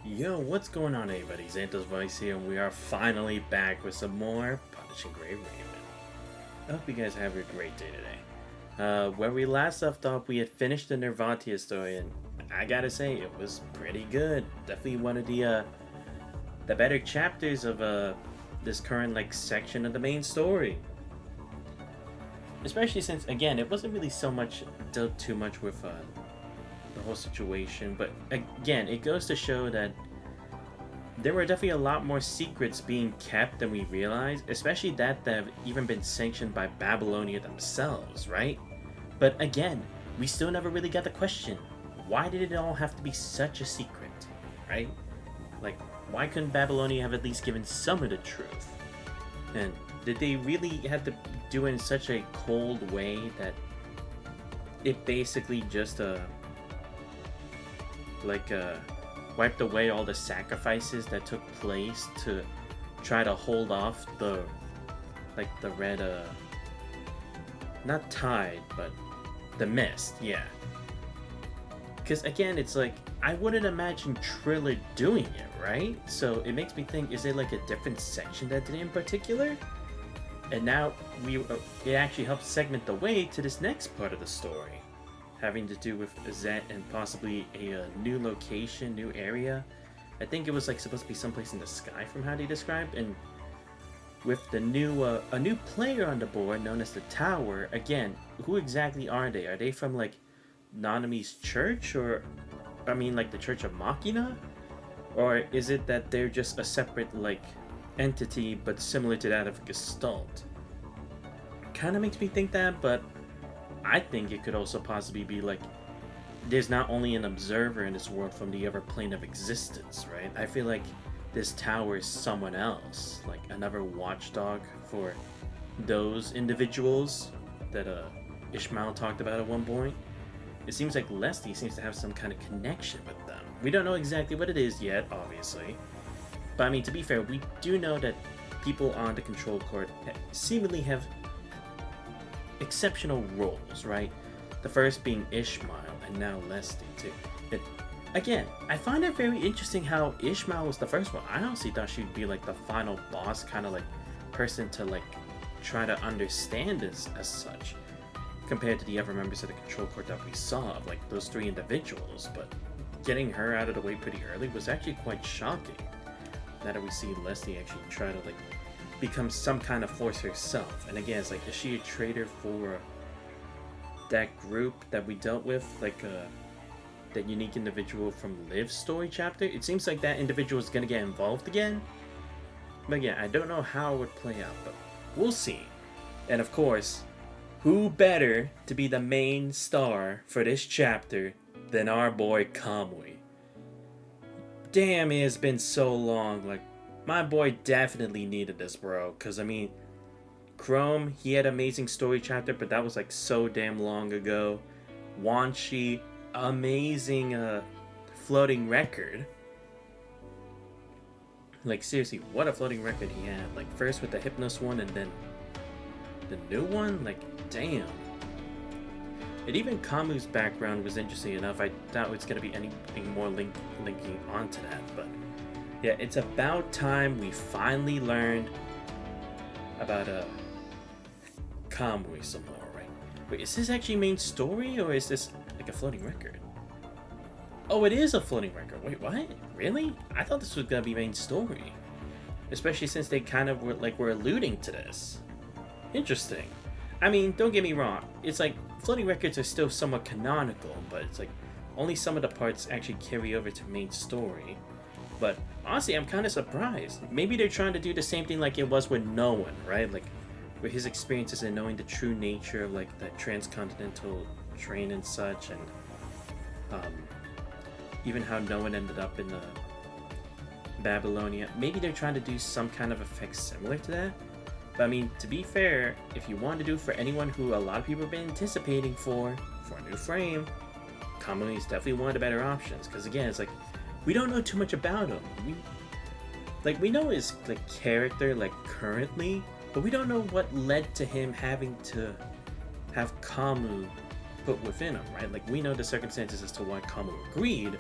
Yo, what's going on, everybody? Xanthos Vice here, and we are finally back with some more Punishing Grave Raven. I hope you guys have a great day today. Where we last left off, we had finished the Nervatia story, and I gotta say, it was pretty good. Definitely one of the better chapters of this current section of the main story. Especially since, again, it wasn't really so much dealt too much with the whole situation, but again, it goes to show that there were definitely a lot more secrets being kept than we realized, especially that have even been sanctioned by Babylonia themselves, right? But again, we still never really got the question, why did it all have to be such a secret, right? Like, why couldn't Babylonia have at least given some of the truth? And did they really have to do it in such a cold way that it basically just wiped away all the sacrifices that took place to try to hold off the red not tide, but the mist, yeah. Because again, it's like, I wouldn't imagine Triller doing it, right? So it makes me think, is it like a different section that did it in particular? And now it actually helps segment the way to this next part of the story, having to do with Zet and possibly a new location, new area. I think it was supposed to be someplace in the sky from how they described, and with the new a new player on the board known as the Tower. Again, who exactly are they? Are they from Nanami's church, or the Church of Machina? Or is it that they're just a separate entity but similar to that of Gestalt? Kind of makes me think that, but I think it could also possibly be there's not only an observer in this world from the other plane of existence, right? I feel like this tower is someone else, another watchdog for those individuals that Ishmael talked about at one point. It seems like Leslie seems to have some kind of connection with them. We don't know exactly what it is yet, obviously. But to be fair, we do know that people on the control court seemingly have exceptional roles, right? The first being Ishmael, and now Leslie too. Again, I find it very interesting how Ishmael was the first one. I honestly thought she'd be the final boss, kind of person to try to understand this as such, compared to the other members of the control court that we saw of those three individuals. But getting her out of the way pretty early was actually quite shocking. Now that we see Leslie actually try to become some kind of force herself. And again, it's is she a traitor for that group that we dealt with, that unique individual from Liv's story chapter? It seems like that individual is gonna get involved again. But yeah, I don't know how it would play out, but we'll see. And of course, who better to be the main star for this chapter than our boy Kamui? Damn, it has been so long. My boy definitely needed this, bro. Because, Chrome, he had an amazing story chapter, but that was, so damn long ago. Wanshi, amazing, floating record. Seriously, what a floating record he had. First with the Hypnos one, and then the new one? Damn. And even Kamu's background was interesting enough. I doubt it's going to be anything more linking onto that, but yeah, it's about time we finally learned about Kamui some more, right? Wait, is this actually main story, or is this a floating record? Oh, it is a floating record. Wait, what? Really? I thought this was gonna be main story, especially since they kind of were alluding to this. Interesting. Don't get me wrong. It's floating records are still somewhat canonical, but it's only some of the parts actually carry over to main story. But honestly, I'm kind of surprised. Maybe they're trying to do the same thing it was with Noan, right? With his experiences and knowing the true nature of that transcontinental train and such, and even how Noan ended up in Babylonia. Maybe they're trying to do some kind of effect similar to that. But to be fair, if you want to do for anyone who a lot of people have been anticipating for a new frame, Kamui is definitely one of the better options. Because again, it's we don't know too much about him. We know his character currently, but we don't know what led to him having to have Kamui put within him, right? We know the circumstances as to why Kamui agreed,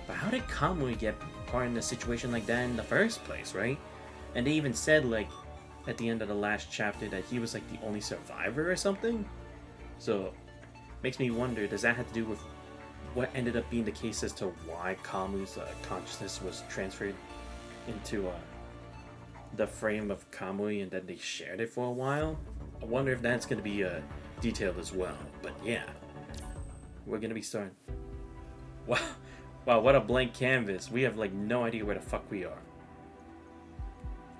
But how did Kamui get part in a situation like that in the first place, right? And they even said, like, at the end of the last chapter that he was, like, the only survivor or something? So, makes me wonder, does that have to do with what ended up being the case as to why Kamui's consciousness was transferred into the frame of Kamui and then they shared it for a while? I wonder if that's going to be detailed as well. But yeah, we're going to be starting. Wow, what a blank canvas. We have like no idea where the fuck we are.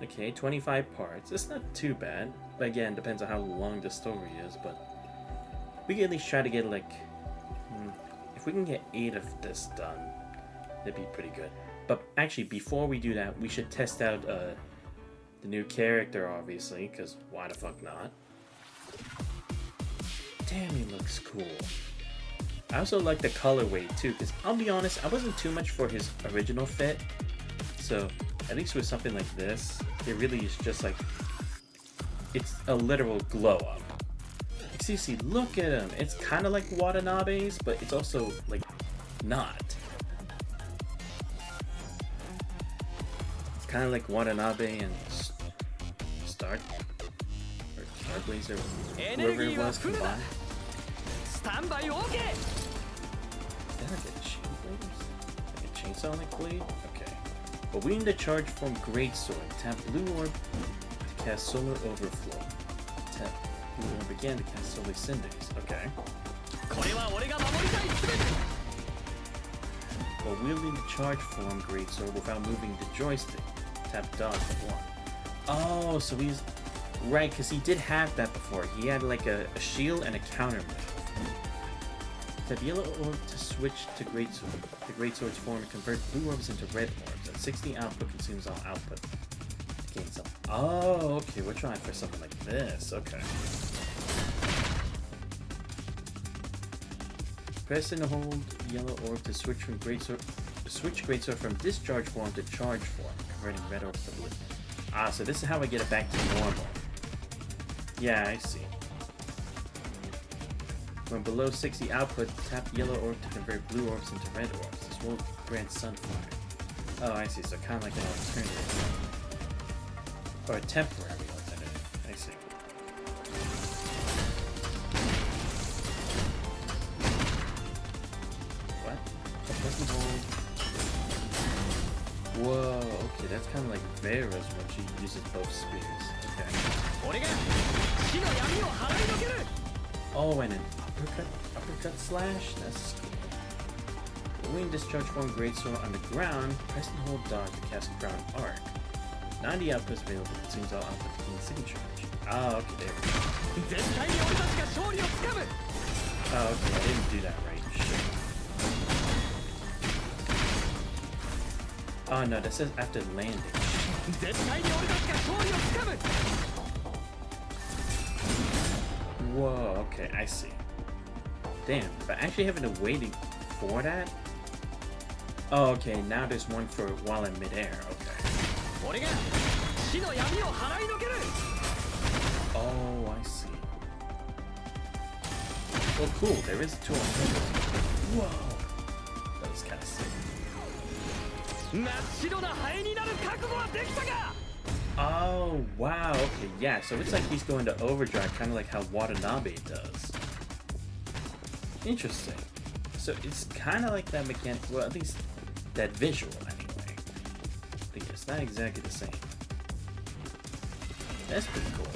Okay, 25 parts. It's not too bad. But again, depends on how long the story is. But we can at least try to get like... if we can get 8 of this done, that'd be pretty good. But actually, before we do that, we should test out the new character, obviously, because why the fuck not? Damn, he looks cool. I also like the colorway too, because I'll be honest, I wasn't too much for his original fit. So, at least with something like this, it really is just like, it's a literal glow up. See, look at him. It's kind of like Watanabe's, but it's also like not. It's kind of like Watanabe and Starblazer, whoever it was combined. Is that like a chainsaw like blade? Okay. But we need to charge from Greatsword. Tap blue orb to cast Solar Overflow. Tap blue orb again to cast Solar Cinders. Okay. But wielding the charge form Greatsword without moving the joystick. Tap dodge for 1. Oh, so he's... Right, because he did have that before. He had like a shield and a counter move. Tap yellow orb to switch to Greatsword. The Greatsword's form and convert blue orbs into red orbs. At 60 output consumes all output. To gain some. Oh, okay. We're trying for something like this. Okay. Press and hold yellow orb to switch from Greatsword. Switch Greatsword from discharge form to charge form, converting red orbs to blue. Ah, so this is how I get it back to normal. Yeah, I see. When below 60 output, tap yellow orb to convert blue orbs into red orbs. This will grant Sunfire. Oh, I see. So kind of like an alternative. Or a temporary alternative. I see. What? A person hold. Whoa, okay, that's kind of like Vera's when she uses both spears. Okay. Oh, and an uppercut slash? That's cool. Wing discharge form Greatsword on the ground, press and hold dodge to cast Crown Arc. 90 outputs available, consumes all output to gain signature charge. Oh, okay, there we go. Oh, okay, I didn't do that right. Shit. Oh no, that says after landing. Whoa, okay, I see. Damn, but actually having to wait for that? Oh, okay, now there's one for while in midair, okay. Oh, I see. Well, cool, there is 2 alternatives. Whoa, that was kind of sick. Oh, wow, okay, yeah, so it's like he's going to overdrive, kind of like how Watanabe does. Interesting. So it's kind of like that mechanic, well, at least that visual, anyway. But it's not exactly the same. That's pretty cool.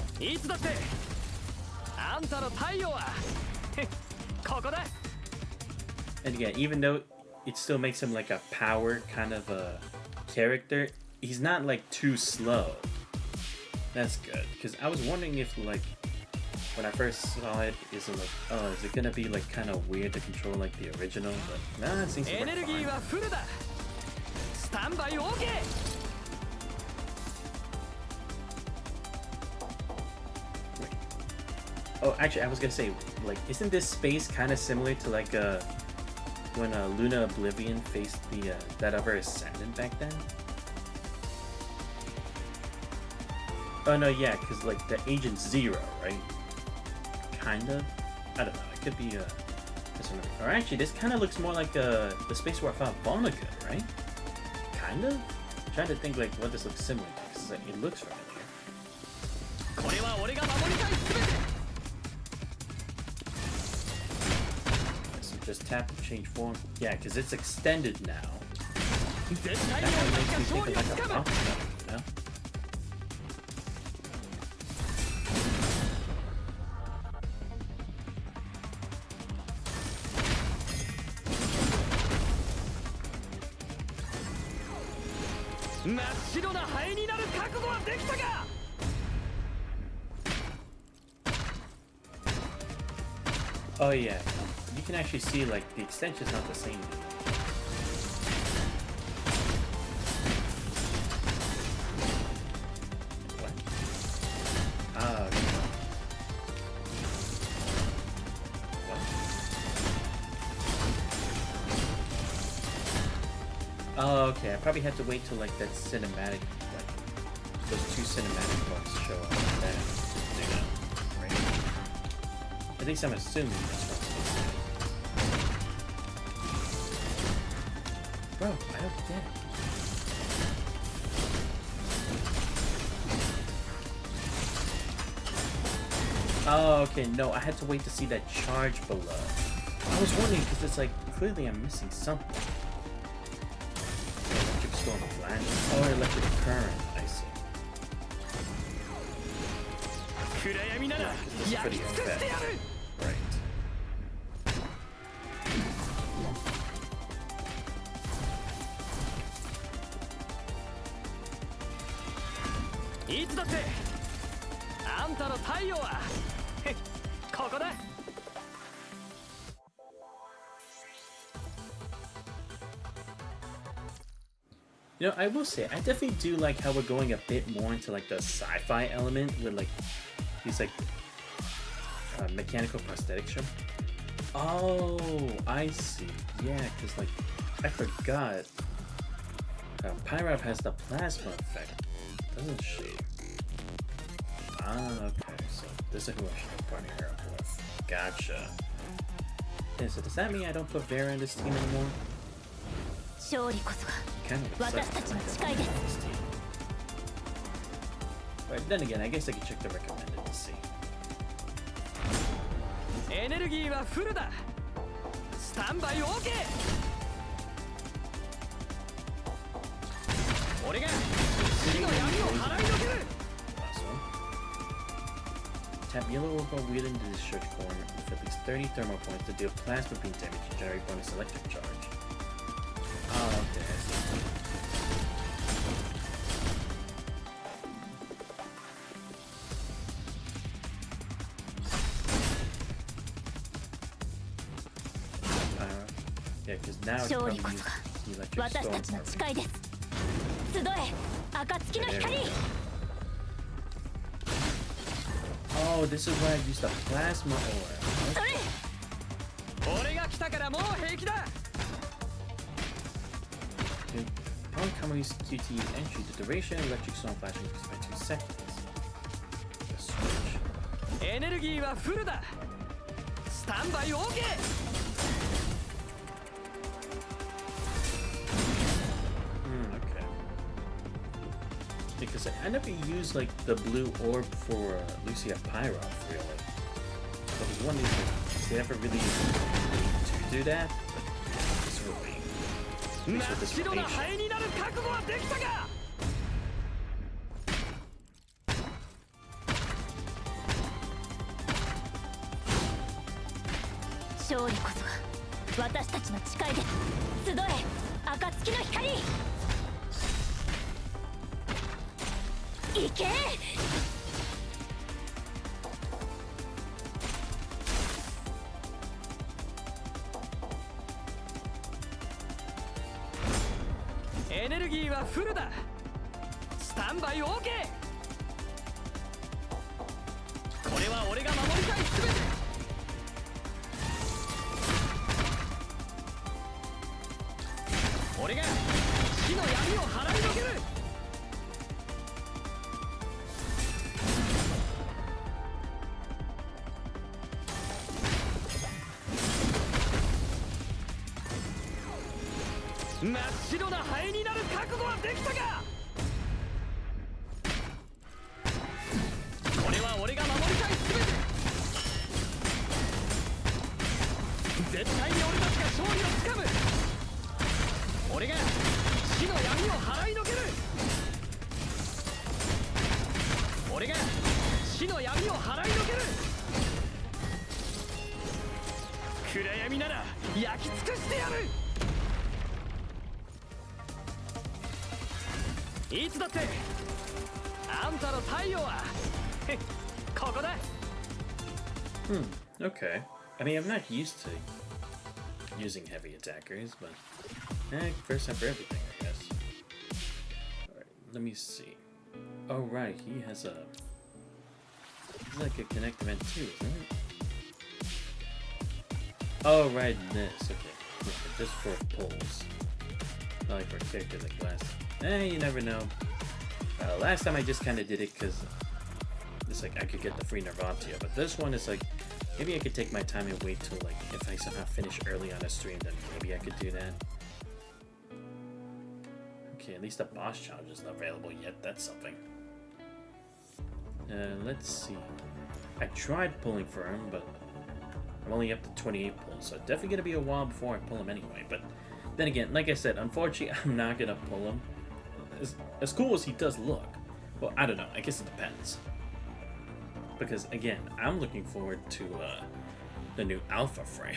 And again, even though it still makes him like a power kind of a character, he's not like too slow. That's good, because I was wondering if like when I first saw it, is it like, oh, is it gonna be like kind of weird to control like the original? But nah, it seems to work fine. Wait. Oh, actually, I was gonna say, like, isn't this space kind of similar to like when Luna Oblivion faced the that other Ascendant back then? Oh no, yeah, because like the Agent Zero, right? Kind of. I don't know. It could be Or actually, this kind of looks more like the space where I found Bonica, right? Kind of? I'm trying to think like what this looks similar to, because it looks familiar. So just tap to change form. Yeah, because it's extended now. That kind of makes me think of like a box now, you know? Oh yeah, you can actually see like the extension's not the same. What? Ah, okay. What? Oh, okay. I probably had to wait till like that cinematic, like those two cinematic parts show up. Then do that, right? At least I'm assuming that's what I'm supposed to do. Bro, I don't get it. Oh, okay. No, I had to wait to see that charge below. I was wondering because it's like clearly I'm missing something. Electric storm flash. Oh, electric current. I see. Yeah, this is pretty effect. Right. You know, I will say, I definitely do like how we're going a bit more into like the sci-fi element with like these like mechanical prosthetics show. Oh, I see. Yeah, because like I forgot. Pyrob has the plasma effect, doesn't she? Ah, okay. So this is who I should have partnered her up with. Gotcha. Yeah, so does that mean I don't put Vera in this team anymore? Kind of upset this team. But then again, I guess I could check the recommended to see. Last one. Tap yellow orbital wheel into the search form with at least 30 thermal points to deal plasma beam damage and generate bonus electric charge. Oh, okay. Yeah, because now it's probably using electric storm. Oh, this is why I used the plasma ore. Okay. Upon Kamui's QT entry, the duration of electric storm flash increases by 2 seconds. The switch. Okay. Because I never used like the blue orb for Lucia Pyroff, really. So I was wondering if they ever really need to do that. But this will be. At least with this formation. 焼き尽くしてやる。いつだってあんたの太陽はここだ。 Okay. I mean, I'm not used to using heavy attackers, but first time for everything, I guess. Alright, let me see. Oh, right, he has a... He's like a connect event too, isn't it? Oh, right, this. Okay. Yeah, but just for pulls. Not like for characters like last. You never know. Last time I just kind of did it because it's like I could get the free Nervatia, but this one is like maybe I could take my time and wait till like if I somehow finish early on a stream, then maybe I could do that. Okay, at least the boss challenge isn't available yet. That's something. Let's see. I tried pulling for him, but I'm only up to 28 pulls, so it's definitely gonna be a while before I pull him anyway. But then again, like I said, unfortunately, I'm not gonna pull him. As cool as he does look, well, I don't know. I guess it depends. Because again, I'm looking forward to the new Alpha frame.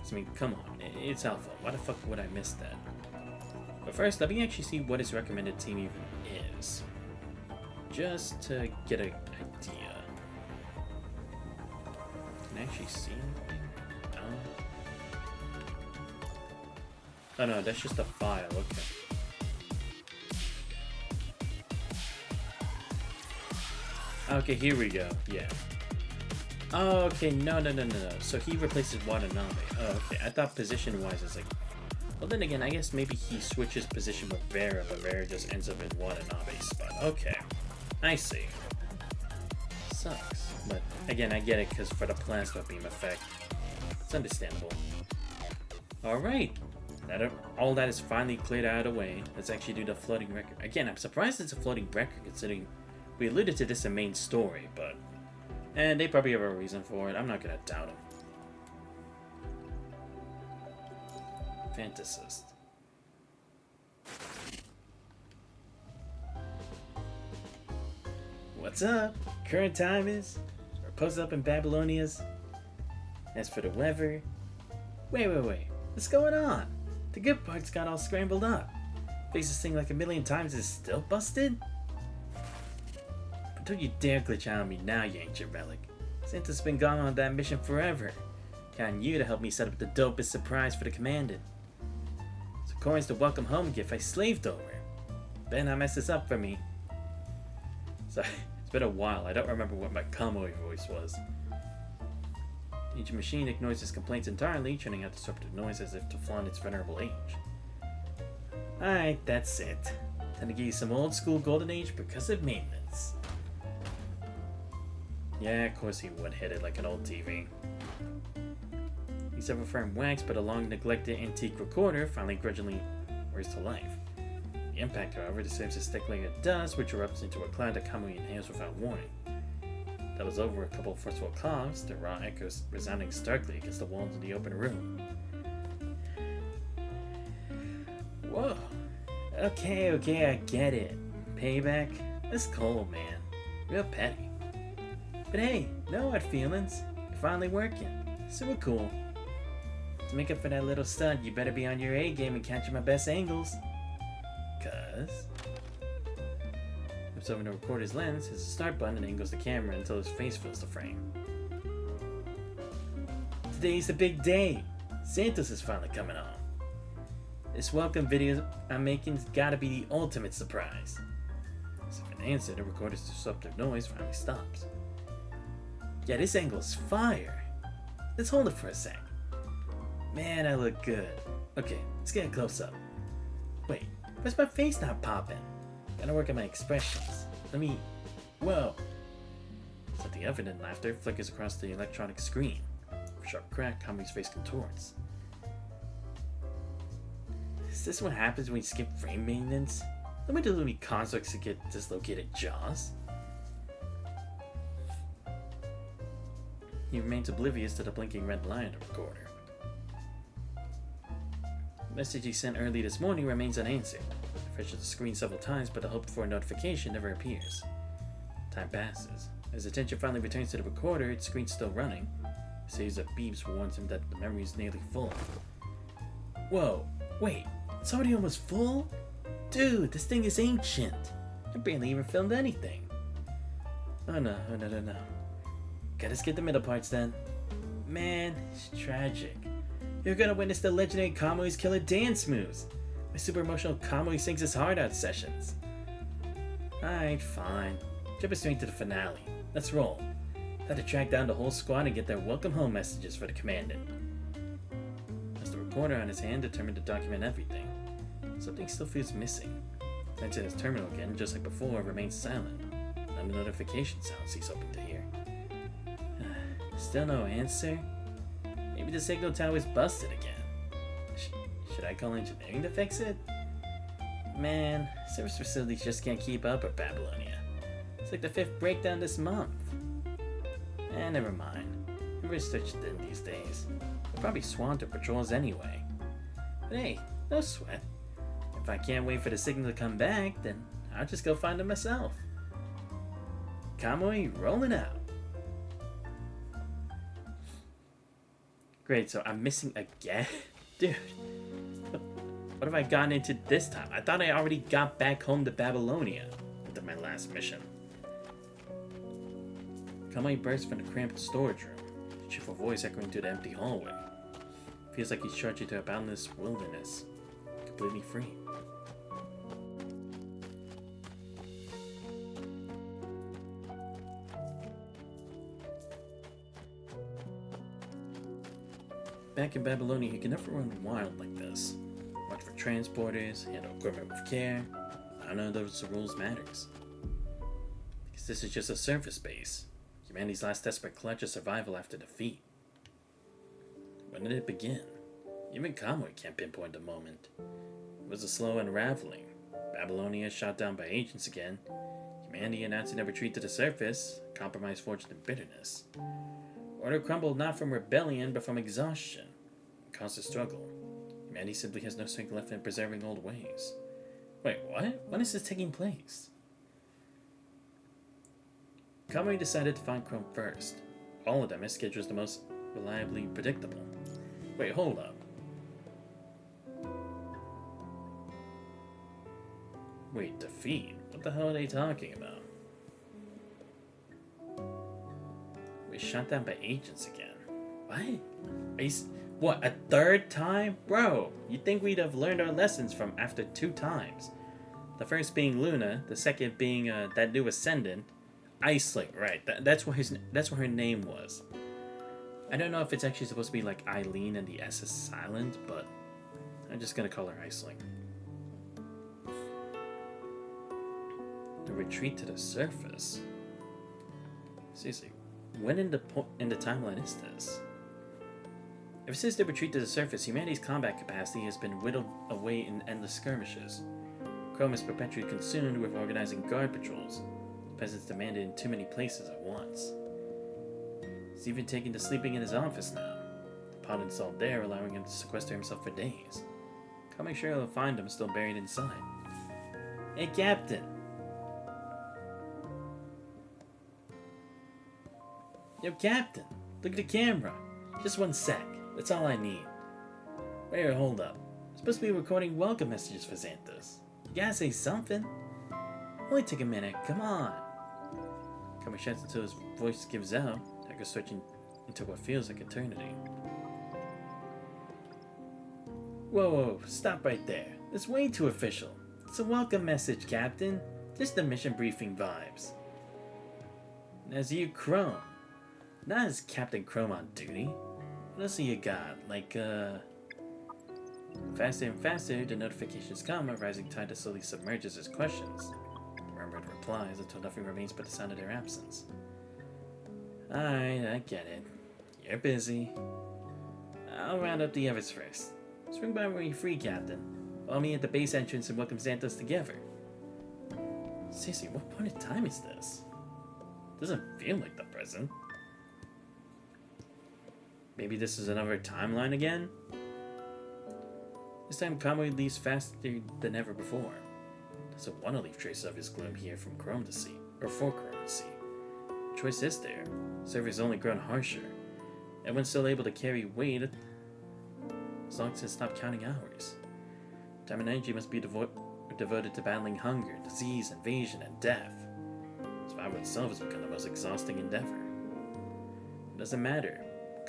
I mean, come on, it's Alpha. Why the fuck would I miss that? But first, let me actually see what his recommended team even is, just to get an idea. Can I actually see anything? No. Oh no, that's just a file. Okay. Okay, here we go. Yeah. Oh, okay. No. So he replaces Watanabe. Oh, okay. I thought position-wise it's like... Well, then again, I guess maybe he switches position with Vera, but Vera just ends up in Watanabe's spot. Okay. I see. Sucks. But again, I get it, because for the plasma beam effect, it's understandable. Alright. All that is finally cleared out of the way. Let's actually do the floating record. Again, I'm surprised it's a floating record, considering... We alluded to this in main story, but... And they probably have a reason for it. I'm not gonna doubt them. Fantasist. What's up? Current time is... We're posted up in Babylonia's. As for the weather... Wait. What's going on? The good parts got all scrambled up. Faced this thing like a million times is still busted? Don't you dare glitch out on me now, you ancient relic. Santa's been gone on that mission forever. Counting on you to help me set up the dopest surprise for the commandant. So coins the welcome home gift I slaved over. Better not mess this up for me. Sorry, it's been a while. I don't remember what my Kamui voice was. Each machine ignores his complaints entirely, churning out disruptive noise as if to flaunt its venerable age. Alright, that's it. Time to give you some old school golden age percussive maintenance. Yeah, of course he would hit it like an old TV. He's ever firm wax, but a long neglected antique recorder finally grudgingly wears to life. The impact, however, disturbs his stick like it does, which erupts into a cloud that Kamui inhales without warning. That was over a couple of forceful coughs, the raw echoes resounding starkly against the walls of the open room. Whoa. Okay, I get it. Payback? That's cold, man. Real petty. But hey, no hard feelings. You're finally working. Super cool. To make up for that little stunt, you better be on your A game and capture my best angles. Cause... Flips over to record his lens, hits the start button and angles the camera until his face fills the frame. Today's the big day. Santos is finally coming on. This welcome video I'm making's gotta be the ultimate surprise. As if an answer, the recorder's disruptive noise finally stops. Yeah, this angle's fire. Let's hold it for a sec. Man, I look good. Okay, let's get a close-up. Wait, why's my face not popping? Gotta work on my expressions. Let me... Whoa. Something evident laughter flickers across the electronic screen. A sharp crack, Kamui's face contorts. Is this what happens when you skip frame maintenance? Let me do any constructs to get dislocated jaws. He remains oblivious to the blinking red light on the recorder. The message he sent early this morning remains unanswered. He refreshes the screen several times, but the hoped-for notification never appears. Time passes. As attention finally returns to the recorder, its screen still running. A series of beeps warns him that the memory is nearly full. Whoa, wait, it's already almost full? Dude, this thing is ancient. I barely even filmed anything. Oh no. Gotta skip the middle parts then. Man, it's tragic. You're gonna witness the legendary Kamui's killer dance moves. My super emotional Kamui sings his heart out sessions. Alright, fine. Jump us straight to the finale. Let's roll. Had to track down the whole squad and get their welcome home messages for the commandant. As the recorder on his hand determined to document everything, something still feels missing. Turns in his terminal again, just like before, remains silent. Not a notification sound he's hoping to hear. Still no answer? Maybe the signal tower's busted again. Should I call engineering to fix it? Man, service facilities just can't keep up with Babylonia. It's like the 5th breakdown this month. Never mind. Everybody's such thin these days. They're probably swamped with patrols anyway. But hey, no sweat. If I can't wait for the signal to come back, then I'll just go find them myself. Kamui rolling out. Great, so I'm missing again? Dude, what have I gotten into this time? I thought I already got back home to Babylonia after my last mission. Kamui bursts from the cramped storage room, a cheerful voice echoing through the empty hallway. Feels like he's charged into a boundless wilderness, completely free. Back in Babylonia, he can never run wild like this. Watch for transporters, handle equipment with care. None of those rules matters. Because this is just a surface base. Humanity's last desperate clutch of survival after defeat. When did it begin? Even Kamui can't pinpoint the moment. It was a slow unraveling. Babylonia shot down by agents again. Humanity announcing a retreat to the surface. Compromise forged in bitterness. Order crumbled not from rebellion, but from exhaustion. Constant struggle. Humanity simply has no strength left in preserving old ways. Wait, what? When is this taking place? Kamui decided to find Chrome first. All of them, his schedule was the most reliably predictable. Wait, hold up. Wait, defeat? What the hell are they talking about? We shot down by agents again. What? What, a 3rd time? Bro, you'd think we'd have learned our lessons from after 2 times. The first being Luna, the second being that new Ascendant. Iceling, right. That's what her name was. I don't know if it's actually supposed to be like Eileen and the S is silent, but I'm just gonna call her Iceling. A retreat to the surface? Seriously, when in the timeline is this? Ever since the retreat to the surface, humanity's combat capacity has been whittled away in endless skirmishes. Chrome is perpetually consumed with organizing guard patrols. The peasants demanded in too many places at once. He's even taken to sleeping in his office now. The pod installed there, allowing him to sequester himself for days. Can't make sure he'll find him still buried inside. Hey, Captain! Yo, Captain! Look at the camera! Just 1 sec. That's all I need. Wait, hold up. I'm supposed to be recording welcome messages for Xanthos. You gotta say something. Only take a minute, come on. Kamui shouts until his voice gives out, Tiger stretching into what feels like eternity. Whoa, stop right there. That's way too official. It's a welcome message, Captain. Just the mission briefing vibes. And as you, Chrome. Not as Captain Chrome on duty. What else do you got? Like, Faster and faster, the notifications come, a rising tide slowly submerges his questions. The murmured replies until nothing remains but the sound of their absence. Alright, I get it. You're busy. I'll round up the others first. Swing by when you're free, Captain. Follow me at the base entrance and welcome Xanthos together. Seriously, what point of time is this? Doesn't feel like the present. Maybe this is another timeline again? This time Kamui leaves faster than ever before. Doesn't want to leave traces of his gloom here from Chrome to see, or for Chrome to see. The choice is there. Survey's only grown harsher. Everyone's still able to carry weight as long as they stop counting hours. Time and energy must be devoted to battling hunger, disease, invasion, and death. Survival itself has become the most exhausting endeavor. It doesn't matter.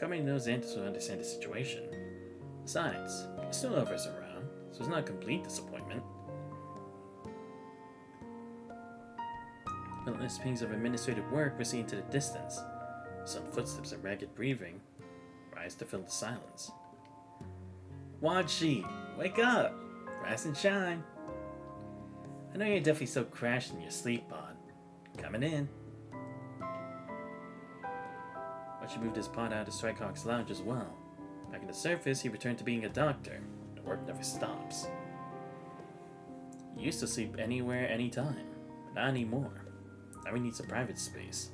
Kamui knows Xanthus will understand the situation. Besides, there's still others around, so it's not a complete disappointment. Relentless pings of administrative work were seen into the distance. Some footsteps and ragged breathing rise to fill the silence. Wanshi, wake up! Rise and shine! I know you're definitely so crashed in your sleep pod. Coming in. Wanshi moved his pod out of Strikehawk's lounge as well. Back on the surface, he returned to being a doctor. The work never stops. He used to sleep anywhere, anytime, but not anymore. Now he needs a private space.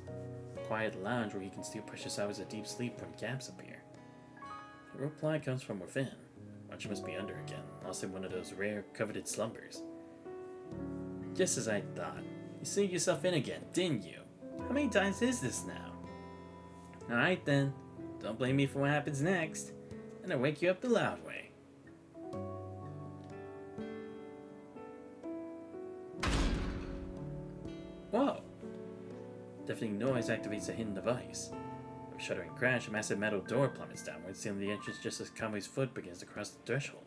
A quiet lounge where he can steal precious hours of deep sleep when gaps appear. The reply comes from within. Wanshi must be under again, lost in one of those rare, coveted slumbers. Just as I thought. You sneaked yourself in again, didn't you? How many times is this now? Alright then. Don't blame me for what happens next. And I'll wake you up the loud way. Whoa! Deafening noise activates a hidden device. With a shuddering crash, a massive metal door plummets downwards, sealing the entrance just as Kamui's foot begins to cross the threshold.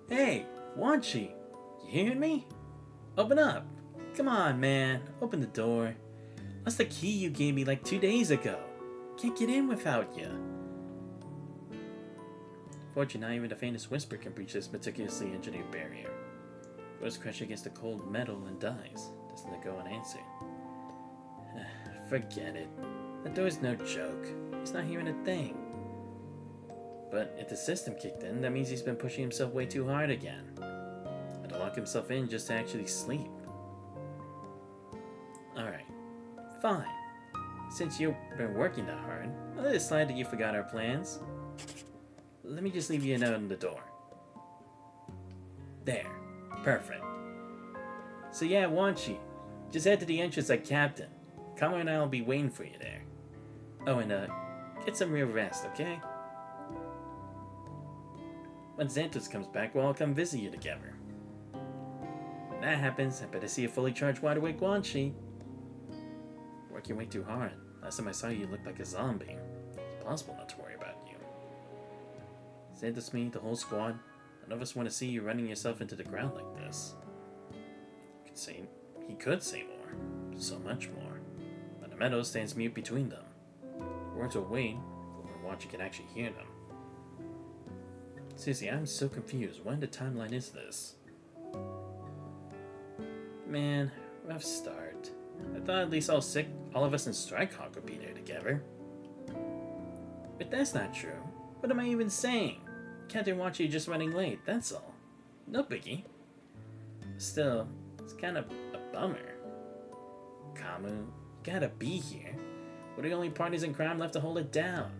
Hey, Wanshi! You hearing me? Open up! Come on, man. Open the door. That's the key you gave me like 2 days ago. Can't get in without you. Fortunately, not even the faintest whisper can breach this meticulously engineered barrier. Voice crash against the cold metal and dies. Doesn't go unanswered. Forget it. The door's no joke. He's not hearing a thing. But if the system kicked in, that means he's been pushing himself way too hard again. Had to lock himself in just to actually sleep. Alright. Fine. Since you've been working that hard, I'll let it slide that you forgot our plans. Let me just leave you a note on the door. There. Perfect. So yeah, Wanshi, just head to the entrance like Captain. Kamui and I will be waiting for you there. Oh, and get some real rest, okay? When Xanthus comes back, we'll all come visit you together. When that happens, I better see a fully charged wide-awake Wanshi. Working way too hard. Last time I saw you, you looked like a zombie. It's possible not to worry about you. Xanthus, me, the whole squad, none of us want to see you running yourself into the ground like this. He could say more. So much more. But the meadow stands mute between them. Words will wait, but when Wanshi can actually hear them. Seriously, I'm so confused. When the timeline is this? Man, rough start. I thought at least all of us in Strikehawk would be there together. But that's not true. What am I even saying? Captain Wanshi just running late, that's all. No biggie. Still, it's kind of a bummer. Kamui, you gotta be here. We're the only parties in crime left to hold it down.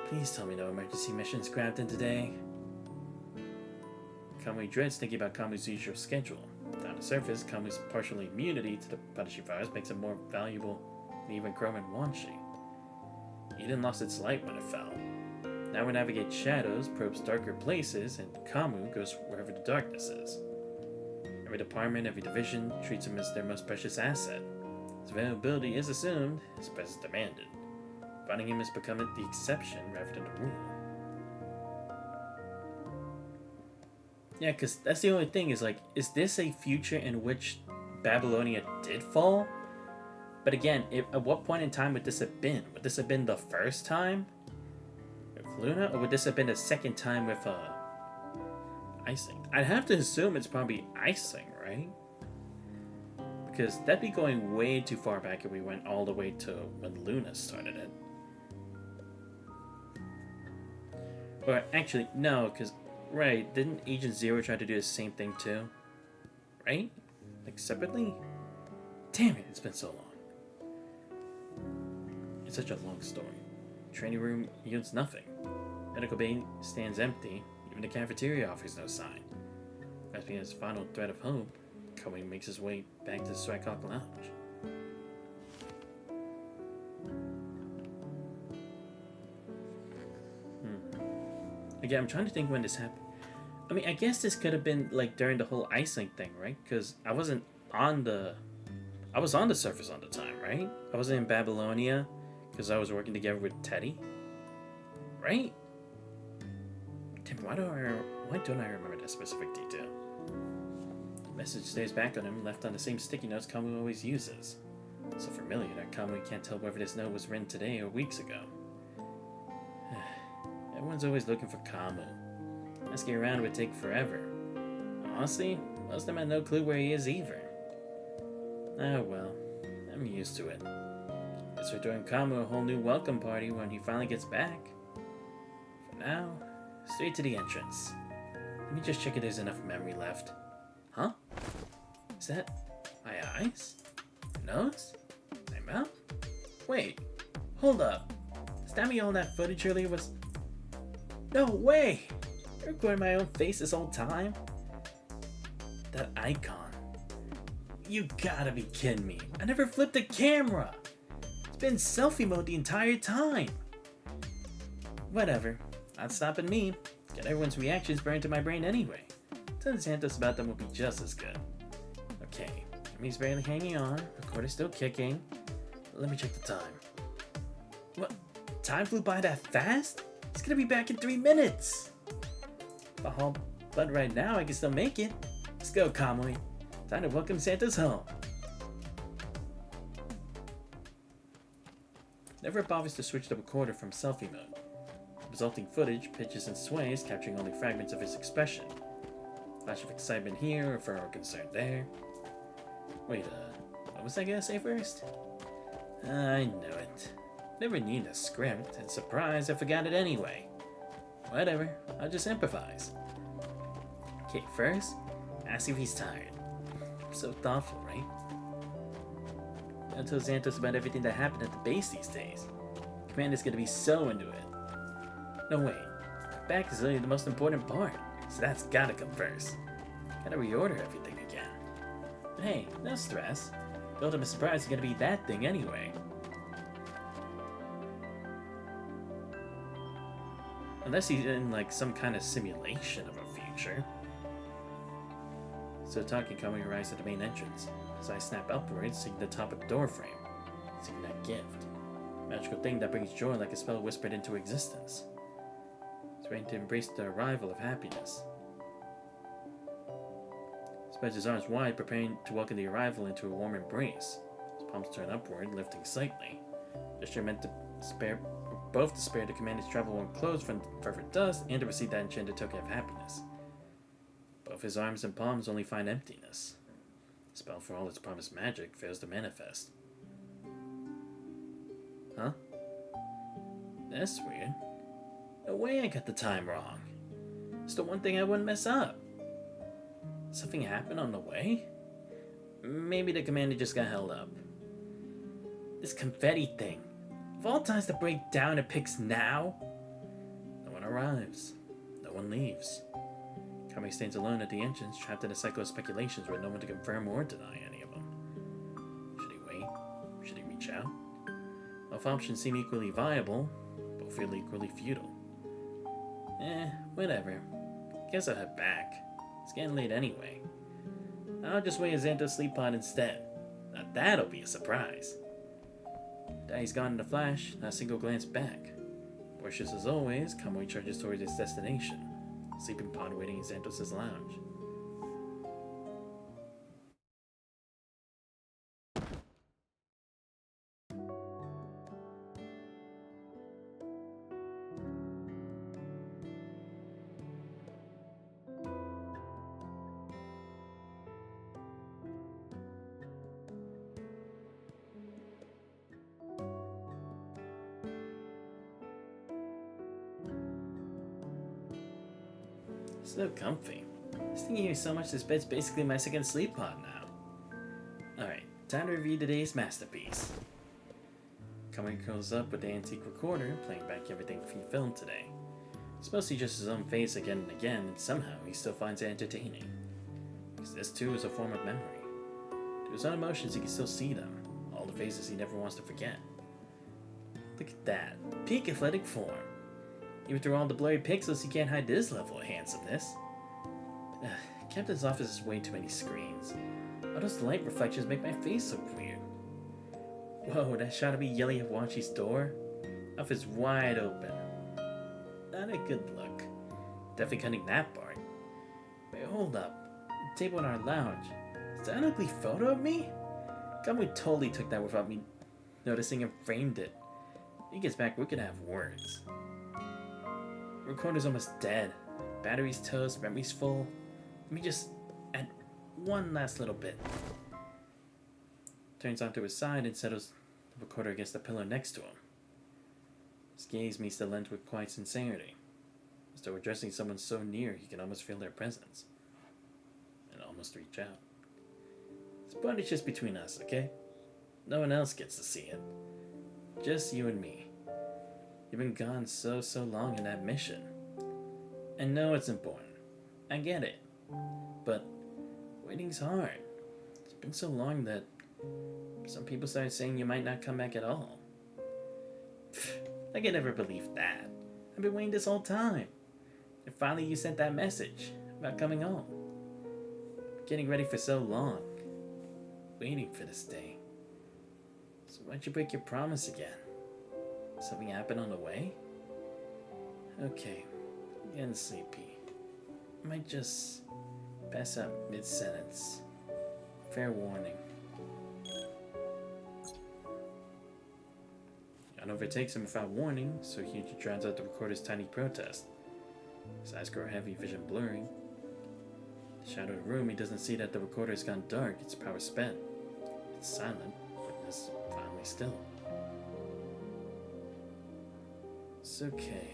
Please tell me no emergency missions grabbed in today. Kamui dreads thinking about Kamui's usual schedule. Down the surface, Kamui's partial immunity to the punishing virus makes it more valuable than even Chrome and Wanshi. Eden lost its light when it fell. Now it navigates shadows, probes darker places, and Kamui goes wherever the darkness is. Every department, every division treats him as their most precious asset. His availability is assumed, his presence demanded. Finding him has become the exception rather than the rule. Yeah, because that's the only thing is like, is this a future in which Babylonia did fall? But again, at what point in time would this have been? Would this have been the first time with Luna, or would this have been the second time with Icing? I'd have to assume it's probably Icing, right? Because that'd be going way too far back if we went all the way to when Luna started it. Or actually, no, because, right, didn't Agent Zero try to do the same thing too? Right? Like, separately? Damn it, it's been so long. It's such a long story. Training room yields nothing. Medical bay stands empty. Even the cafeteria offers no sign. Grasping his final thread of hope, Kamui makes his way back to the Strikehawk Lounge. Again, I'm trying to think when this happened. I mean, I guess this could have been like during the whole Icelink thing, right? Because I was on the surface on the time, right? I wasn't in Babylonia because I was working together with Teddy, right? Damn, why don't I remember that specific detail? The message stays back on him, left on the same sticky notes Kamui always uses. So familiar that Kamui can't tell whether this note was written today or weeks ago. Everyone's always looking for Kamui. Asking around would take forever. Honestly, most of them had no clue where he is either. Oh well, I'm used to it. Guess we're doing Kamui a whole new welcome party when he finally gets back. For now, straight to the entrance. Let me just check if there's enough memory left. Huh? Is that my eyes? My nose? My mouth? Wait, hold up. Does that mean all that footage earlier was... No way! I recorded my own face this whole time? That icon. You gotta be kidding me. I never flipped the camera! It's been selfie mode the entire time! Whatever. Not stopping me. Get everyone's reactions burned to my brain anyway. Telling Santos about them will be just as good. Okay. Me's barely hanging on. Recorder's still kicking. Let me check the time. What? Time flew by that fast? It's gonna be back in 3 minutes! Oh, but right now I can still make it. Let's go, Kamui. Time to welcome Santos home. Never bothers to switch the recorder from selfie mode. The resulting footage pitches and sways, capturing only fragments of his expression. Flash of excitement here, or for our concern there. Wait, what was I gonna say first? I know it. Never need a script, and surprise, I forgot it anyway. Whatever, I'll just improvise. Okay, first, ask if he's tired. So thoughtful, right? Don't tell Xantos about everything that happened at the base these days. Commander's gonna be so into it. No, wait. Back is really the most important part, so that's gotta come first. Gotta reorder everything again. But hey, no stress. The ultimate surprise is gonna be that thing anyway. Unless he's in like some kind of simulation of a future. So talking, Kamui arrives at the main entrance. His eyes snap upwards, seeing the top of the door frame. Seeing that gift. Magical thing that brings joy like a spell whispered into existence. He's ready to embrace the arrival of happiness. Spreads his arms wide, preparing to welcome the arrival into a warm embrace. His palms turn upward, lifting slightly. Gesture meant to spare the commander's travel worn clothes from further dust and to receive that enchanted token of happiness. Both his arms and palms only find emptiness. The spell, for all its promised magic, fails to manifest. Huh? That's weird. No way I got the time wrong. It's the one thing I wouldn't mess up. Something happened on the way? Maybe the commander just got held up. This confetti thing. Of all times to break down, it picks now. No one arrives. No one leaves. Kamui stands alone at the entrance, trapped in a cycle of speculations with no one to confirm or deny any of them. Should he wait? Should he reach out? Both options seem equally viable, both feel equally futile. Whatever. Guess I'll head back. It's getting late anyway. I'll just wait a Xantos sleep pod instead. Now that'll be a surprise. Daddy's gone in a flash, not a single glance back. Boisterous as always, Kamui charges towards his destination. Sleeping pod waiting in Xantos' lounge. So comfy. Stinging here so much this bed's basically my second sleep pod now. Alright, time to review today's masterpiece. Kamui curls up with the antique recorder, playing back everything he filmed today. It's mostly just his own face again and again, and somehow he still finds it entertaining. Because this too is a form of memory. Through his own emotions he can still see them, all the faces he never wants to forget. Look at that, peak athletic form. Even through all the blurry pixels, you can't hide this level of handsomeness. Captain's office has way too many screens. All those light reflections make my face look weird. Whoa, that shot of me yelling at Wachi's door? Office wide open. Not a good look. Definitely cutting that part. Wait, hold up. The table in our lounge. Is that an ugly photo of me? Kamui totally took that without me noticing and framed it. When he gets back, we're gonna have words. Recorder's almost dead. Battery's toast, memory's full. Let me just add one last little bit. Turns onto his side and settles the recorder against the pillow next to him. His gaze meets the lens with quiet sincerity, as though addressing someone so near he can almost feel their presence, and almost reach out. This bond is just between us, okay? No one else gets to see it. Just you and me. You've been gone so long in that mission. I know it's important. I get it. But waiting's hard. It's been so long that some people started saying you might not come back at all. I can never believe that. I've been waiting this whole time. And finally you sent that message about coming home. Getting ready for so long. Waiting for this day. So why'd you break your promise again? Something happened on the way? Okay, I'm getting sleepy. I might just pass out mid-sentence. Fair warning. Gun overtakes him without warning, so he drowns out the recorder's tiny protest. His eyes grow heavy, vision blurring. In the shadow of the room, he doesn't see that the recorder has gone dark, its power spent. It's silent, but it's finally still. It's okay.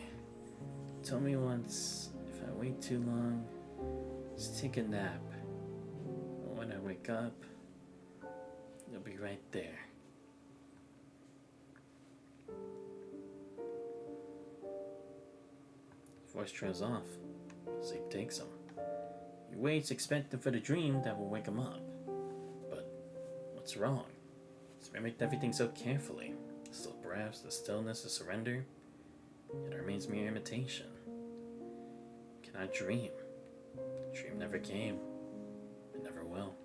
Tell me once, if I wait too long, just take a nap. When I wake up, you'll be right there. His voice trails off. Sleep takes him. He waits, expecting for the dream that will wake him up. But what's wrong? He's mimicked everything so carefully. The slow breaths, the stillness, the surrender. It remains mere imitation. Cannot dream. The dream never came. It never will.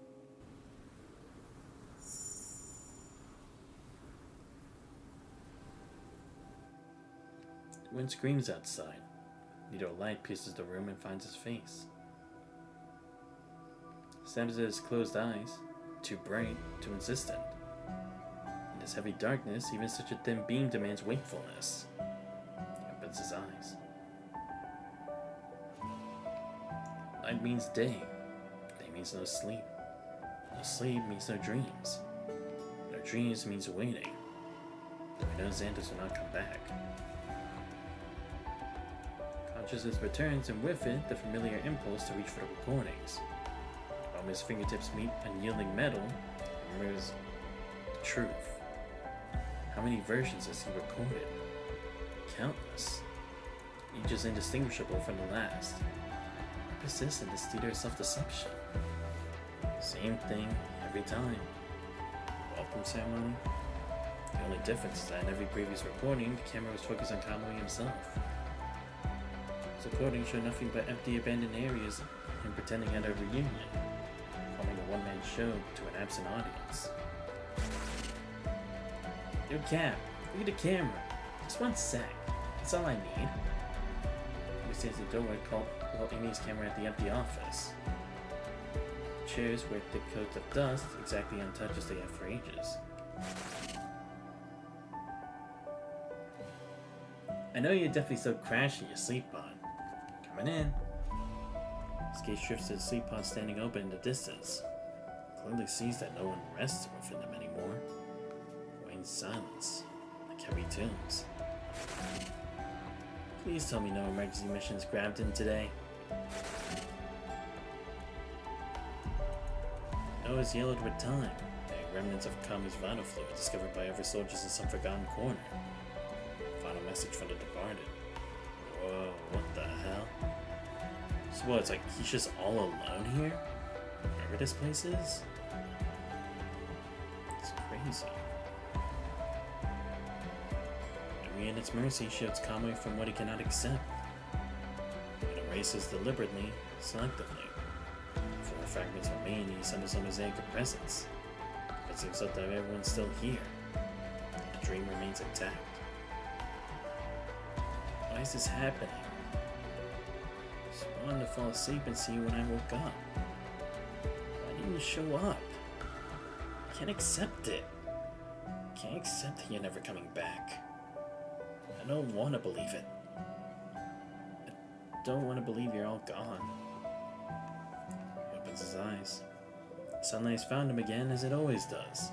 The wind screams outside. Needle light pierces the room and finds his face. Stabs at his closed eyes. Too bright, too insistent. In this heavy darkness, even such a thin beam demands wakefulness. Opens his eyes. Night means day. Day means no sleep. No sleep means no dreams. No dreams means waiting. We know Xanthus will not come back. Consciousness returns, and with it, the familiar impulse to reach for the recordings. While his fingertips meet unyielding metal, he remembers the truth. How many versions has he recorded? Countless. Each is indistinguishable from the last. He persists in this theater of self-deception. Same thing every time. Welcome ceremony. The only difference is that in every previous recording, the camera was focused on Kamui himself. His recording showed nothing but empty, abandoned areas and pretending at a reunion, forming a one-man show to an absent audience. Yo, Cap, look at the camera. Just one sec. That's all I need. He stands at the doorway, called Amy's camera at the empty office. Chairs wear thick coats of dust, exactly untouched as they have for ages. I know you're definitely so crashy in your sleep pod. Coming in. His gaze shifts to the sleep pod standing open in the distance. Clearly sees that no one rests within them anymore. In silence, like heavy tombs. Please tell me no emergency missions grabbed him today. Nose yellowed with time, the remnants of Kamui's vital fluid discovered by other soldiers in some forgotten corner. Final message from the departed. Whoa, what the hell? So what, it's like he's just all alone here? Wherever this place is? It's crazy. Kamui in its mercy shields Kamui from what he cannot accept. It erases deliberately, selectively. 4 fragments remain, he assembles a mosaic of presence. It seems that everyone's still here. The dream remains intact. Why is this happening? I just wanted to fall asleep and see you when I woke up. Why didn't you show up? I can't accept it. I can't accept that you're never coming back. I don't want to believe it. I don't want to believe you're all gone. He opens his eyes. Sunlight's found him again, as it always does.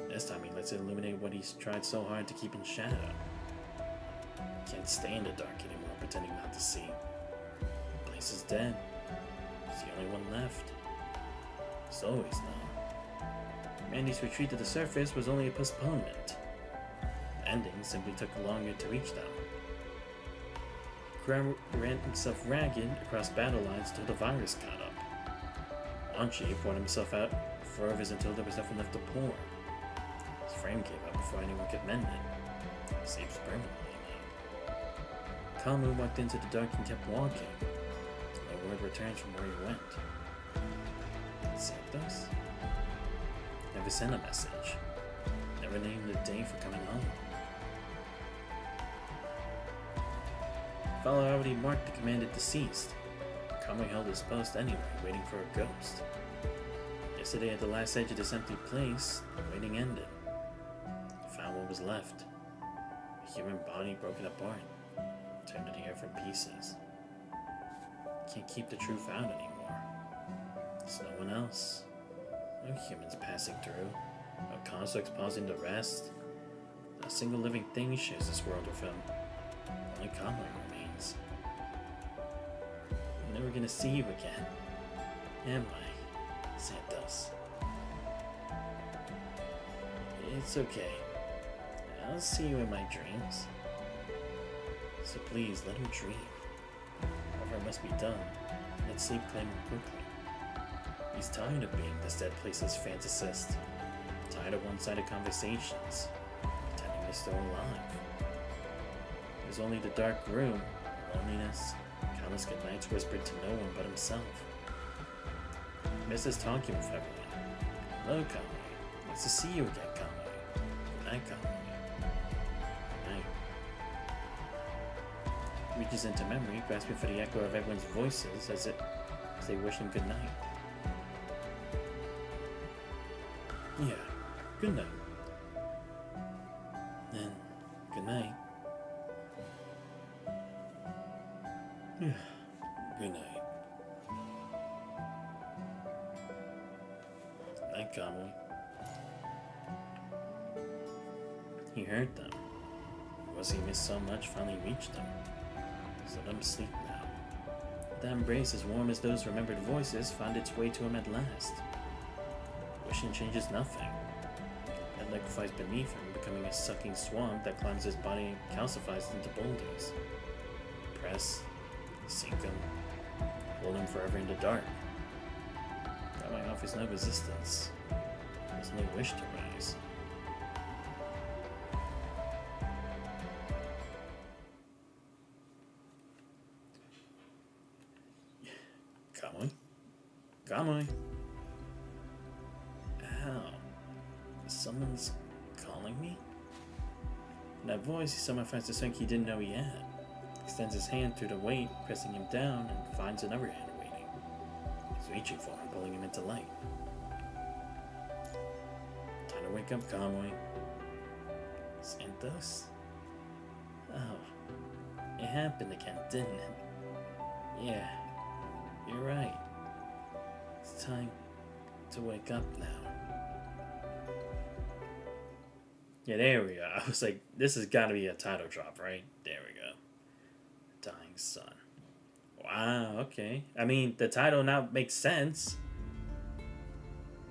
This time he lets it illuminate what he's tried so hard to keep in shadow. Can't stay in the dark anymore, pretending not to see. The place is dead. He's the only one left. He's always known. Mandy's retreat to the surface was only a postponement. The ending simply took longer to reach them. Graham ran himself ragged across battle lines till the virus caught up. Anchi poured himself out furthers until there was nothing left to pour. His frame gave up before anyone could mend it. Saves permanently now. Kamui walked into the dark and kept walking. No word returns from where he went. Santos? Never sent a message. Never named a day for coming home. Follow already marked the commanded deceased. Kamui held his post anyway, waiting for a ghost. Yesterday at the last edge of this empty place, the waiting ended. He found what was left. A human body broken apart, turned to the earth in pieces. Can't keep the truth out anymore. There's no one else. No humans passing through. No constructs pausing to rest. Not a single living thing shares this world with him. Only Kamui remains. I'm never gonna see you again. Am I, Santos? It's okay. I'll see you in my dreams. So please, let him dream. Whatever must be done, let sleep claim him quickly. He's tired of being this dead place's fantasist. Tired of one-sided conversations. Pretending they're still alive. There's only the dark room, loneliness, countless good nights whispered to no one but himself. He misses talking with everyone. Hello, Kamui. Nice to see you again, Kamui. Good night, Kamui. Good night. He reaches into memory, grasping for the echo of everyone's voices as they wish him good night. Yeah, good night. And good night. Yeah, good night. Good night, Kamui. He heard them. Was he missed so much finally reached them? So let him sleep now. That embrace, as warm as those remembered voices, found its way to him at last. Wishing changes nothing. It liquefies beneath him, becoming a sucking swamp that climbs his body and calcifies into boulders. Press, sink him, hold him forever in the dark. Kamui offers no resistance. There's no wish to rise. Kamui? Kamui? Ow. Someone's calling me? In that voice, he somehow finds the strength he didn't know he had. Extends his hand through the weight, pressing him down, and finds another hand waiting. He's reaching for him, pulling him into light. Time to wake up, Kamui. Santos? Oh. It happened again, didn't it? Yeah. You're right. It's time to wake up now. Yeah, there we go. I was like, this has got to be a title drop, right? There we go. Dying Sun. Wow, okay. I mean, the title now makes sense.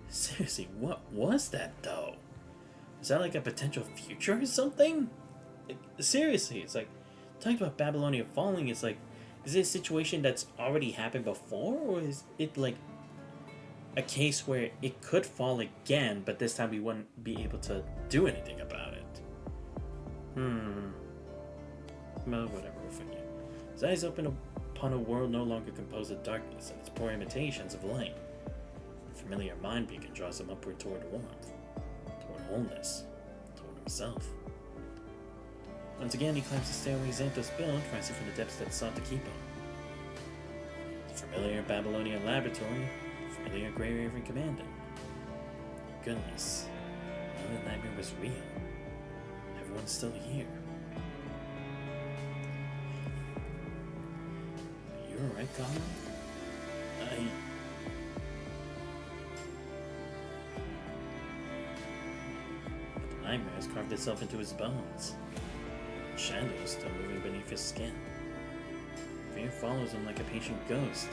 Seriously, what was that, though? Is that like a potential future or something? Like, seriously, it's like, talking about Babylonia falling, it's like, is it a situation that's already happened before? Or is it like a case where it could fall again, but this time we wouldn't be able to do anything about it? mode, whatever, we'll forget. His eyes open upon a world no longer composed of darkness and its poor imitations of light. A familiar mind beacon draws him upward toward warmth, toward wholeness, toward himself. Once again, he climbs the stairway Xanthos built, rising from the depths that sought to keep him. The familiar Babylonian laboratory, familiar Grey Raven commandant. Goodness, none of the nightmare was real. Everyone's still here. You alright, Kamui? But the nightmare has carved itself into his bones. Shadows still moving beneath his skin. Fear follows him like a patient ghost.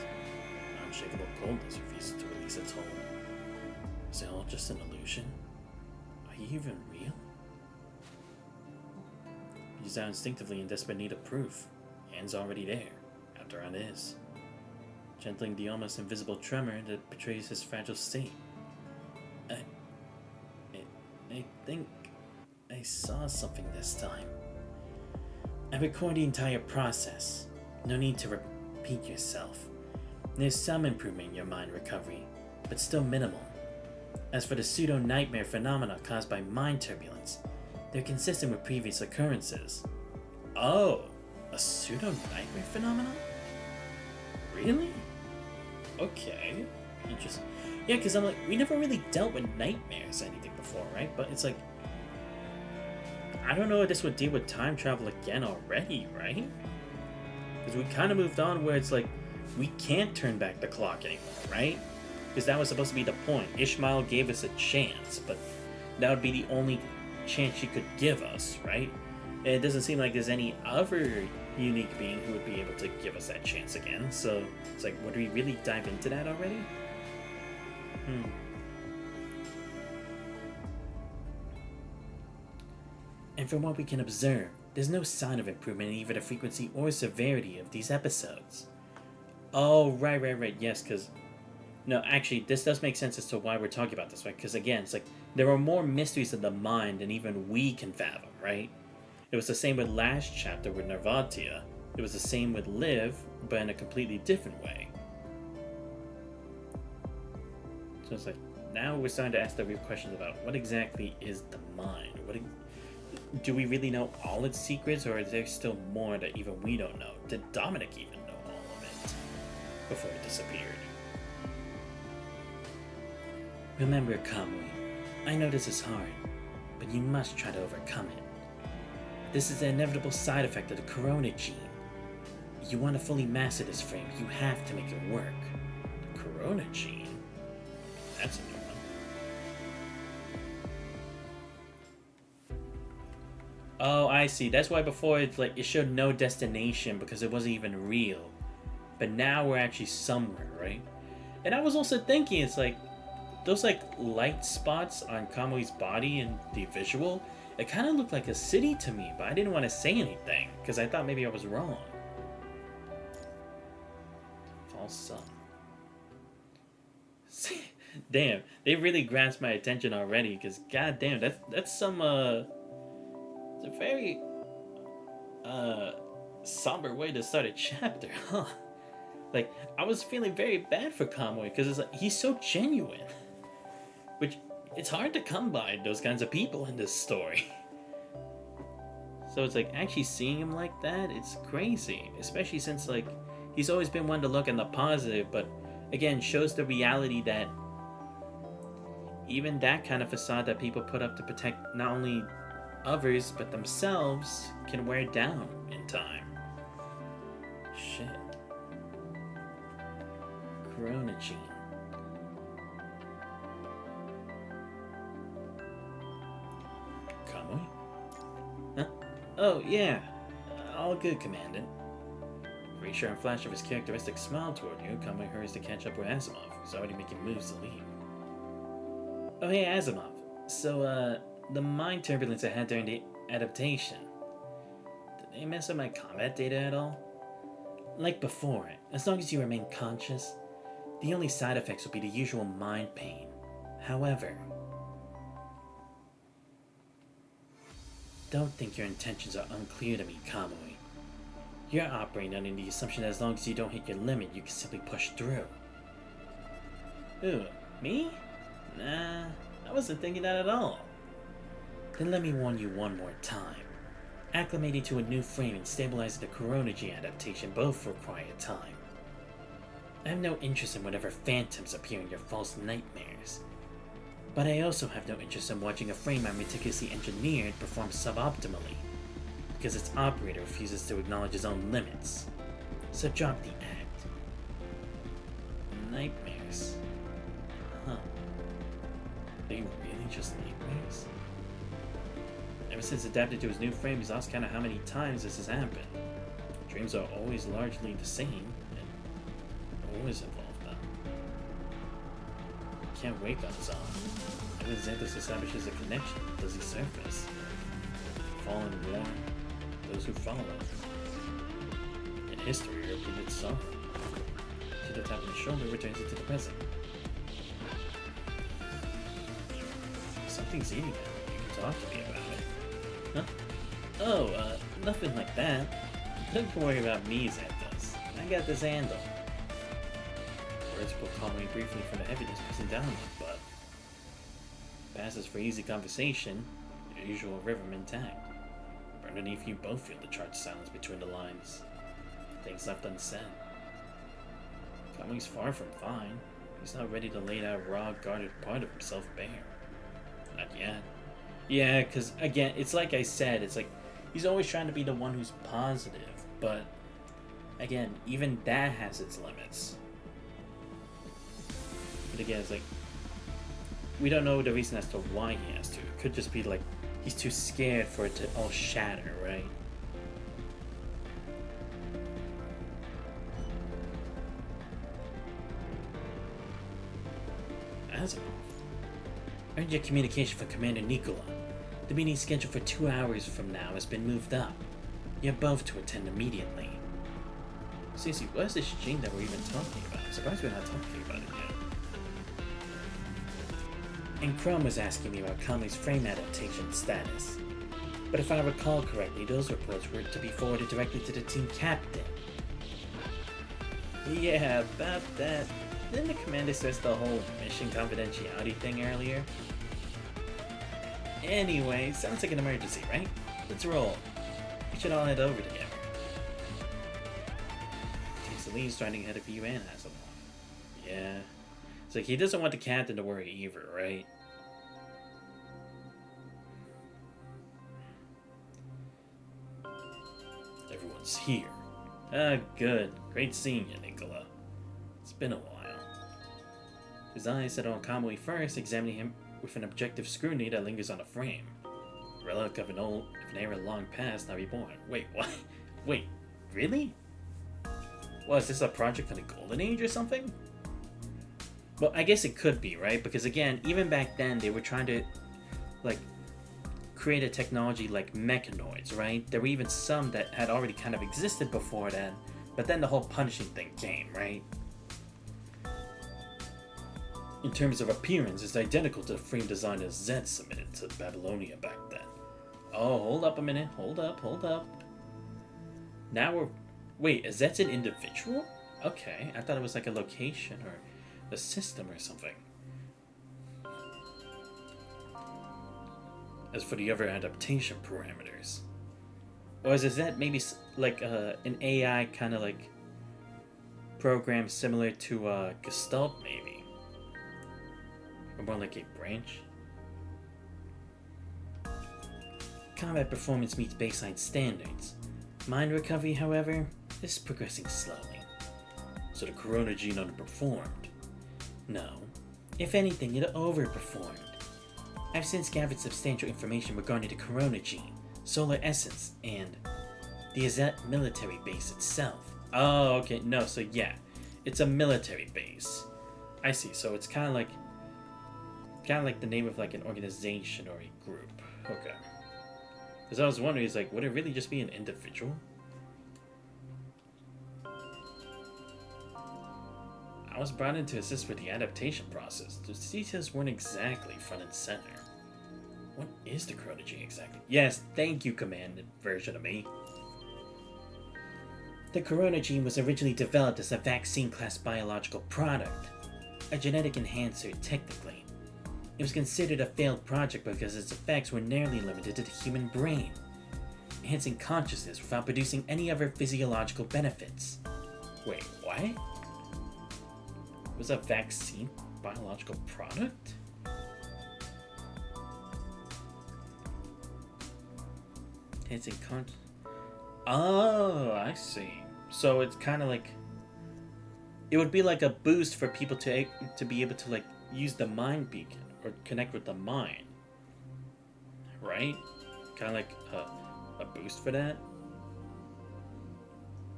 Unshakable coldness refuses to release its hold. Is it all just an illusion? Are you even real? He's now instinctively in desperate need of proof. Hands already there. After on is. Gentling the almost invisible tremor that betrays his fragile state. I think I saw something this time. I record the entire process. No need to repeat yourself. There's some improvement in your mind recovery, but still minimal. As for the pseudo-nightmare phenomena caused by mind turbulence, they're consistent with previous occurrences. Oh, a pseudo-nightmare phenomenon? Really? Okay. Interesting. Yeah, because I'm like, we never really dealt with nightmares or anything before, right? But it's like, I don't know if this would deal with time travel again already, right? Because we kind of moved on where it's like, we can't turn back the clock anymore, right? Because that was supposed to be the point. Ishmael gave us a chance, but that would be the only chance she could give us, right? And it doesn't seem like there's any other unique being who would be able to give us that chance again. So it's like, would we really dive into that already? And from what we can observe, there's no sign of improvement in either the frequency or severity of these episodes. Oh, right, yes, because... No, actually, this does make sense as to why we're talking about this, right? Because again, it's like, there are more mysteries of the mind than even we can fathom, right? It was the same with last chapter with Narvatia. It was the same with Liv, but in a completely different way. So it's like, now we're starting to ask the real questions about what exactly is the mind? Do we really know all its secrets, or is there still more that even we don't know? Did Dominic even know all of it before it disappeared? Remember, Kamui, I know this is hard, but you must try to overcome it. This is the inevitable side effect of the Corona gene. If you want to fully master this frame, you have to make it work. The Corona gene? That's a new one. Oh, I see. That's why before it showed no destination because it wasn't even real. But now we're actually somewhere, right? And I was also thinking, it's like, those light spots on Kamui's body and the visual, it kind of looked like a city to me, but I didn't want to say anything because I thought maybe I was wrong. False sun. Damn, they really grasped my attention already because goddamn, that's some it's a very somber way to start a chapter, huh? Like, I was feeling very bad for Kamui because it's like he's so genuine. Which, it's hard to come by those kinds of people in this story. So it's like, actually seeing him like that, it's crazy. Especially since, like, he's always been one to look on the positive, but, again, shows the reality that even that kind of facade that people put up to protect not only others, but themselves, can wear down in time. Shit. Corona gene. Kamui? Huh? Oh, yeah. All good, Commandant. For a sharp flash of his characteristic smile toward you, Kamui hurries to catch up with Asimov, who's already making moves to leave. Oh, hey, Asimov. So, the mind turbulence I had during the adaptation, did they mess up my combat data at all? Like before, as long as you remain conscious, the only side effects will be the usual mind pain. However, don't think your intentions are unclear to me, Kamui. You're operating under the assumption that as long as you don't hit your limit, you can simply push through. Ooh, me? Nah, I wasn't thinking that at all. Then let me warn you one more time. Acclimating to a new frame and stabilizing the chronology adaptation both require time. I have no interest in whatever phantoms appear in your false nightmares. But I also have no interest in watching a frame I meticulously engineered perform suboptimally, because its operator refuses to acknowledge his own limits. So drop the act. Nightmares. Huh. They really just nightmares? Ever since adapted to his new frame, he's lost count of how many times this has happened. Dreams are always largely the same, and always involve them. He can't wake on his own. Even Xanthos establishes a connection. Does he surface? Fallen warn those who follow. In history, repeated sorrow. To the tap on the shoulder returns into the present. Something's eating at me. You can talk to me about it. Huh? Oh, nothing like that. Don't worry about me, Xanthos. I got this handle. Words pull Kamui briefly from the heaviness pressing down on him, but passes for easy conversation, your usual rhythm intact. But underneath you both feel the charged silence between the lines. Things left unsaid. Kamui's far from fine. He's not ready to lay that raw, guarded part of himself bare. Not yet. Yeah, because, again, it's like I said, it's like, he's always trying to be the one who's positive, but, again, even that has its limits. But again, it's like, we don't know the reason as to why he has to. It could just be like, he's too scared for it to all shatter, right? As urgent communication from Commander Nicola. The meeting scheduled for 2 hours from now has been moved up. You're both to attend immediately. Seriously, what is this gene that we're even talking about? I'm surprised we're not talking about it yet. And Chrome was asking me about Kamui's frame adaptation status. But if I recall correctly, those reports were to be forwarded directly to the team captain. Yeah, about that. Didn't the commander stress the whole mission confidentiality thing earlier? Anyway, sounds like an emergency, right? Let's roll. We should all head over together. Takes the lead starting ahead of you and Hasselhoff. Yeah. It's like he doesn't want the captain to worry either, right? Everyone's here. Ah, good. Great seeing you, Nicola. It's been a while. His eyes set on Kamui first, examining him with an objective scrutiny that lingers on the frame. Relic of an era long past, now reborn. Wait, what? Wait, really? Well, is this a project from the Golden Age or something? Well, I guess it could be, right? Because again, even back then, they were trying to, like, create a technology like mechanoids, right? There were even some that had already kind of existed before then, but then the whole punishing thing came, right? In terms of appearance, it's identical to the frame design that Zed submitted to Babylonia back then. Oh, hold up a minute. Hold up. Now we're... Wait, is Zed's an individual? Okay, I thought it was like a location or a system or something. As for the other adaptation parameters, or is that maybe like an AI kind of like program similar to Gestalt, maybe? Or more like a branch? Combat performance meets baseline standards. Mind recovery, however, is progressing slowly. So the Corona gene underperformed. No. If anything, it overperformed. I've since gathered substantial information regarding the Corona gene, solar essence, and the Azet military base itself. Oh, okay. No, so yeah. It's a military base. I see. So it's kind of like the name of like an organization or a group. Okay. Because I was wondering, it's like, would it really just be an individual? I was brought in to assist with the adaptation process. The details weren't exactly front and center. What is the Corona gene exactly? Yes, thank you, commanded version of me. The corona gene was originally developed as a vaccine-class biological product, a genetic enhancer technically. It was considered a failed project because its effects were narrowly limited to the human brain, enhancing consciousness without producing any other physiological benefits. Wait, what? It was a vaccine biological product? Enhancing consciousness. Oh, I see. So it's kind of like it would be like a boost for people to be able to like use the mind beacon or connect with the mind, right? Kind of like a boost for that.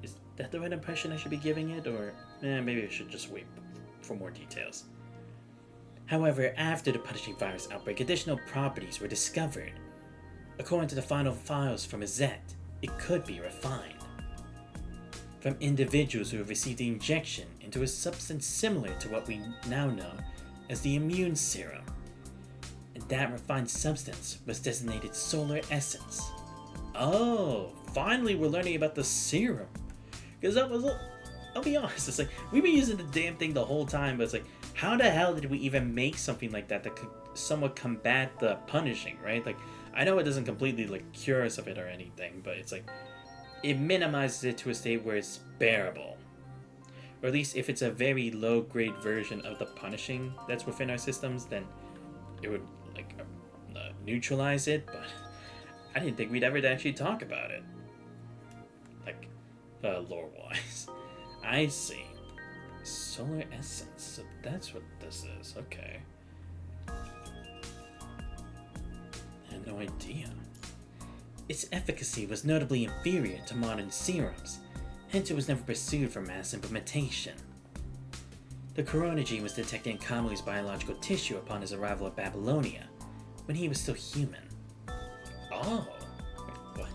Is that the right impression I should be giving it, or maybe I should just wait for more details? However, after the punishing virus outbreak, additional properties were discovered. According to the final files from Azette, it could be refined from individuals who have received the injection into a substance similar to what we now know as the immune serum. And that refined substance was designated solar essence. Oh, finally we're learning about the serum. Because I'll be honest, it's like, we've been using the damn thing the whole time, but it's like, how the hell did we even make something like that could somewhat combat the punishing, right? Like, I know it doesn't completely like cure us of it or anything, but it's like it minimizes it to a state where it's bearable. Or at least if it's a very low grade version of the punishing that's within our systems, then it would like neutralize it, but I didn't think we'd ever actually talk about it. Like lore wise. I see. Solar essence. So that's what this is. Okay. I had no idea. Its efficacy was notably inferior to modern serums, hence it was never pursued for mass implementation. The corona gene was detected in Kamui's biological tissue upon his arrival at Babylonia, when he was still human. Oh. Wait, what?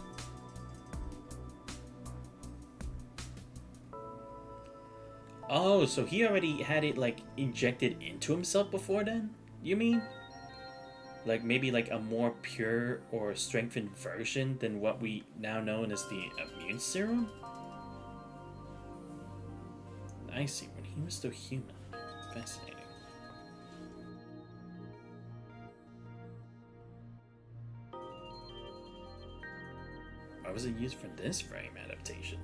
Oh, so he already had it like injected into himself before then? You mean? Like maybe like a more pure or strengthened version than what we now know as the immune serum? I see, when he was still human. Fascinating. Why was it used for this frame adaptation?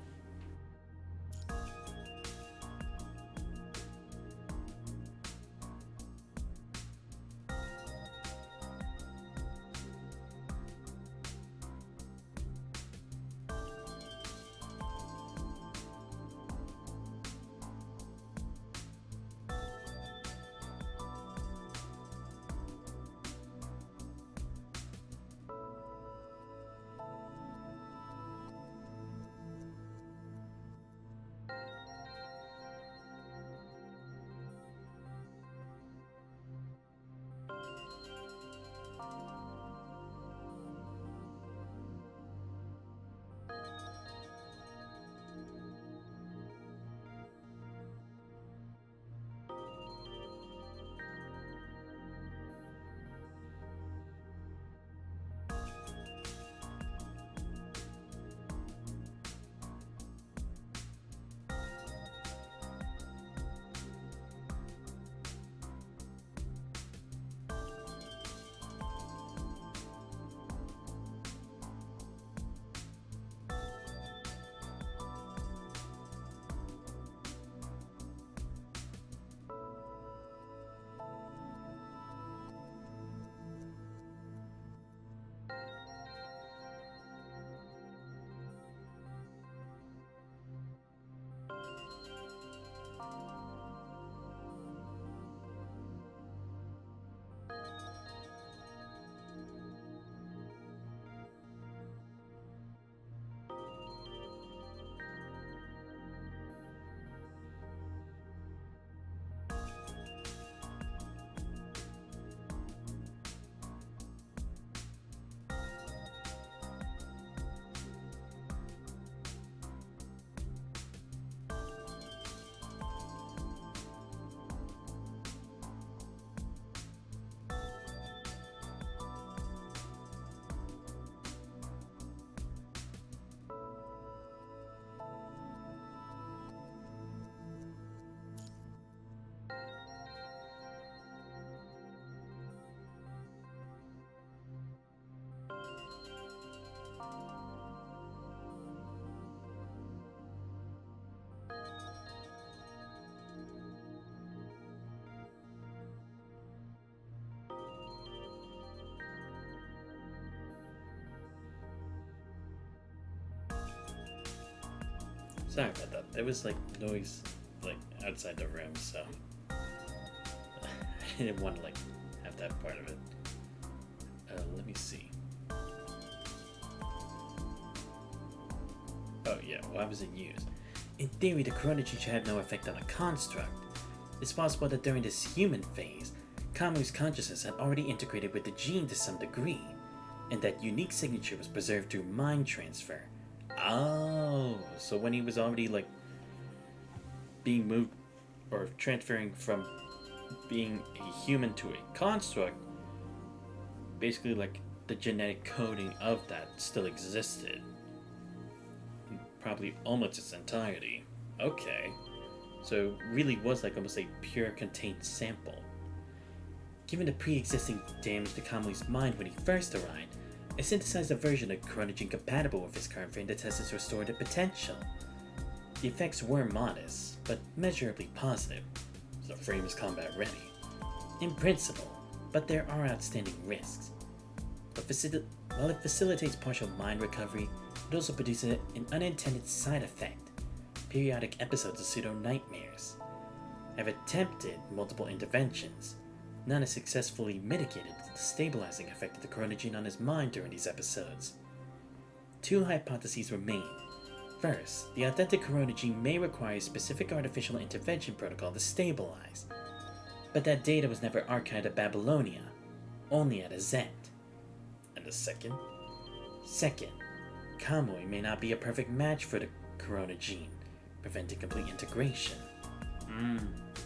Sorry about that. There was like noise like outside the room, so I didn't want to like have that part of it. Let me see. Oh yeah, why was it used? In theory, the chronogene should have no effect on a construct. It's possible that during this human phase, Kamui's consciousness had already integrated with the gene to some degree, and that unique signature was preserved through mind transfer. Oh, so when he was already like being moved or transferring from being a human to a construct, basically like the genetic coding of that still existed. Probably almost its entirety. Okay. So it really was like almost a pure contained sample. Given the pre-existing damage to Kamui's mind when he first arrived, I synthesized a version of chronogene compatible with his current frame that tests its restorative potential. The effects were modest, but measurably positive, so the frame is combat ready. In principle, but there are outstanding risks. While it facilitates partial mind recovery, it also produces an unintended side effect, periodic episodes of pseudo-nightmares. I've attempted multiple interventions. None has successfully mitigated the stabilizing effect of the chronogene on his mind during these episodes. Two hypotheses remain. First, the authentic chronogene may require a specific artificial intervention protocol to stabilize, but that data was never archived at Babylonia, only at Azet. And the second? Second, Kamui may not be a perfect match for the chronogene, preventing complete integration.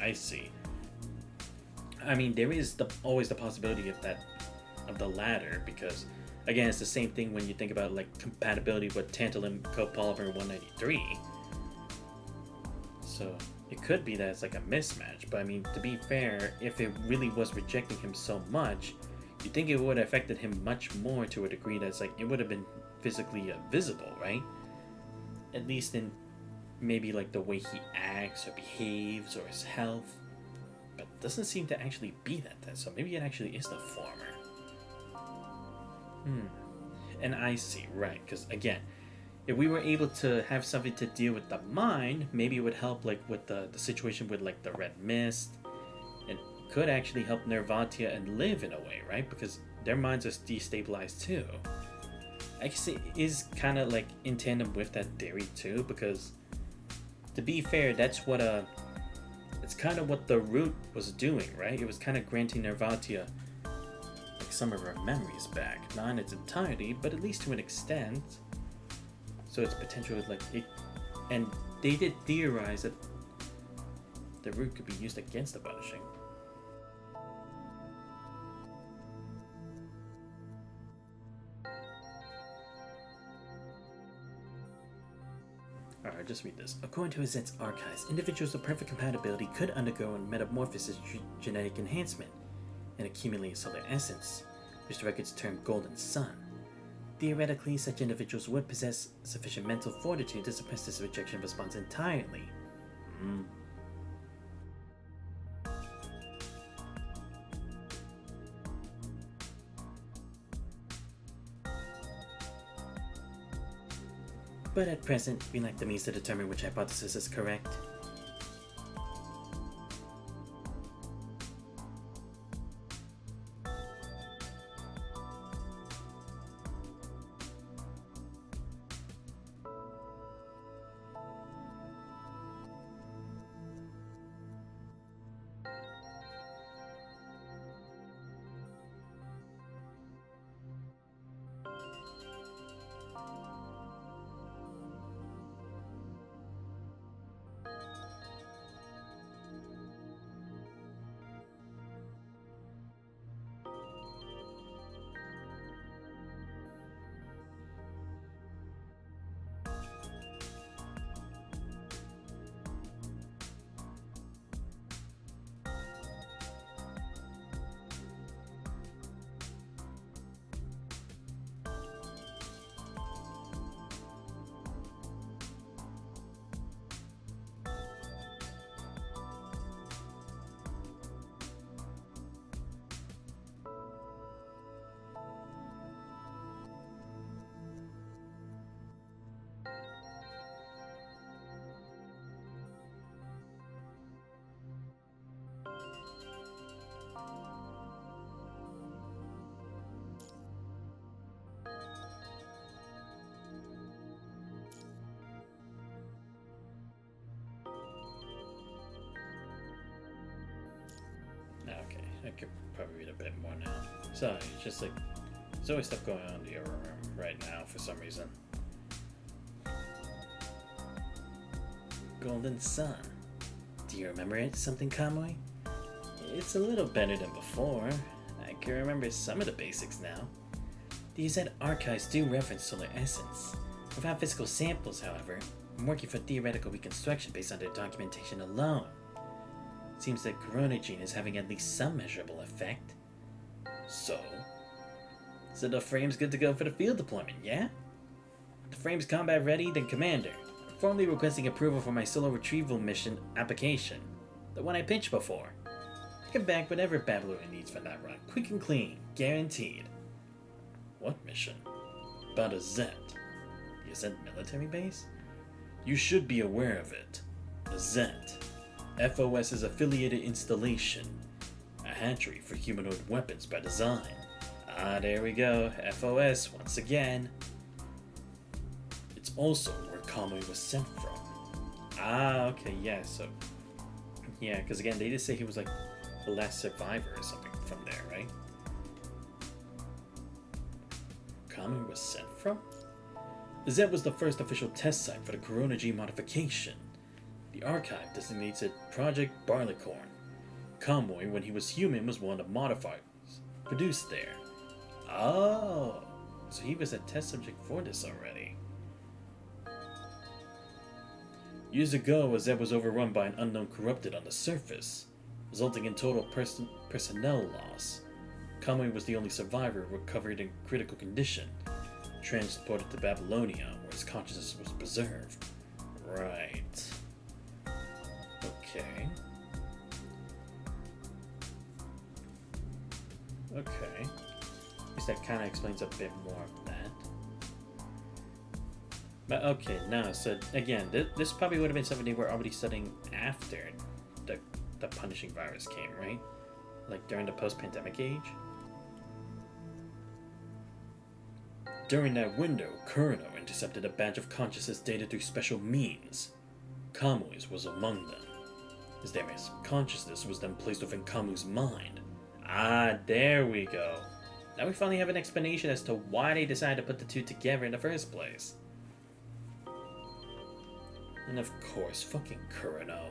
I see. I mean, there is always the possibility of the latter, because again, it's the same thing when you think about like compatibility with tantalum copolymer 193. So it could be that it's like a mismatch, but I mean, to be fair, if it really was rejecting him so much, you'd think it would have affected him much more to a degree that's like it would have been physically visible, right? At least in maybe like the way he acts or behaves or his health. But it doesn't seem to actually be that, so maybe it actually is the former. And I see, right, because again, if we were able to have something to deal with the mind, maybe it would help like with the situation with like the red mist, and could actually help Nervatia and Liv in a way, right? Because their minds are destabilized too. I guess it is kind of like in tandem with that theory too, because to be fair, that's what it's kind of what the root was doing, right? It was kind of granting Nervatia like some of her memories back, not in its entirety, but at least to an extent. So its potential is like it, and they did theorize that the root could be used against the punishing. Alright, just read this. According to Azet's archives, individuals of perfect compatibility could undergo a metamorphosis genetic enhancement and accumulate solar essence, which the records term Golden Sun. Theoretically, such individuals would possess sufficient mental fortitude to suppress this rejection response entirely. But at present, we lack the means to determine which hypothesis is correct. could probably read a bit more now. Sorry, it's just like there's always stuff going on in the error room right now for some reason. Golden Sun. Do you remember it? Something, Kamui? It's a little better than before. I can remember some of the basics now. The Z archives do reference solar essence. Without physical samples, however, I'm working for theoretical reconstruction based on their documentation alone. Seems that Corona Gene is having at least some measurable effect. So the frame's good to go for the field deployment, yeah? The frame's combat ready, then Commander. I'm formally requesting approval for my solo retrieval mission application. The one I pitched before. Get back whatever Babylon needs for that run. Quick and clean. Guaranteed. What mission? About a Z. The Z military base? You should be aware of it. The Z. FOS's affiliated installation. A hatchery for humanoid weapons by design. Ah, there we go. FOS once again. It's also where Kamui was sent from. Ah, okay, yeah, so... Yeah, because again, they just say he was like the last survivor or something from there, right? Kamui was sent from? Zed was the first official test site for the Corona G modification. The archive designates it Project Barleycorn. Kamui, when he was human, was one of the modifiers produced there. Oh, so he was a test subject for this already. Years ago, Zed was overrun by an unknown corrupted on the surface, resulting in total personnel loss. Kamui was the only survivor recovered in critical condition, transported to Babylonia, where his consciousness was preserved. Right. Okay. Okay. At least that kind of explains a bit more of that. But okay, no, so again, this probably would have been something they were already studying after the punishing virus came, right? Like during the post-pandemic age? During that window, Kurno intercepted a batch of consciousness data through special means. Kamui's was among them. His damaged consciousness was then placed within Kamui's mind. Ah, there we go. Now we finally have an explanation as to why they decided to put the two together in the first place. And of course, fucking Kurno.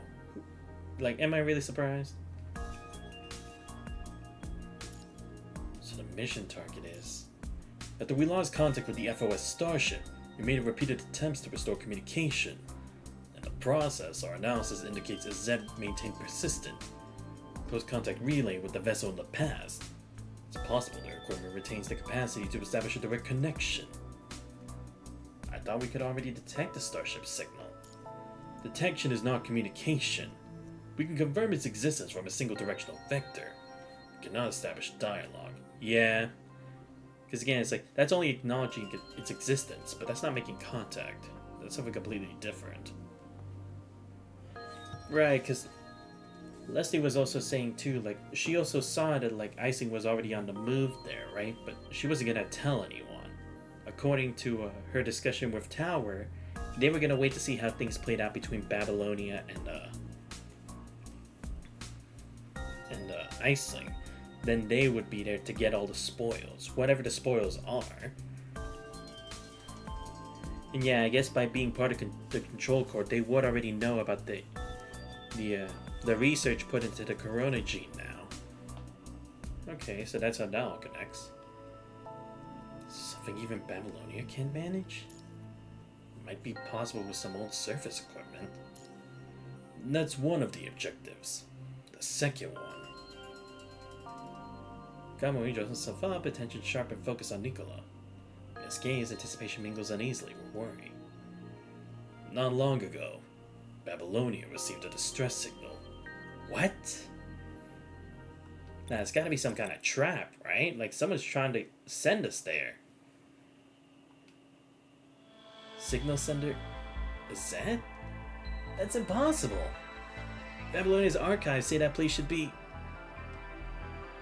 Like, am I really surprised? So the mission target is... After we lost contact with the FOS starship, we made repeated attempts to restore communication. In the process, our analysis indicates a Z maintained persistent close contact relay with the vessel in the past. It's possible their equipment retains the capacity to establish a direct connection. I thought we could already detect the starship signal. Detection is not communication. We can confirm its existence from a single directional vector. We cannot establish dialogue. Yeah. Because again, it's like, that's only acknowledging its existence, but that's not making contact. That's something completely different. Right, because Leslie was also saying too, like, she also saw that, like, icing was already on the move there, right? But she wasn't gonna tell anyone. According to her discussion with Tower, they were gonna wait to see how things played out between Babylonia and Icing. Then they would be there to get all the spoils, whatever the spoils are. And yeah, I guess by being part of the control core, they would already know about the research put into the Corona Gene now. Okay, so that's how that all connects. Something even Babylonia can manage? Might be possible with some old surface equipment. And that's one of the objectives. The second one. Kamui draws himself up, attention sharp and focused on Nicola. In his gaze, anticipation mingles uneasily with worry. Not long ago, Babylonia received a distress signal. What? Now, it's gotta be some kind of trap, right? Like, someone's trying to send us there. Signal sender? Is that? That's impossible. Babylonia's archives say that place should be...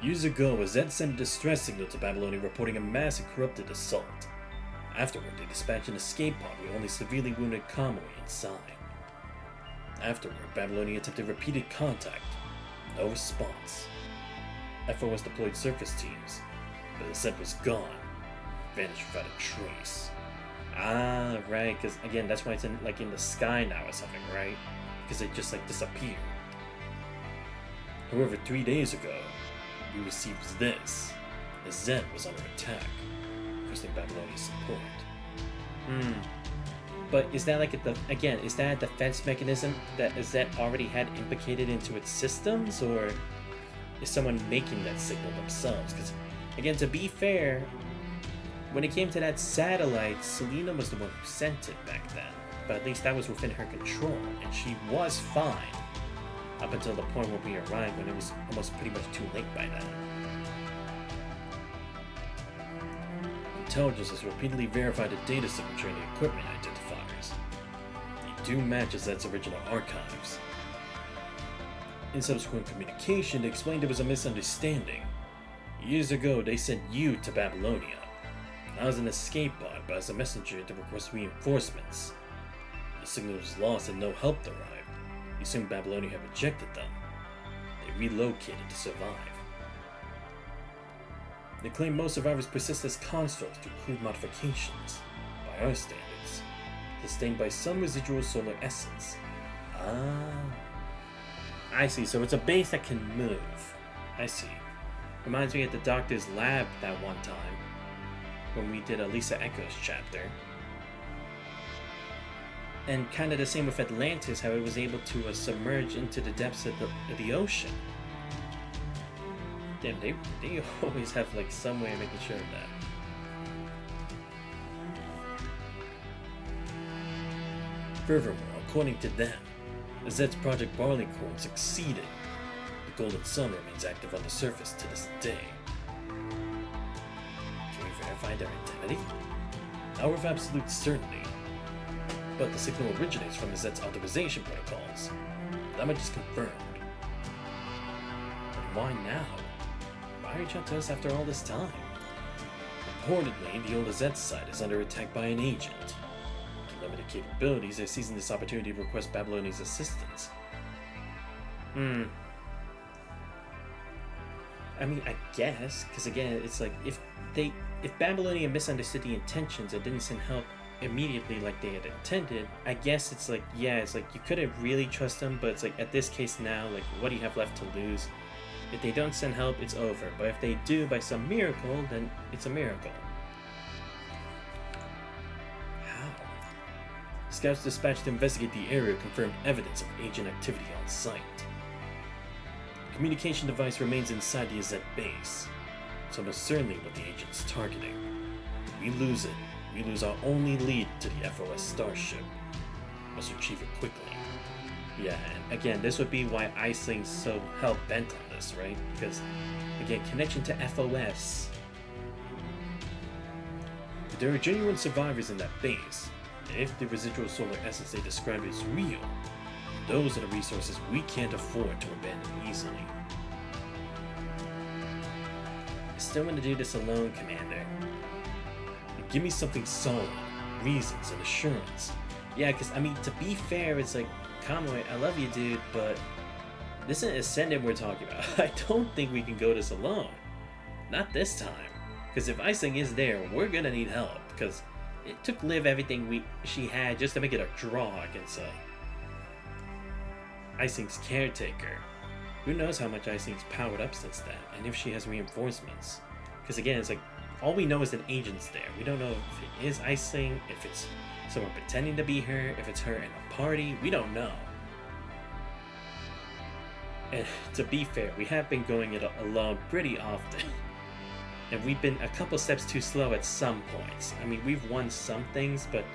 Years ago, Zed sent a distress signal to Babylonia reporting a massive corrupted assault. Afterward, they dispatched an escape pod with only severely wounded Kamui inside. Afterward, Babylonia attempted repeated contact. No response. FOS deployed surface teams, but the set was gone, vanished without a trace. Ah, right, because again, that's why it's in the sky now or something, right? Because it just disappeared. However, 3 days ago, we received this. The Zed was under attack, requesting Babylonian support. But is that is that a defense mechanism that Zed already had implicated into its systems, or is someone making that signal themselves? Because again, to be fair, when it came to that satellite, Selena was the one who sent it back then, but at least that was within her control, and she was fine up until the point where we arrived, when it was almost pretty much too late by then. Intelligence has repeatedly verified a data signature in the equipment identifiers. They do match Zed's original archives. In subsequent communication, they explained it was a misunderstanding. Years ago, they sent you to Babylonia. I was an escape pod, but as a messenger to request reinforcements. The signal was lost and no help arrived. You assume Babylonia had rejected them. They relocated to survive. They claim most survivors persist as constructs through crude modifications, by our standards, sustained by some residual solar essence. Ah. I see, so it's a base that can move. I see. Reminds me of the doctor's lab that one time, when we did a Lisa Echoes chapter. And kind of the same with Atlantis, how it was able to submerge into the depths of the ocean. Damn, they always have some way of making sure of that. Furthermore, according to them, Zed's Project Barleycorn succeeded. The Golden Sun remains active on the surface to this day. Can we verify their identity? Not with absolute certainty, but the signal originates from Zed's authorization protocols. That much is confirmed. But why now? Why reach out to us after all this time? Reportedly, the old Zed site is under attack by an agent. With limited capabilities, they're seizing this opportunity to request Babylonia's assistance. I mean, I guess, because again, it's if Babylonia misunderstood the intentions and didn't send help immediately like they had intended, I guess it's you couldn't really trust them, but it's at this case now, what do you have left to lose? If they don't send help, it's over, but if they do by some miracle, then it's a miracle. How? Scouts dispatched to investigate the area confirmed evidence of agent activity on site. The communication device remains inside the Zed base, so most certainly what the agent's targeting. If we lose it, we lose our only lead to the FOS starship. Must retrieve it quickly. Yeah, and again, this would be why Iceling's so hell-bent on this, right? Because, again, connection to FOS. If there are genuine survivors in that base, and if the residual solar essence they describe is real, those are the resources we can't afford to abandon easily. I still want to do this alone, Commander. Give me something solid, reasons, and assurance. Yeah, because, I mean, to be fair, it's Kamui, I love you, dude, but this is Ascendant we're talking about. I don't think we can go this alone. Not this time. Because if Icing is there, we're gonna need help. Because it took Liv everything she had just to make it a draw against Icing's caretaker. Who knows how much Icing's powered up since then, and if she has reinforcements. Because again, it's all we know is an agent's there. We don't know if it is Icing, if it's someone pretending to be her, if it's her in a party, we don't know. And to be fair, we have been going it alone pretty often. And we've been a couple steps too slow at some points. I mean, we've won some things, but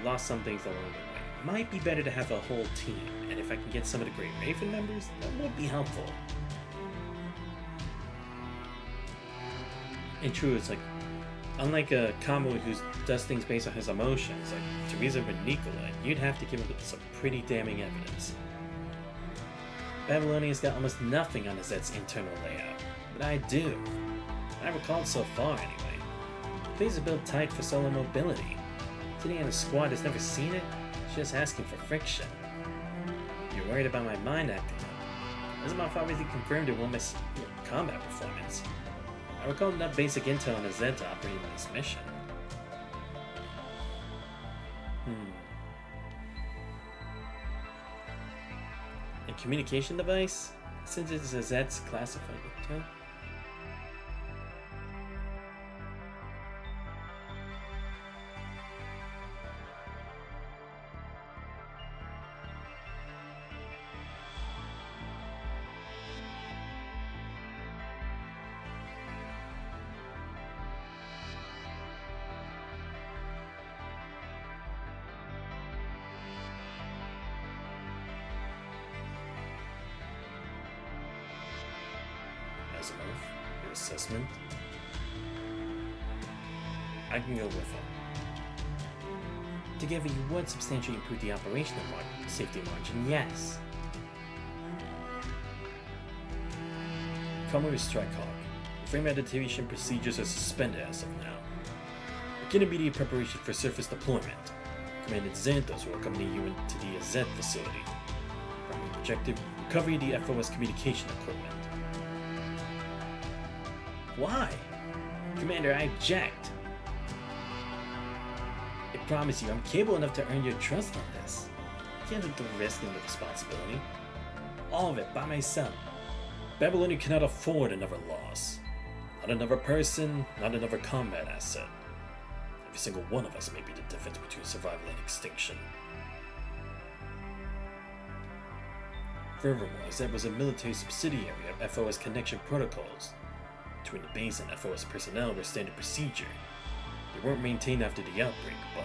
lost some things along the way. Might be better to have a whole team, and if I can get some of the Great Raven members, that would be helpful. And true, it's unlike a Kamui who does things based on his emotions, Teresa or Nicola, you'd have to give him some pretty damning evidence. Babylonia's got almost nothing on Zed's internal layout, but I do. I recall so far, anyway. The place is built tight for solo mobility. Sitting in a squad has never seen it, she's just asking for friction. You're worried about my mind acting up. This month obviously confirmed it won my combat performance. I recall enough basic intel on a Z to operate in this mission. A communication device? Since it's a Z's classified intel? Your assessment? I can go with him. Together you would substantially improve the operational safety margin, yes. Kamui Strike Hawk. Frame adaptation procedures are suspended as of now. Begin immediate preparation for surface deployment. Commander Xanthos will accompany you into the AZ facility. Primary objective, recovery of the FOS communication equipment. Why? Commander, I object. I promise you, I'm capable enough to earn your trust on this. I can't take the risk and the responsibility. All of it by myself. Babylonia cannot afford another loss. Not another person, not another combat asset. Every single one of us may be the difference between survival and extinction. Furthermore, that was a military subsidiary of FOS connection protocols. Between the base and FOS personnel were standard procedure. They weren't maintained after the outbreak, but...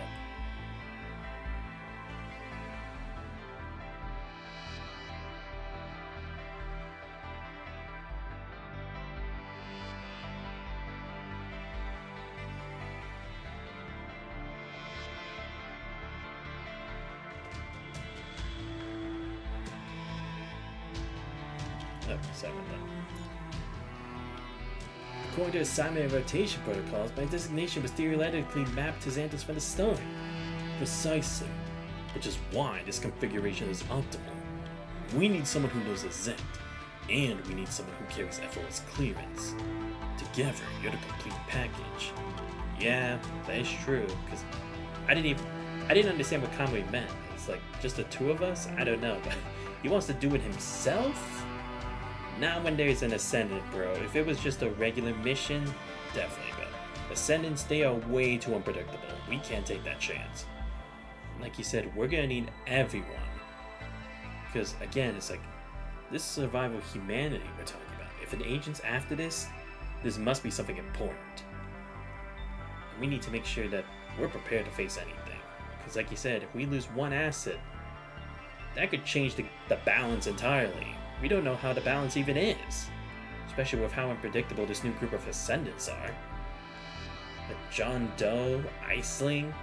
Oh, sorry about that. According to assignment and rotation protocols, my designation was theoretically mapped to Xanthos from the start. Precisely. Which is why this configuration is optimal. We need someone who knows Azent, and we need someone who carries FOS clearance. Together, you're the complete package. Yeah, that is true, because I didn't understand what Kamui meant. It's like, just the two of us? I don't know, but he wants to do it himself? Not when there's an Ascendant, bro. If it was just a regular mission, definitely, but Ascendants, they are way too unpredictable. We can't take that chance. Like you said, we're gonna need everyone. Because, again, it's like, this is survival of humanity we're talking about. If an agent's after this must be something important. And we need to make sure that we're prepared to face anything. Because, like you said, if we lose one asset, that could change the balance entirely. We don't know how the balance even is, especially with how unpredictable this new group of Ascendants are. Like John Doe, Iceling.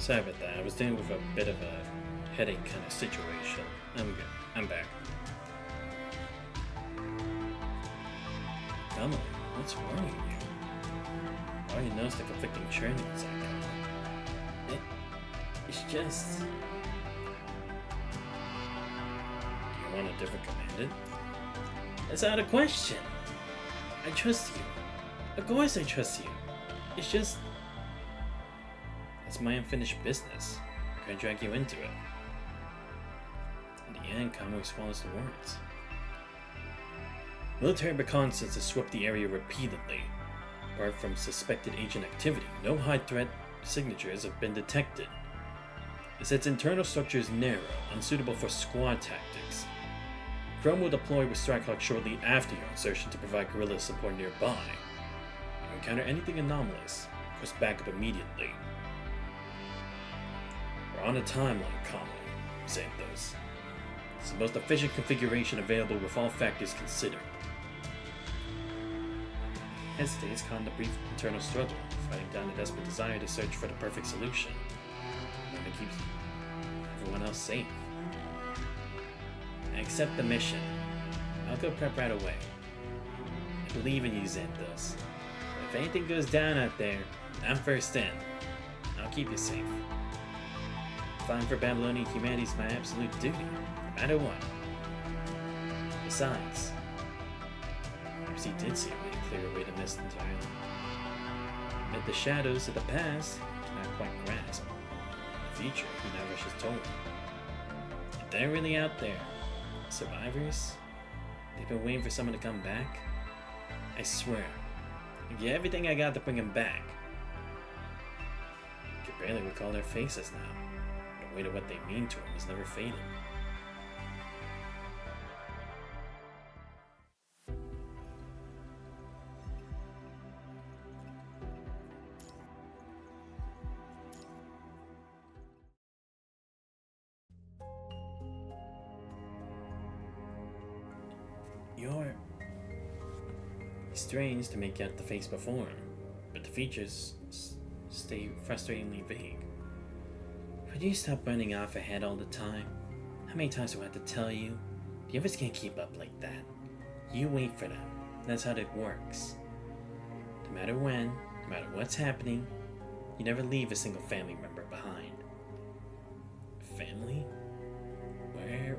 Sorry about that. I was dealing with a bit of a headache kind of situation. I'm good. I'm back. Kamui, what's worrying you? Why you notice the conflicting churning inside Kamui? It's just... Do you want a different commandant? That's out of question. I trust you. Of course I trust you. It's just... It's my unfinished business. I'm gonna drag you into it. In the end, Kamui swallows the words. Military reconnaissance has swept the area repeatedly. Apart from suspected agent activity, no high threat signatures have been detected. It says its internal structure is narrow, unsuitable for squad tactics. Chrome will deploy with Strikehawk shortly after your insertion to provide guerrilla support nearby. If you encounter anything anomalous, request backup immediately. We're on a timeline, Kamui, Xanthos. It's the most efficient configuration available with all factors considered. Hesitates caught in the brief internal struggle, fighting down a desperate desire to search for the perfect solution. One that keeps everyone else safe. I accept the mission. I'll go prep right away. I believe in you, Xanthos. But if anything goes down out there, I'm first in. I'll keep you safe. Fighting for Babylonian humanity is my absolute duty, no matter what. Besides, perhaps he did see a way to clear away the mist entirely. Amid the shadows of the past, he cannot quite grasp. The future, he now rushes toward. If they're really out there, survivors, they've been waiting for someone to come back. I swear, I get everything I got to bring them back. I can barely recall their faces now. The weight of what they mean to him has never faded. You're strange to make out the face before him, but the features stay frustratingly vague. Could you stop running off ahead all the time? How many times do I have to tell you? The others can't keep up like that. You wait for them. That's how it works. No matter when, no matter what's happening, you never leave a single family member behind. Family? Where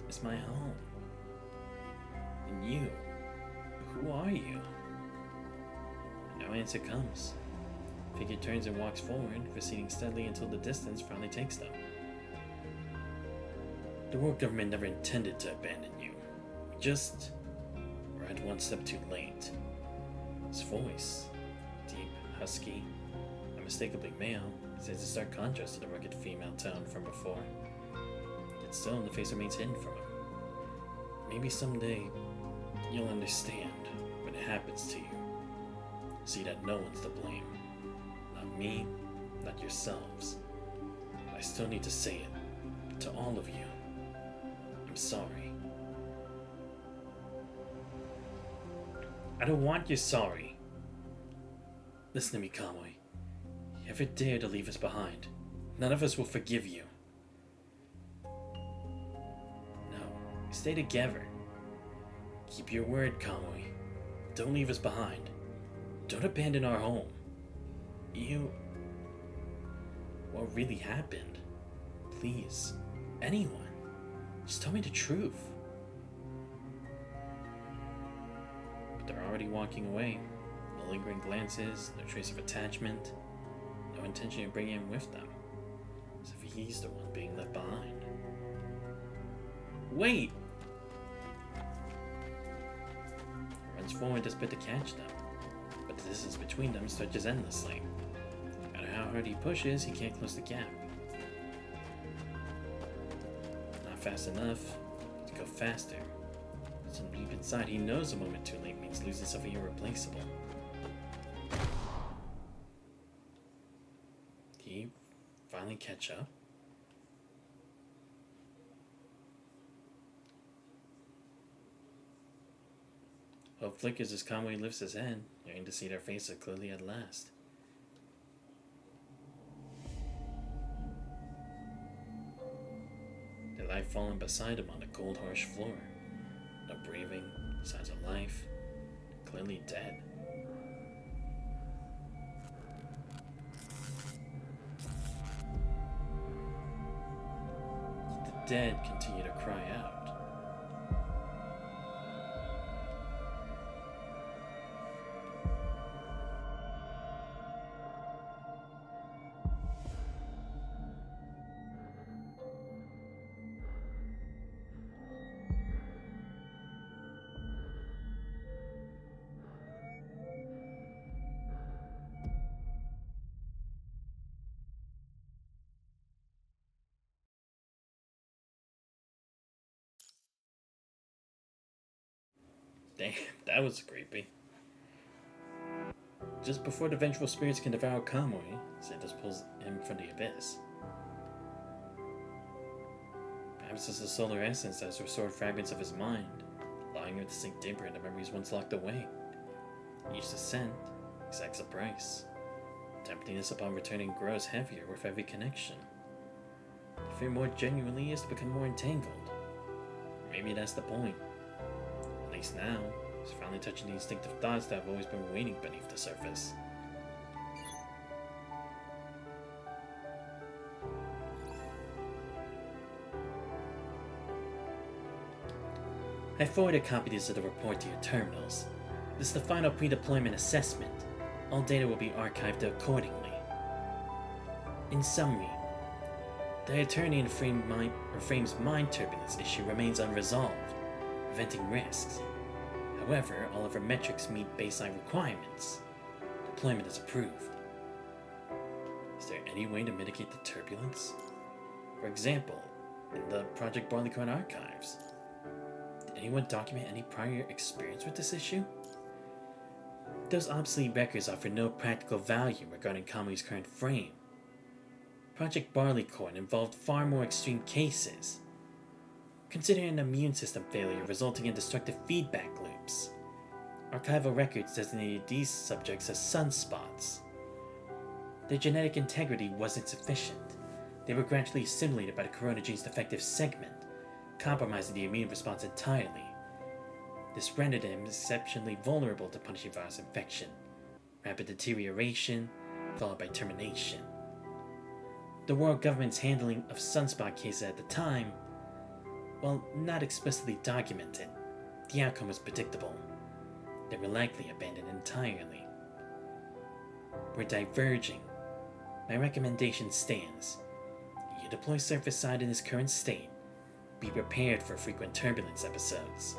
is my home? And you? Who are you? No answer comes. Figure turns and walks forward, proceeding steadily until the distance finally takes them. The world government never intended to abandon you. We just arrived one step too late. His voice, deep, husky, unmistakably male, stands in stark contrast to the rugged female tone from before. Yet still, the face remains hidden from him. Maybe someday you'll understand when it happens to you. See that no one's to blame. Not me, not yourselves. I still need to say it to all of you. I'm sorry. I don't want you sorry. Listen to me, Kamui. You ever dare to leave us behind, none of us will forgive you. No, stay together. Keep your word, Kamui. Don't leave us behind. Don't abandon our home. What really happened? Please, anyone, just tell me the truth. But they're already walking away. No lingering glances, no trace of attachment, no intention of bringing him with them. As if he's the one being left behind. Wait! He runs forward desperate to catch them, but the distance between them stretches endlessly. No matter how hard he pushes, he can't close the gap. Not fast enough to go faster. So deep inside, he knows a moment too late means losing something irreplaceable. He finally catch up? Hope flickers as Kamui lifts his head, yearning to see their faces clearly at last. lie fallen beside him on the cold, harsh floor. No breathing, signs of life, clearly dead. The dead continue to cry out. Damn, that was creepy. Just before the vengeful spirits can devour Kamui, Santos pulls him from the abyss. Perhaps it's the solar essence that has restored fragments of his mind, allowing him to sink deeper into memories once locked away. Each descent exacts a price. Temptiness upon returning grows heavier with every connection. The fear more genuinely is to become more entangled. Maybe that's the point. At least now, he's finally touching the instinctive thoughts that have always been waiting beneath the surface. I forwarded copies of the report to your terminals. This is the final pre-deployment assessment. All data will be archived accordingly. In summary, the attorney in Frame's mind turbulence issue remains unresolved, preventing risks. However, all of our metrics meet baseline requirements. Deployment is approved. Is there any way to mitigate the turbulence? For example, in the Project Barleycorn archives, did anyone document any prior experience with this issue? Those obsolete records offer no practical value regarding Kamui's current frame. Project Barleycorn involved far more extreme cases. Consider an immune system failure resulting in destructive feedback loops. Archival records designated these subjects as sunspots. Their genetic integrity wasn't sufficient. They were gradually assimilated by the coronagene's defective segment, compromising the immune response entirely. This rendered them exceptionally vulnerable to punishing virus infection, rapid deterioration, followed by termination. The world government's handling of sunspot cases at the time, while not explicitly documented, the outcome was predictable. They were likely abandoned entirely. We're diverging. My recommendation stands. You deploy surface side in its current state. Be prepared for frequent turbulence episodes.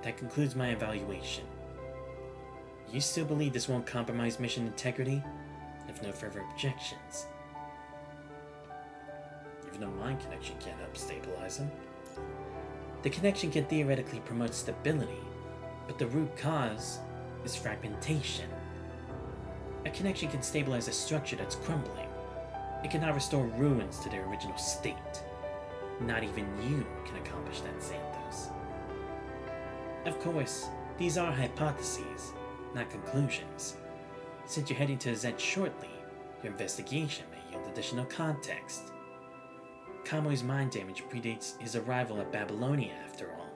That concludes my evaluation. You still believe this won't compromise mission integrity? If no further objections. Even a mind connection can't help stabilize him. The connection can theoretically promote stability, but the root cause is fragmentation. A connection can stabilize a structure that's crumbling. It cannot restore ruins to their original state. Not even you can accomplish that, Xanthos. Of course, these are hypotheses, not conclusions. Since you're heading to Z shortly, your investigation may yield additional context. Kamui's mind damage predates his arrival at Babylonia, after all.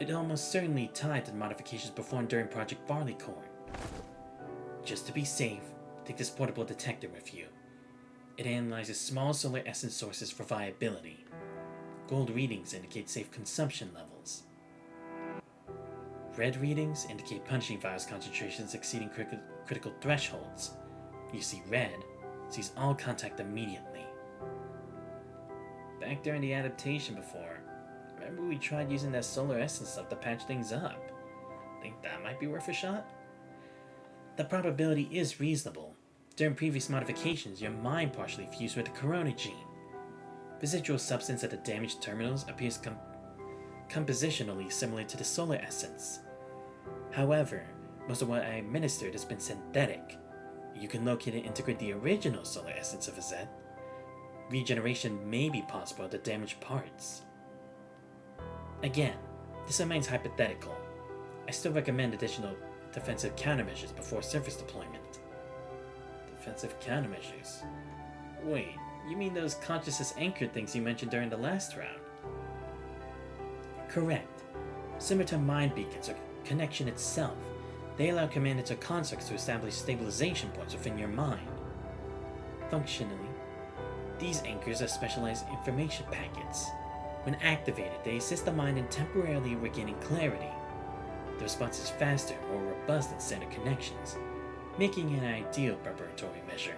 It almost certainly tied to the modifications performed during Project Barleycorn. Just to be safe, take this portable detector with you. It analyzes small solar essence sources for viability. Gold readings indicate safe consumption levels. Red readings indicate punishing virus concentrations exceeding critical thresholds. You see red, seize all contact immediately. Back during the adaptation before, remember we tried using that solar essence stuff to patch things up? Think that might be worth a shot? The probability is reasonable. During previous modifications, your mind partially fused with the corona gene. Residual substance at the damaged terminals appears compositionally similar to the solar essence. However, most of what I administered has been synthetic. You can locate and integrate the original solar essence of a Zet. Regeneration may be possible at the damaged parts. Again, this remains hypothetical. I still recommend additional defensive countermeasures before surface deployment. Defensive countermeasures? Wait, You mean those consciousness anchor things you mentioned during the last round? Correct. Similar to mind beacons or connection itself, they allow commandants or constructs to establish stabilization points within your mind. Functionally, these anchors are specialized information packets. When activated, they assist the mind in temporarily regaining clarity. The response is faster and more robust than standard connections, making it an ideal preparatory measure.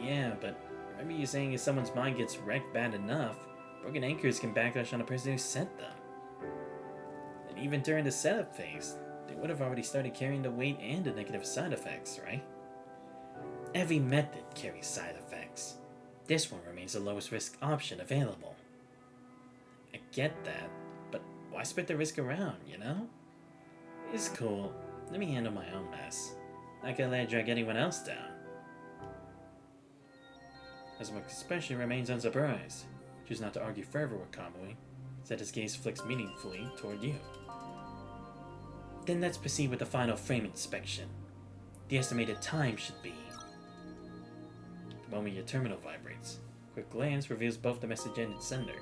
Yeah, but remember you saying if someone's mind gets wrecked bad enough, broken anchors can backlash on the person who set them. And even during the setup phase, they would have already started carrying the weight and the negative side effects, right? Every method carries side effects. This one remains the lowest risk option available. I get that, but why spread the risk around, you know? It's cool. Let me handle my own mess. Not gonna let it drag anyone else down. Asuma especially remains unsurprised. Choose not to argue further with Kamui. Instead, his gaze flicks meaningfully toward you. Then let's proceed with the final frame inspection. The estimated time should be... The moment your terminal vibrates, a quick glance reveals both the message and its sender.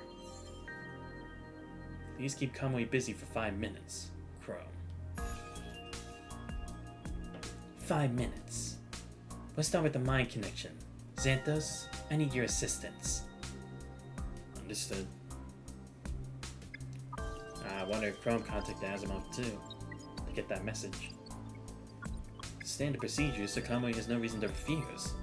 Please keep Kamui busy for 5 minutes. Chrome. 5 minutes. Let's start with the mind connection. Xanthos, I need your assistance. Understood. I wonder if Chrome contacted Asimov too, to get that message. Standard procedure, so Kamui has no reason to refuse.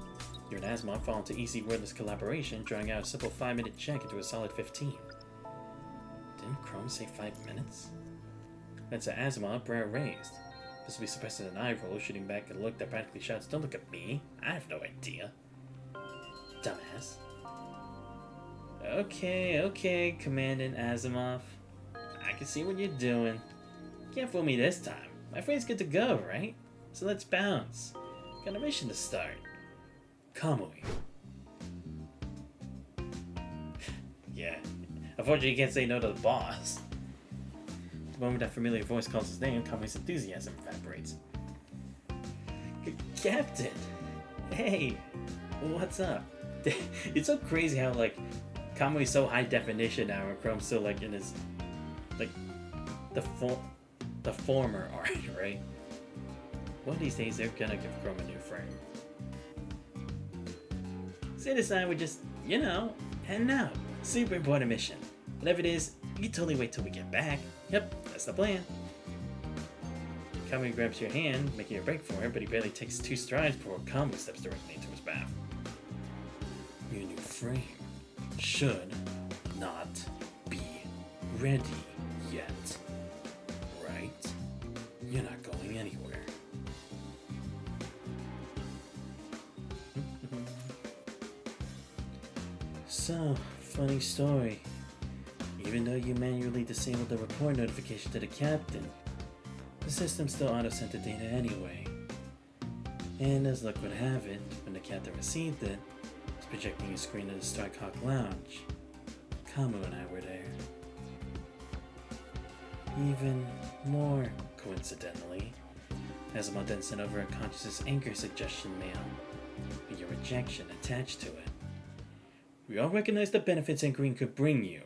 You and Asimov fall into easy wordless collaboration, drawing out a simple 5-minute check into a solid 15. Didn't Chrome say 5 minutes? That's an Asimov, brow raised. This will be suppressing an eye roll, shooting back a look that practically shouts, "Don't look at me, I have no idea." Dumbass. Okay, Commandant Asimov. I can see what you're doing. Can't fool me this time. My friend's good to go, right? So let's bounce. Got a mission to start. Kamui. Yeah. Unfortunately, you can't say no to the boss. The moment that familiar voice calls his name, Kamui's enthusiasm evaporates. Captain! Hey! What's up? It's so crazy how, like, Kamui's so high definition now, and Chrome's still, like, in his, like, the former art, right? One of these days, they're gonna give Chrome a new frame. Sid and I would just, you know, heading out. Super important mission. Whatever it is, you can totally wait till we get back. Yep, that's the plan. Kamui grabs your hand, making a break for it, but he barely takes 2 strides before Kamui steps directly into his path. Your new frame should not be ready yet, right? You're not going anywhere. So, funny story. Even though you manually disabled the report notification to the captain, the system still auto-sent the data anyway. And as luck would have it, when the captain received it, was projecting a screen in the Starkhawk Lounge. Kamui and I were there. Even more coincidentally, Asimov then sent over a consciousness anchor suggestion mail, with your rejection attached to it. We all recognize the benefits anchoring could bring you,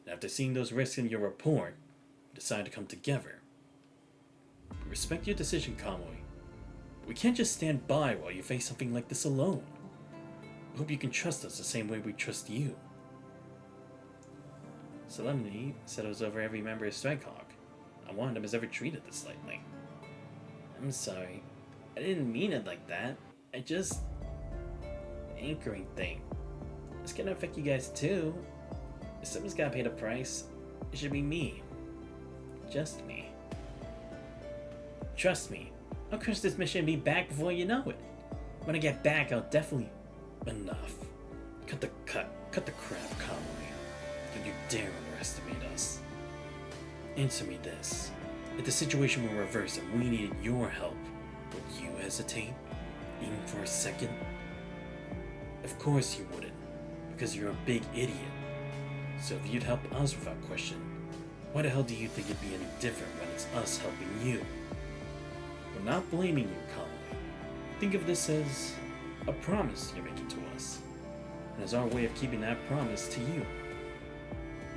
and after seeing those risks in your report, we decided to come together. We respect your decision, Kamui. We can't just stand by while you face something like this alone. We hope you can trust us the same way we trust you. Solemnity settles over every member of Strikehawk. I wonder has ever treated this lightly. I'm sorry. I didn't mean it like that. I just... Anchoring thing. It's gonna affect you guys too. If someone's gotta pay the price, it should be me. Just me. Trust me, I'll crush this mission and be back before you know it. When I get back, I'll definitely... Enough. Cut the crap, Kamui. Don't you dare underestimate us. Answer me this. If the situation were reversed and we needed your help, would you hesitate? Even for a second? Of course you wouldn't, because you're a big idiot. So if you'd help us without question, why the hell do you think it'd be any different when it's us helping you? We're not blaming you, Kamui. Think of this as a promise you're making to us. And it's our way of keeping that promise to you.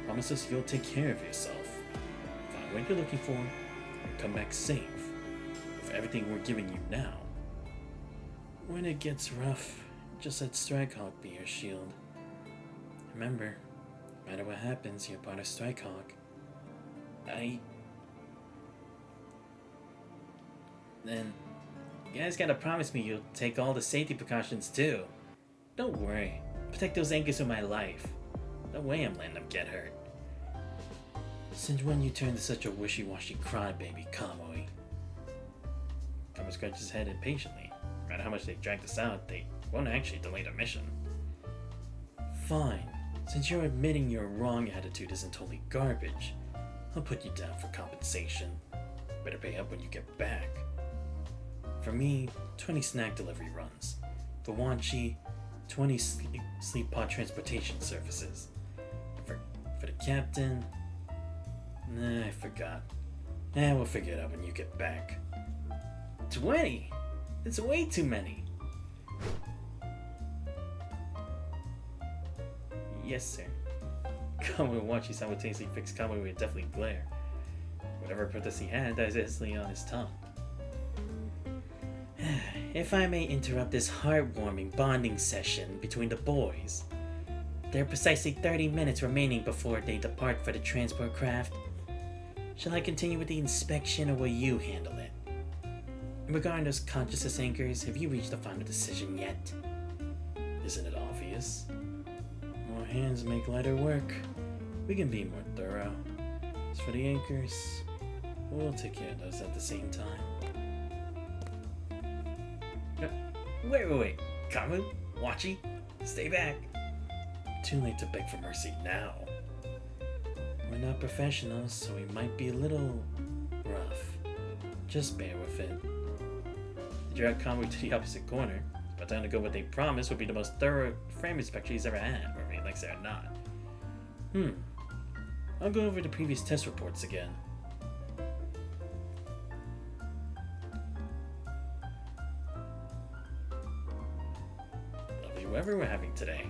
Promise us you'll take care of yourself, find what you're looking for, and come back safe with everything we're giving you now. When it gets rough, just let Strikehawk be your shield. Remember, no matter what happens, you're part of Strikehawk. Then, you guys gotta promise me you'll take all the safety precautions too. Don't worry, protect those anchors with my life. No way I'm letting them get hurt. Since when you turned to such a wishy-washy crybaby, Kamui? Kamui scratches his head impatiently. No matter how much they drag this out, they won't actually delay the mission. Fine. Since you're admitting your wrong attitude isn't totally garbage, I'll put you down for compensation. Better pay up when you get back. For me, 20 snack delivery runs. For Wanchi, 20 sleep pod transportation services. For the captain... Nah, I forgot. We'll figure it out when you get back. 20? It's way too many. Yes, sir. Kamui and Wanchi simultaneously fixed Kamui with a deathly glare. Whatever purpose he had dies instantly on his tongue. If I may interrupt this heartwarming bonding session between the boys, there are precisely 30 minutes remaining before they depart for the transport craft. Shall I continue with the inspection or will you handle it? In regard to those consciousness anchors, have you reached a final decision yet? Isn't it obvious? More hands make lighter work. We can be more thorough. As for the anchors, we'll take care of those at the same time. Wait. Kamui, Wanchi, stay back. Too late to beg for mercy now. We're not professionals, so we might be a little rough. Just bear with it. They drag Kamui to the opposite corner, but time to go what they promised would be the most thorough frame inspection he's ever had, whether he likes it or not. I'll go over the previous test reports again. Lovely weather we're having today.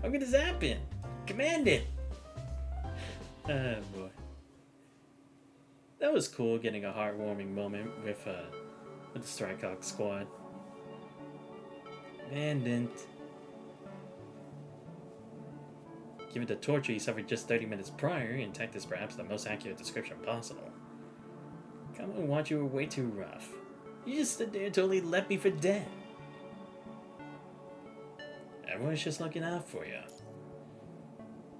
How could this happen? Command it! Oh boy. That was cool, getting a heartwarming moment with the Strikehawk squad. Commandant. Given the torture he suffered just 30 minutes prior, intact is perhaps the most accurate description possible. Kamui and Wanchi were way too rough. You just stood there and totally left me for dead. Everyone's just looking out for you.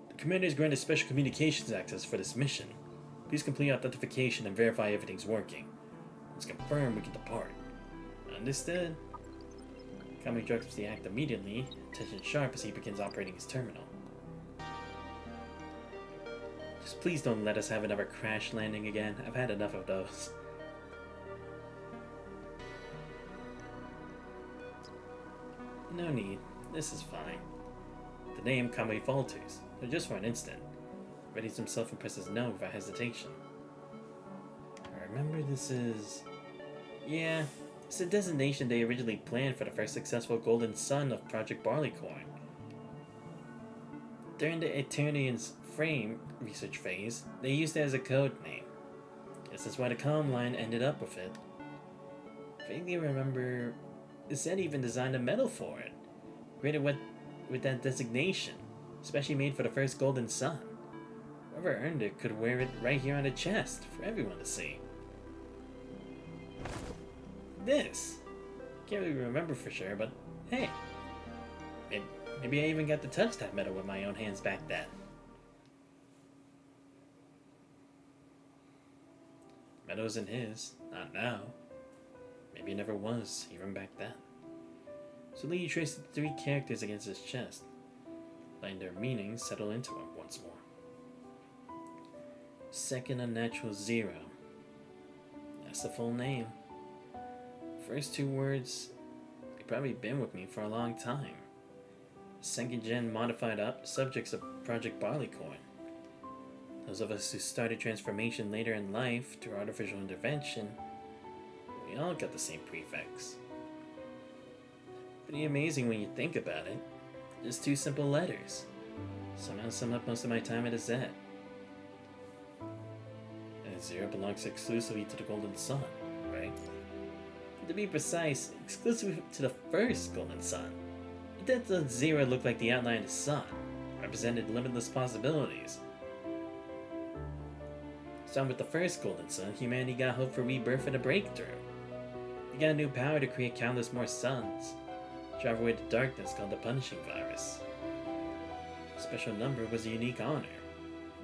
The commander has granted special communications access for this mission. Please complete authentication and verify everything's working. Once confirmed, we can depart. Understood? Kamui directs the act immediately, attention sharp as he begins operating his terminal. Just please don't let us have another crash landing again. I've had enough of those. No need. This is fine. The name Kamui falters, but just for an instant. Readies himself and presses no without hesitation. I remember this is... Yeah, it's the designation they originally planned for the first successful Golden Sun of Project Barleycorn. During the Eternian's frame research phase, they used it as a code name. This is why the comm line ended up with it. Vaguely remember, Zed even designed a medal for it. Created with that designation, especially made for the first Golden Sun. Whoever earned it could wear it right here on the chest for everyone to see. This. Can't really remember for sure, but hey. Maybe I even got to touch that medal with my own hands back then. Medal isn't his, not now. Maybe it never was, even back then. So Lee traced the three characters against his chest, letting their meanings settle into him once more. Second Unnatural Zero. That's the full name. First two words, they've probably been with me for a long time. Second gen modified up subjects of Project Barleycorn. Those of us who started transformation later in life through artificial intervention, we all got the same prefix. Pretty amazing when you think about it. Just two simple letters. Somehow sum up most of my time at a Z. And zero belongs exclusively to the Golden Sun, right? To be precise, exclusively to the first Golden Sun. But that zero looked like the outline of the sun, represented limitless possibilities. Starting with the first Golden Sun, humanity got hope for rebirth and a breakthrough. They got a new power to create countless more suns, drive away the darkness called the punishing virus. A special number was a unique honor,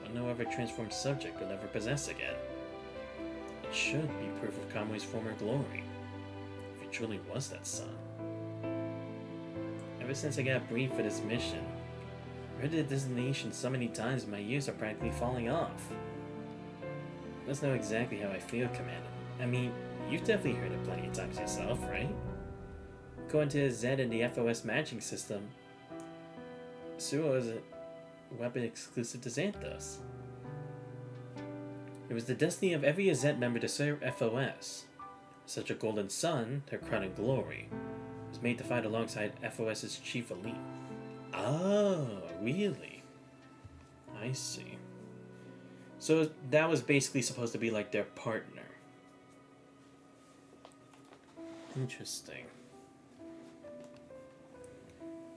one no ever transformed subject will ever possess again. It should be proof of Kamui's former glory, if it truly was that sun. Ever since I got briefed for this mission, I heard the designation so many times my ears are practically falling off. You must know exactly how I feel, Commander. I mean, you've definitely heard it plenty of times yourself, right? According to Z in the FOS matching system, Suo is a weapon exclusive to Xanthos. It was the destiny of every Z member to serve FOS. Such a golden sun, their crown and glory, was made to fight alongside FOS's chief elite. Oh, really? I see. So that was basically supposed to be like their partner. Interesting.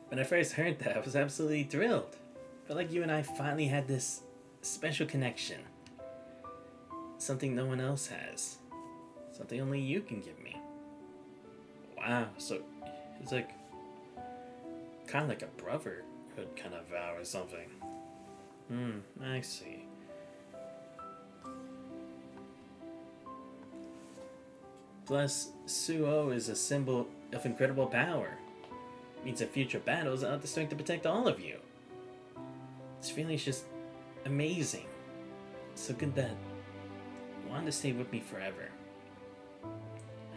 When I first heard that, I was absolutely thrilled. I felt like you and I finally had this special connection. Something no one else has. Something only you can give me. Wow, so it's like kind of like a brotherhood kind of vow or something. I see. Plus, Suo is a symbol of incredible power. It means in future battles, I'll have the strength to protect all of you. This feeling is just amazing. So good that I want to stay with me forever.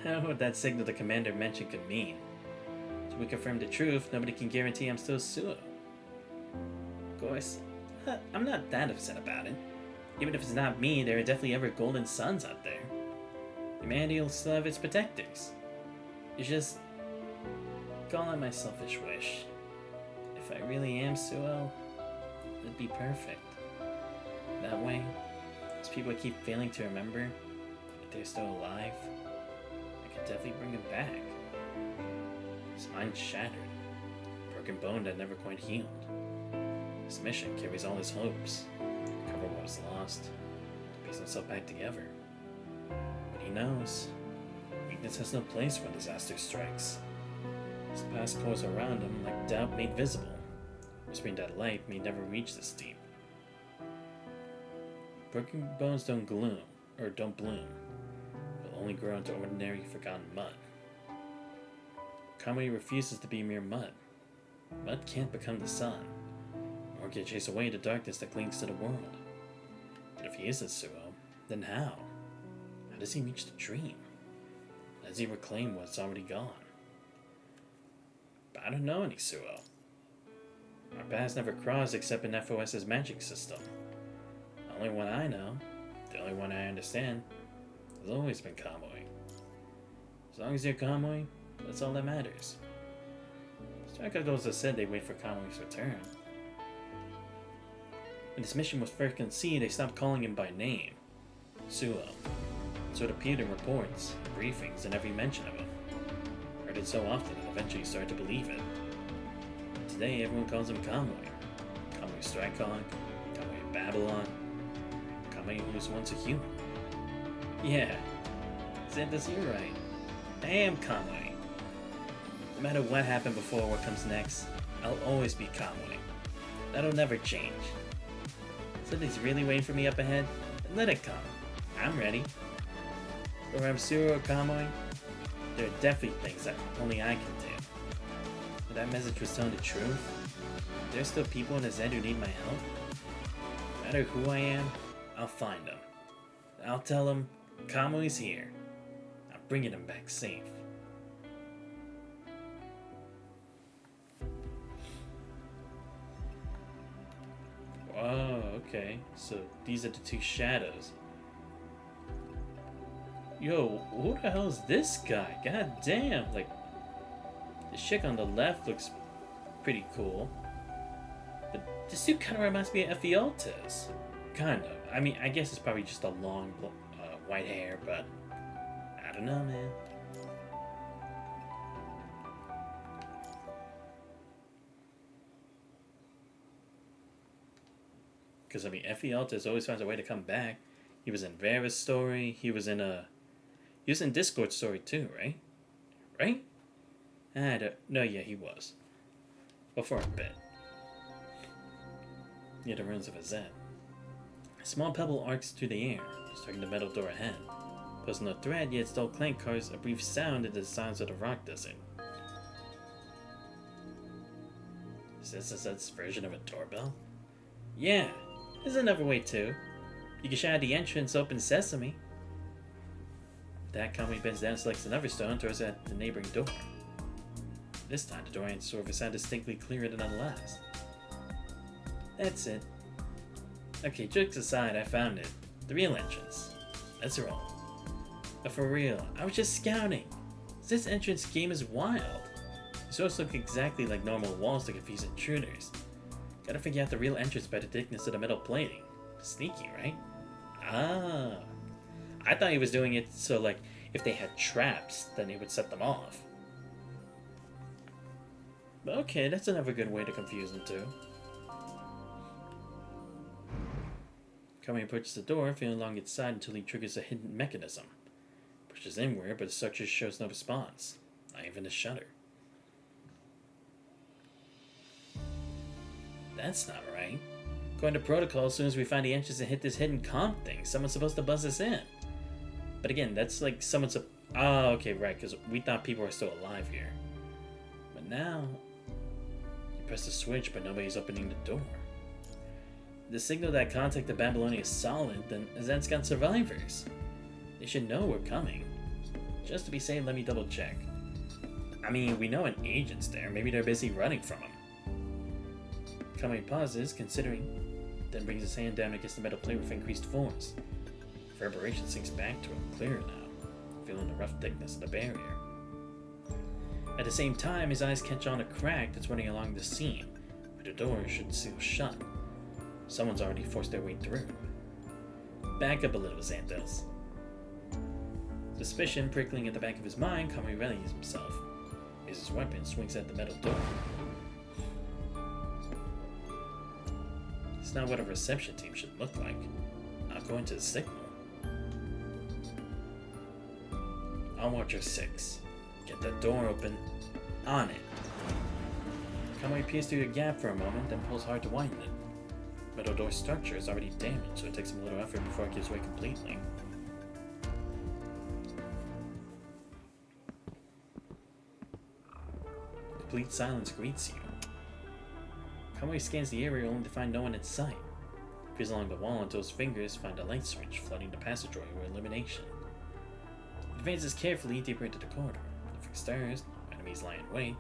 How would that signal the commander mentioned could mean? Till we confirm the truth, nobody can guarantee I'm still Suo. Of course, I'm not that upset about it. Even if it's not me, there are definitely other golden suns out there. Humanity will still have its protectors. It's just, call it my selfish wish. If I really am Suo, it'd be perfect. That way, as people keep failing to remember that they're still alive, I could definitely bring them back. His mind's shattered, broken bone that never quite healed. His mission carries all his hopes, recover what was lost, to piece himself back together. But he knows, weakness has no place when disaster strikes. His past pours around him like doubt made visible, whispering that light may never reach this deep. Broken bones don't bloom, they'll only grow into ordinary, forgotten mud. Kamui refuses to be mere mud. Mud can't become the sun, or can chase away the darkness that clings to the world. But if he isn't Suo, then how? How does he reach the dream? How does he reclaim what's already gone? But I don't know any Suo. Our paths never crossed except in FOS's magic system. The only one I know, the only one I understand, has always been Kamui. As long as you're Kamui, that's all that matters. Strike goes to said they wait for Kamui's return. When this mission was first conceived, they stopped calling him by name, Suo. So it appeared in reports, briefings, and every mention of him. Heard it so often that eventually started to believe it. Today, everyone calls him Kamui. Kamui Strikehawk, Kamui Babylon, Kamui who was once a human. Yeah, Xanthos, you're right. I am Kamui. No matter what happened before or what comes next, I'll always be Kamui. That'll never change. Something's really waiting for me up ahead, then let it come. I'm ready. Whether I'm Suo or Kamui, there are definitely things that only I can do. If that message was telling the truth, there's still people in the Zen who need my help. No matter who I am, I'll find them. I'll tell them, Kamui's here. I'm bringing him back safe. Oh, okay. So these are the two shadows. Yo, who the hell is this guy? God damn, like, the chick on the left looks pretty cool. But this dude kind of reminds me of Ephialtes. Kind of. I mean, I guess it's probably just a long white hair, but I don't know, man. Because, I mean, Ephialtes always finds a way to come back. He was in Vera's story. He was in Discord's story too, right? Right? No, yeah, he was. But for a bit. Near the ruins of Azet. A small pebble arcs through the air, striking the metal door ahead. Posing no threat, yet still clank cars a brief sound into the silence of the rock desert. Is this Azet's version of a doorbell? Yeah, there's another way too. You can shout at the entrance, open sesame. That Kamui bends down, selects another stone, throws it at the neighboring door. This time, the door answers with a sound distinctly clearer than the last. That's it. Okay, jokes aside, I found it. The real entrance. Let's roll. But for real, I was just scouting. This entrance game is wild. These doors look exactly like normal walls to confuse intruders. Gotta figure out the real entrance by the thickness of the metal plating. Sneaky, right? Ah. I thought he was doing it so, like, if they had traps, then he would set them off. But okay, that's another good way to confuse them too. Kamui approaches the door, feeling along its side until he triggers a hidden mechanism. Pushes inward, but the structure shows no response. Not even a shudder. That's not right. According to protocol, as soon as we find the entrance and hit this hidden comp thing, someone's supposed to buzz us in. But again, that's like someone's... Oh, okay, right, because we thought people were still alive here. But now... You press the switch, but nobody's opening the door. The signal that contact the Babylonia is solid, then Azet's got survivors. They should know we're coming. Just to be safe, let me double check. I mean, we know an agent's there. Maybe they're busy running from him. Kamui pauses, considering, then brings his hand down against the metal plate with increased force. Reverberation sinks back to him, clearer now, feeling the rough thickness of the barrier. At the same time, his eyes catch on a crack that's running along the seam, where the door should seal shut. Someone's already forced their way through. Back up a little, Xanthos. Suspicion prickling at the back of his mind, Kamui rallies himself. Raises his weapon, swings at the metal door. It's not what a reception team should look like. Not going to the signal. On Watcher 6. Get the door open. On it. Kamui peers through a gap for a moment, then pulls hard to widen it. Metal door structure is already damaged, so it takes him a little effort before it gives way completely. Complete silence greets you. Kamui scans the area only to find no one in sight. Peers along the wall until his fingers find a light switch flooding the passageway with illumination. He advances carefully deeper into the corridor. Nothing stirs, enemies lie in wait.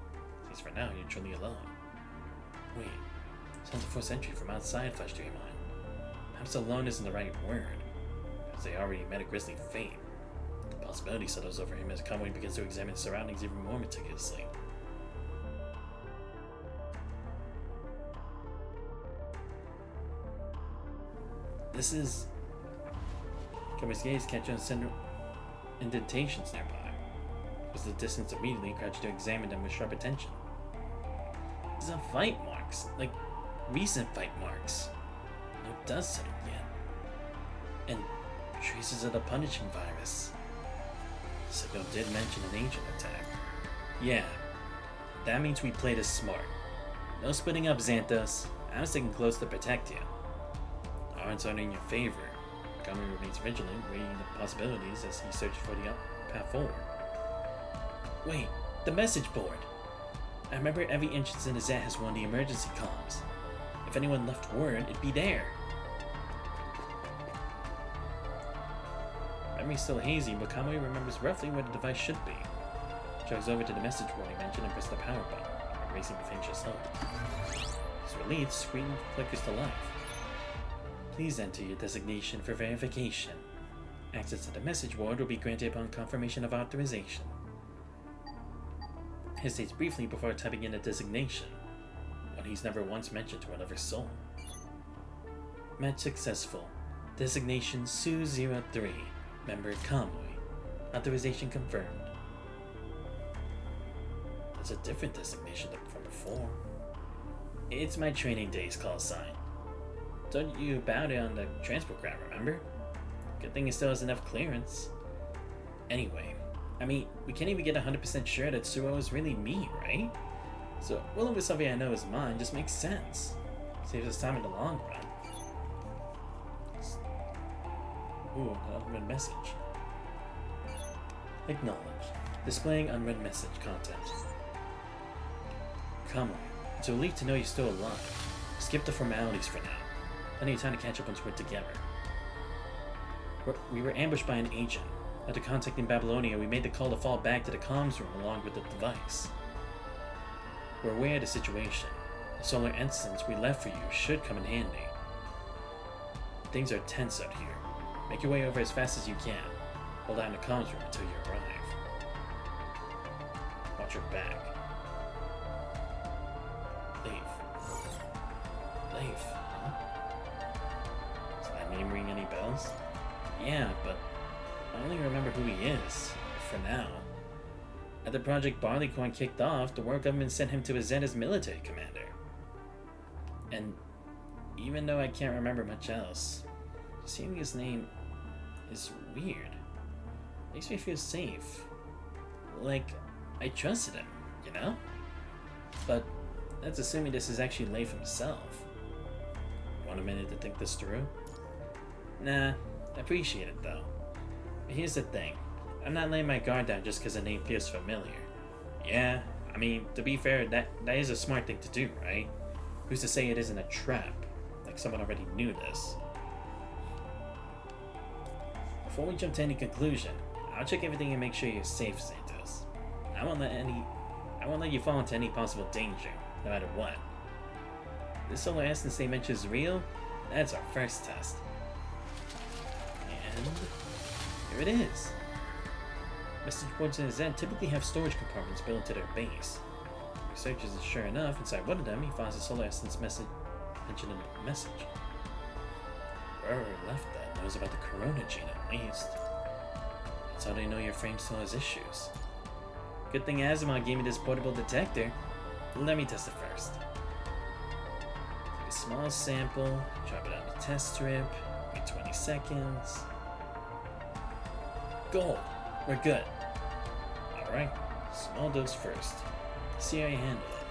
Seems for now you're truly alone. Wait. Sounds of forced entry from outside flashed through your mind. Perhaps alone isn't the right word. Perhaps they already met a grisly fate. The possibility settles over him as Kamui begins to examine his surroundings even more meticulously. This is... Kamui's gaze catches on center indentations nearby. As the distance immediately, crouching to examine them with sharp attention. These are fight marks, like recent fight marks. No dust settled yet. And traces of the punishing virus. The signal did mention an agent attack. Yeah, that means we played it smart. No splitting up, Xanthos. I'm sticking close to protect you. Odds aren't in your favor. Kamui remains vigilant, weighing the possibilities as he searches for the path forward. Wait, the message board! I remember every entrance in the Azet has one of the emergency comms. If anyone left word, it'd be there. Memory's still hazy, but Kamui remembers roughly where the device should be. Jogs over to the message board he mentioned and presses the power button, racing with anxious hope. His relief, screen flickers to life. Please enter your designation for verification. Access to the message board will be granted upon confirmation of authorization. hesitates briefly before typing in a designation, one he's never once mentioned to another soul. Match successful. Designation Su-03. Member Kamui. Authorization confirmed. That's a different designation than from before. It's my training day's call sign. Told you about it on the transport ground, remember? Good thing it still has enough clearance. Anyway, I mean, we can't even get 100% sure that Suo is really me, right? So, rolling with something I know is mine just makes sense. Saves us time in the long run. Ooh, an unread message. Acknowledged. Displaying unread message content. Kamui, it's a relief to know you're still alive. Skip the formalities for now. Plenty of time to catch up once we're together. We were ambushed by an agent. After contacting Babylonia, we made the call to fall back to the comms room along with the device. We're aware of the situation. The solar instance we left for you should come in handy. Things are tense out here. Make your way over as fast as you can. Hold down the comms room until you arrive. Watch your back. Leif, huh? Does my name ring any bells? Yeah, but I only remember who he is, for now. After Project Barleycorn kicked off, the world government sent him to Azet as military commander. And even though I can't remember much else, seeing his name is weird. Makes me feel safe. Like, I trusted him, you know? But that's assuming this is actually Leif himself. Want a minute to think this through? Nah, I appreciate it though. But here's the thing. I'm not laying my guard down just because the name feels familiar. Yeah, I mean, to be fair, that is a smart thing to do, right? Who's to say it isn't a trap? Like someone already knew this. Before we jump to any conclusion, I'll check everything and make sure you're safe, Santos. I won't let you fall into any possible danger, no matter what. This solar essence they mention is real? That's our first test. And here it is. Message boards in Azet typically have storage compartments built into their base. Researchers is sure enough, inside one of them he finds a solar essence message mentioned in the message. Whoever left that knows about the Corona gene at least. That's how they know your frame still has issues. Good thing Asimov gave me this portable detector. Let me test it first. Take a small sample, drop it on the test strip, wait 20 seconds. Gold! We're good. Alright, small dose first. See how you handle it.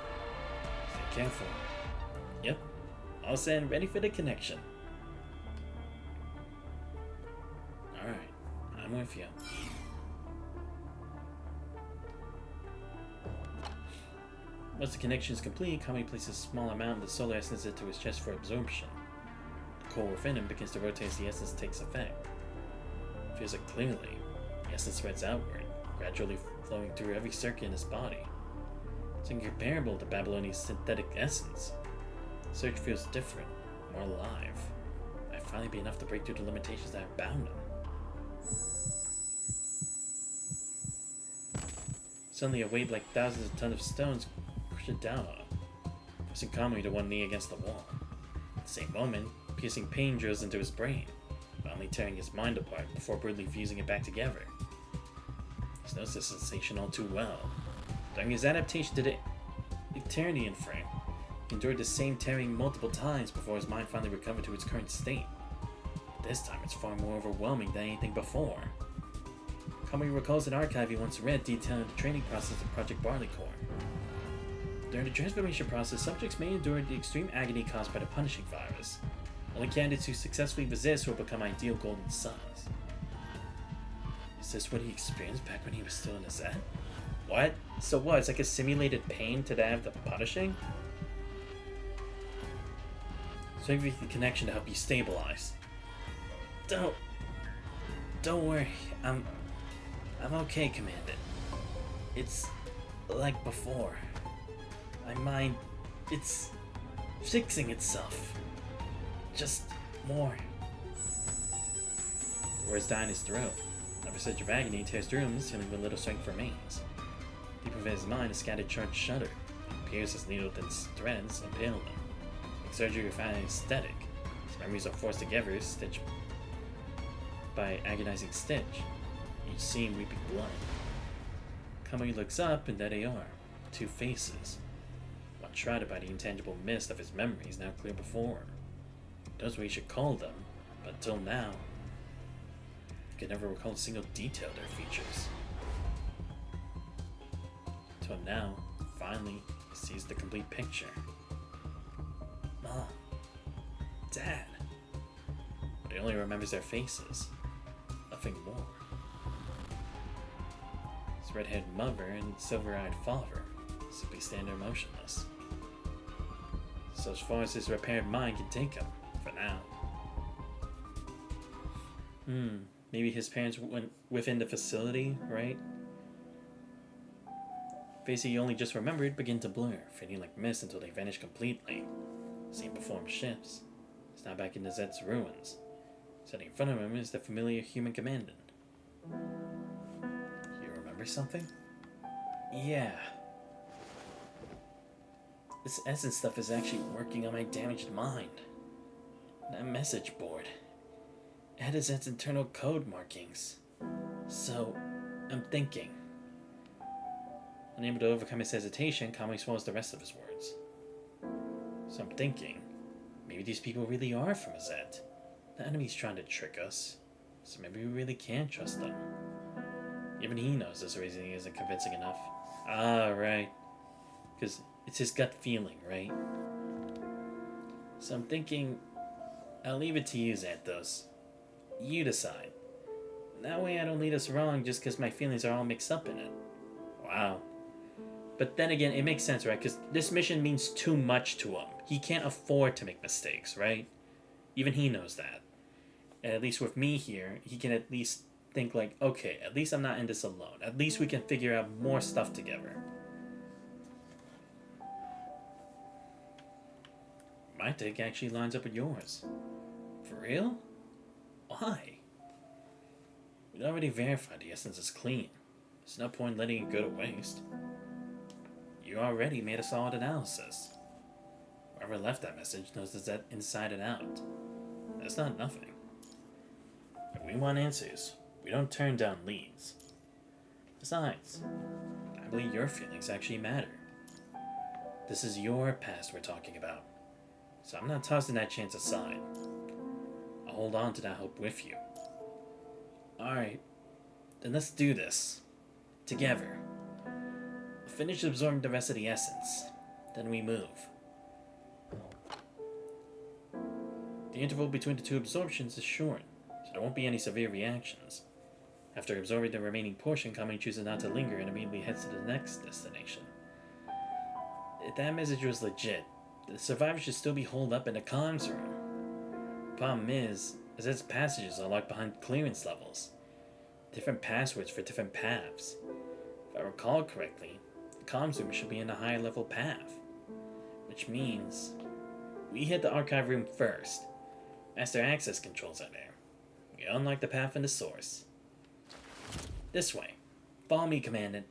Stay careful. Yep, all set and ready for the connection. Alright, I'm with you. Once the connection is complete, Kamui places a small amount of the solar essence into his chest for absorption. The core within him begins to rotate as the essence takes effect. Feels it clearly. The essence spreads outward, gradually flowing through every circuit in his body. It's incomparable to Babylonia's synthetic essence. The surge feels different, more alive. Might finally be enough to break through the limitations that have bound him. Suddenly, a weight like thousands of tons of stones crush it down on him, forcing Kamui to one knee against the wall. At the same moment, piercing pain drills into his brain, finally tearing his mind apart before brutally fusing it back together. He knows this sensation all too well. During his adaptation to the Eternian frame, he endured the same tearing multiple times before his mind finally recovered to its current state. But this time, it's far more overwhelming than anything before. Kamui recalls an archive he once read detailing the training process of Project Barleycorn. During the transformation process, subjects may endure the extreme agony caused by the punishing virus. Only candidates who successfully resist will become ideal golden sons. Is this what he experienced back when he was still in the Azet? What? So what? It's like a simulated pain to that of the punishing? So maybe the connection to help you stabilize. Don't worry. I'm okay, Commandant. It's like before. My mind, it's fixing itself. Just more. The words die in his throat. Another surge of agony tears through him, sealing what little strength remains. Deep within his mind, a scattered charge shuddered. It appears as needle-thin threads impaled him. Like surgery without anesthetic. His memories are forced together, stitched by agonizing stitch. Each seam weeping blood. Kamui looks up, and there they are. Two faces. One shrouded by the intangible mist of his memories now clear before him. He knows what he should call them, but until now, he could never recall a single detail of their features. Until now, finally, he sees the complete picture. Mom. Dad. But he only remembers their faces. Nothing more. His red-haired mother and silver-eyed father simply stand there motionless. So as far as his repaired mind can take him, for now. Maybe his parents went within the facility, right? Faces he only just remembered begin to blur, fading like mist until they vanish completely. Scene before him shifts. He's now back in the Zed's ruins. Sitting in front of him is the familiar human commandant. You remember something? Yeah. This essence stuff is actually working on my damaged mind. That message board. It had Zed's internal code markings. So, I'm thinking. Unable to overcome his hesitation, Kamui swallows the rest of his words. So I'm thinking, maybe these people really are from Zed. The enemy's trying to trick us, so maybe we really can't trust them. Even he knows this reasoning isn't convincing enough. Ah, right. Because it's his gut feeling, right? So I'm thinking, I'll leave it to you, Xanthos. You decide. That way I don't lead us wrong just because my feelings are all mixed up in it. Wow. But then again, it makes sense, right? Because this mission means too much to him. He can't afford to make mistakes, right? Even he knows that. And at least with me here, he can at least think like, okay, at least I'm not in this alone. At least we can figure out more stuff together. My take actually lines up with yours. For real? Why? We already verified the essence is clean. There's no point letting it go to waste. You already made a solid analysis. Whoever left that message knows that inside and out. That's not nothing. If we want answers, we don't turn down leads. Besides, I believe your feelings actually matter. This is your past we're talking about, so I'm not tossing that chance aside. I'll hold on to that hope with you. Alright, then let's do this. Together. We'll finish absorbing the rest of the essence, then we move. The interval between the two absorptions is short, so there won't be any severe reactions. After absorbing the remaining portion, Kamui chooses not to linger and immediately heads to the next destination. If that message was legit, the survivors should still be holed up in the comms room. Problem is its passages are locked behind clearance levels. Different passwords for different paths. If I recall correctly, the comms room should be in a higher level path. Which means we hit the archive room first. Master access controls are there. We unlock the path in the source. This way. Follow me, Commandant.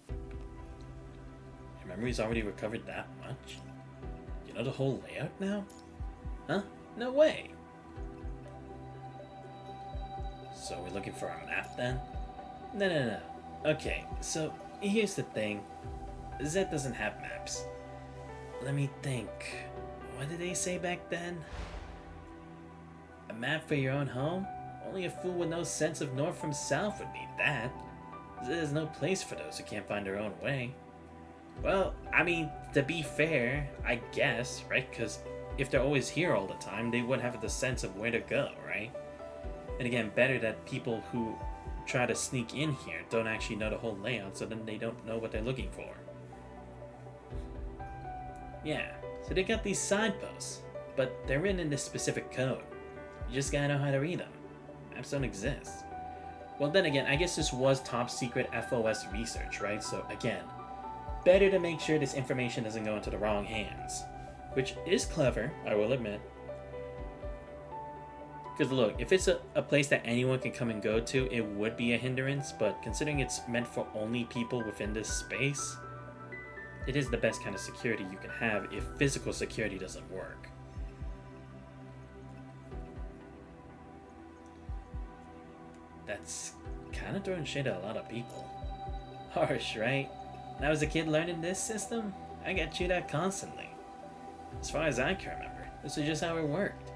Your memory's already recovered that much? You know the whole layout now? Huh? No way! So we're looking for a map then? No. Okay, so here's the thing. Zed doesn't have maps. Let me think. What did they say back then? A map for your own home? Only a fool with no sense of north from south would need that. There's no place for those who can't find their own way. Well, I mean, to be fair, I guess, right? Because if they're always here all the time, they would have the sense of where to go, right? And again, better that people who try to sneak in here don't actually know the whole layout, so then they don't know what they're looking for. Yeah, so they got these signposts, but they're written in this specific code. You just gotta know how to read them. Maps don't exist. Well, then again, I guess this was top secret FOS research, right? So again, better to make sure this information doesn't go into the wrong hands. Which is clever, I will admit. Because look, if it's a place that anyone can come and go to, it would be a hindrance, but considering it's meant for only people within this space, it is the best kind of security you can have if physical security doesn't work. That's kind of throwing shade at a lot of people. Harsh, right? When I was a kid learning this system, I got chewed at constantly. As far as I can remember, this was just how it worked.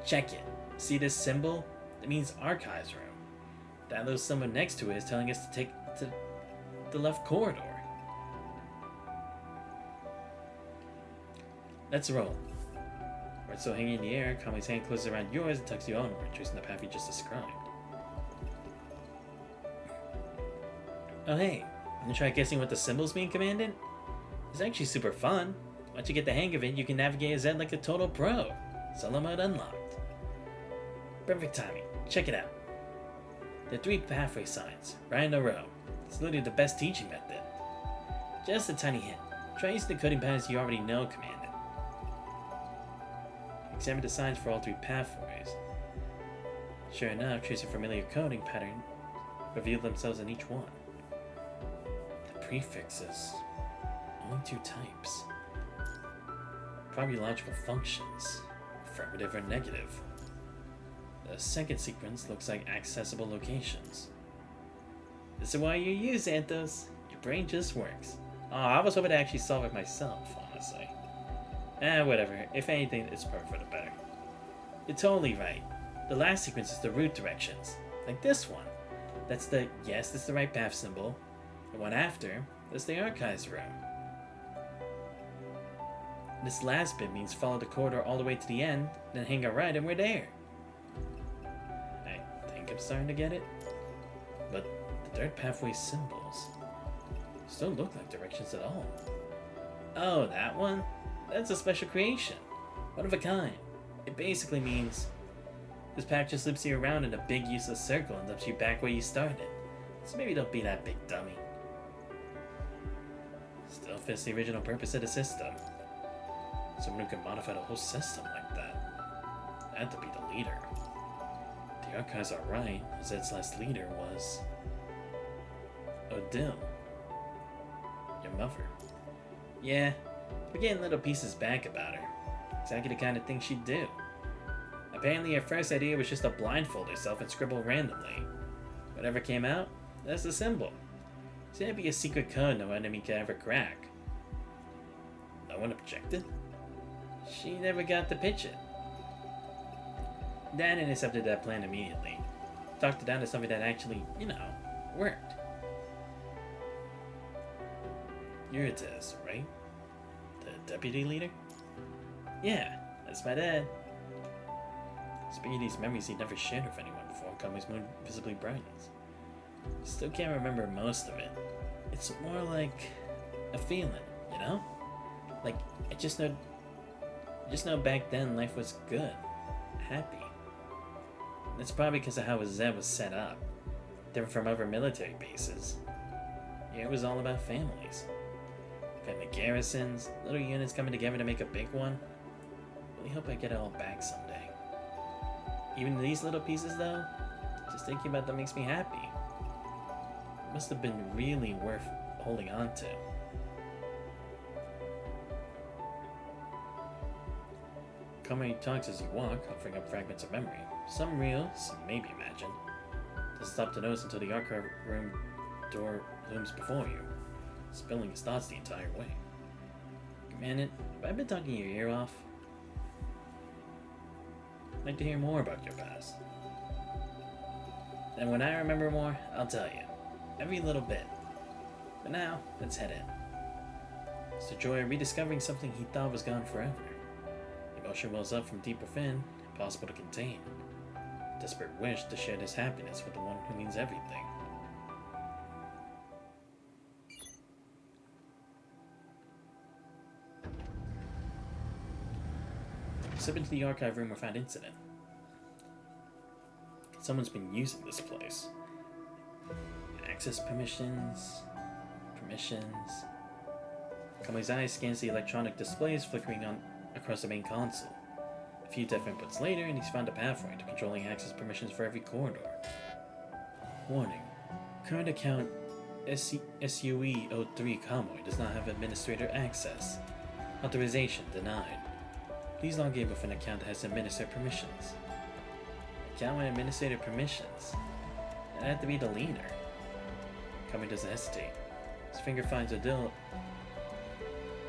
Check it. See this symbol? It means archives room. That little symbol next to it is telling us to take to the left corridor. Let's roll. We're still hanging in the air, Kamui's hand closes around yours and tucks you onward, tracing the path you just described. Oh hey, wanna try guessing what the symbols mean, Commandant? It's actually super fun. Once you get the hang of it, you can navigate a Zed like a total pro. Solo mode unlocked. Perfect timing. Check it out. The 3 pathway signs, right in a row. It's literally the best teaching method. Just a tiny hint. Try using the coding patterns you already know, Commandant. Examine the signs for all 3 pathways. Sure enough, trace a familiar coding pattern reveal themselves in each one. The prefixes. Only 2 types. Probably logical functions. Affirmative or negative. The second sequence looks like accessible locations. This is why you use Xanthos. Your brain just works. Oh, I was hoping to actually solve it myself, honestly. Whatever. If anything, it's perfect for the better. You're totally right. The last sequence is the route directions. Like this one. That's the yes, this is the right path symbol. The one after, that's the archives room. This last bit means follow the corridor all the way to the end, then hang a right and we're there. I think I'm starting to get it. But the 3rd pathway symbols still look like directions at all. Oh, that one? That's a special creation. One of a kind. It basically means this path just loops you around in a big useless circle and dumps you back where you started. So maybe don't be that big dummy. Still fits the original purpose of the system. Someone who can modify the whole system like that. Had to be the leader. The archives are right, Zed's last leader was Odile. Your mother. Yeah, we're getting little pieces back about her. Exactly the kind of thing she'd do. Apparently her first idea was just to blindfold herself and scribble randomly. Whatever came out, that's the symbol. It's gonna be a secret code no enemy can ever crack. No one objected? She never got to pitch it. Dan intercepted that plan immediately. Talked it down to something that actually, worked. You're Tess, right? The deputy leader? Yeah, that's my dad. Speaking of these memories he never shared with anyone before Kamui's moon visibly brightens. Still can't remember most of it. It's more like a feeling, you know? Like, I just know back then life was good. Happy. That's probably because of how Zed was set up. Different from other military bases. Here it was all about families. Family garrisons, little units coming together to make a big one. Really hope I get it all back someday. Even these little pieces though, just thinking about them makes me happy. It must have been really worth holding on to. Kamui talks as you walk, offering up fragments of memory. Some real, some maybe imagined. Doesn't stop to notice until the archive room door looms before you, spilling his thoughts the entire way. Commandant, have I been talking your ear off? I'd like to hear more about your past. And when I remember more, I'll tell you. Every little bit. But now, let's head in. It's the joy of rediscovering something he thought was gone forever. Emotion wells up from deep within, impossible to contain. Desperate wish to share this happiness with the one who means everything. Step into the archive room without incident. Someone's been using this place. Access permissions. Kamui's eye scans the electronic displays flickering on across the main console. A few death inputs later, and he's found a pathway to controlling access permissions for every corridor. Warning. Current account SUE03 Kamui does not have administrator access. Authorization denied. Please log in with an account that has administrator permissions. Account with administrator permissions? That had to be the leader. Kamui doesn't hesitate. His finger finds Odile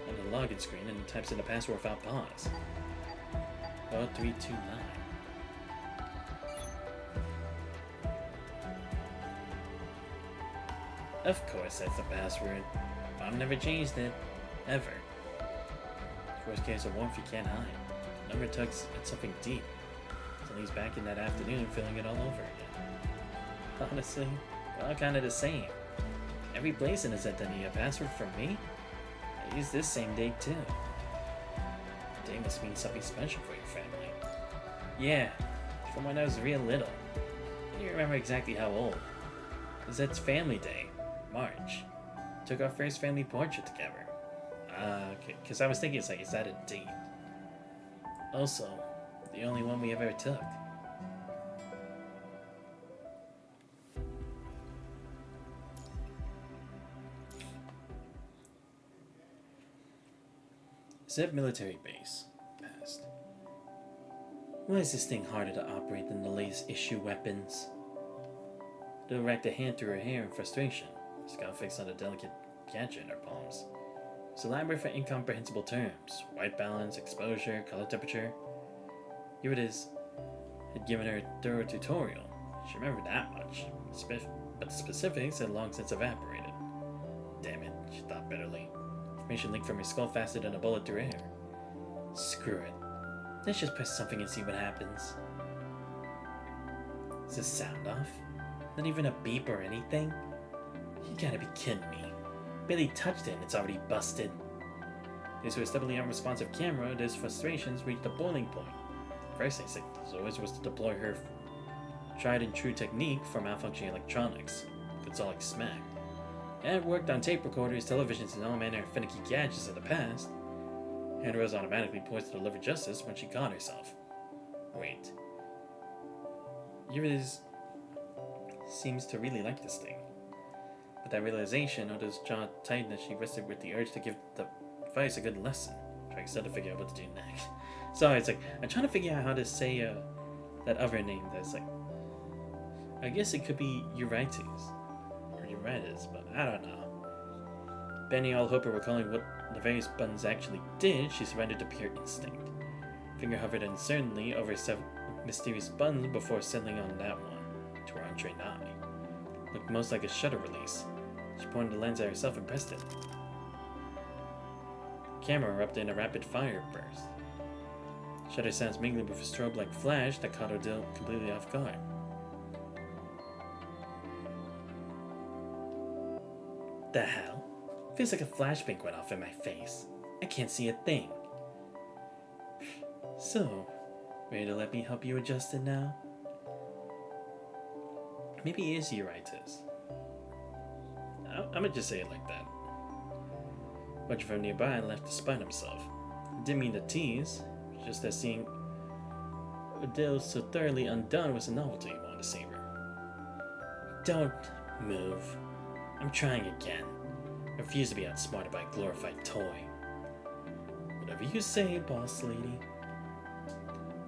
on the login screen and types in the password without pause. 0329. Of course that's the password. I've never changed it. Ever. Worst case of warmth you can't hide. Number tugs at something deep. So he's back in that afternoon filling it all over again. Honestly, we're all kind of the same. Every place in his identity a password for me? I used this same day too. Day must mean something special for your family. Yeah, from when I was real little. I don't remember exactly how old. It was Ed's family day, March. Took our first family portrait together. Okay, because I was thinking, it's like, is that a date? Also, the only one we ever took. Zip military base. Past. Why is this thing harder to operate than the latest issue weapons? Dill racked a hand through her hair in frustration. Scout fixed on a delicate gadget in her palms. It's elaborate for incomprehensible terms. White balance, exposure, color temperature. Eurydice had given her a thorough tutorial. She remembered that much. But the specifics had long since evaporated. Damn it, she thought bitterly. Information leaked from her skull faster than a bullet through air. Screw it. Let's just press something and see what happens. Is the sound off? Not even a beep or anything? You gotta be kidding me. Barely touched it and it's already busted. Thanks to a stubbornly unresponsive camera, Dizz's frustrations reached a boiling point. First instinct, as always, was to deploy her tried and true technique for malfunctioning electronics. It's all like smack. It had worked on tape recorders, televisions, and all manner of finicky gadgets of the past. Hand was automatically poised to deliver justice when she caught herself. Wait. Eurydice seems to really like this thing. With that realization, Oda's jaw tightened as she wrestled with the urge to give the device a good lesson. Trying still to figure out what to do next. Sorry, it's like, I'm trying to figure out how to say that other name that's like, I guess it could be Eurydice. Or Eurydice, but I don't know. Bending all hope of recalling what the various buttons actually did, she surrendered to pure instinct. Finger hovered uncertainly over several mysterious buttons before settling on that one, to her untrained eye. Looked most like a shutter release. She pointed the lens at herself and pressed it. The camera erupted in a rapid fire burst. Shutter sounds mingling with a strobe-like flash that caught Odile completely off guard. The hell? Feels like a flashbang went off in my face. I can't see a thing. So, ready to let me help you adjust it now? Maybe it is Eurydice. I'm gonna just say it like that. Watching from nearby left despite himself. Didn't mean to tease, just that seeing Odile so thoroughly undone was a novelty he wanted to savor. Don't move. I'm trying again. I refuse to be outsmarted by a glorified toy. Whatever you say, boss lady.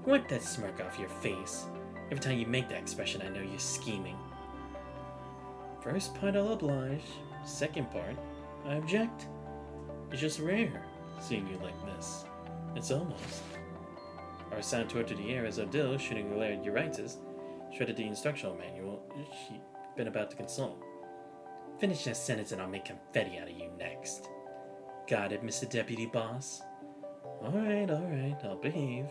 Wipe that smirk off your face. Every time you make that expression, I know you're scheming. First part, I'll oblige. Second part, I object. It's just rare, seeing you like this. It's almost. Our sound tore to the air as Odile, shooting a glare at Eurydice, shredded the instructional manual she'd been about to consult. Finish that sentence and I'll make confetti out of you next. Got it, Mr. Deputy Boss? Alright, I'll behave.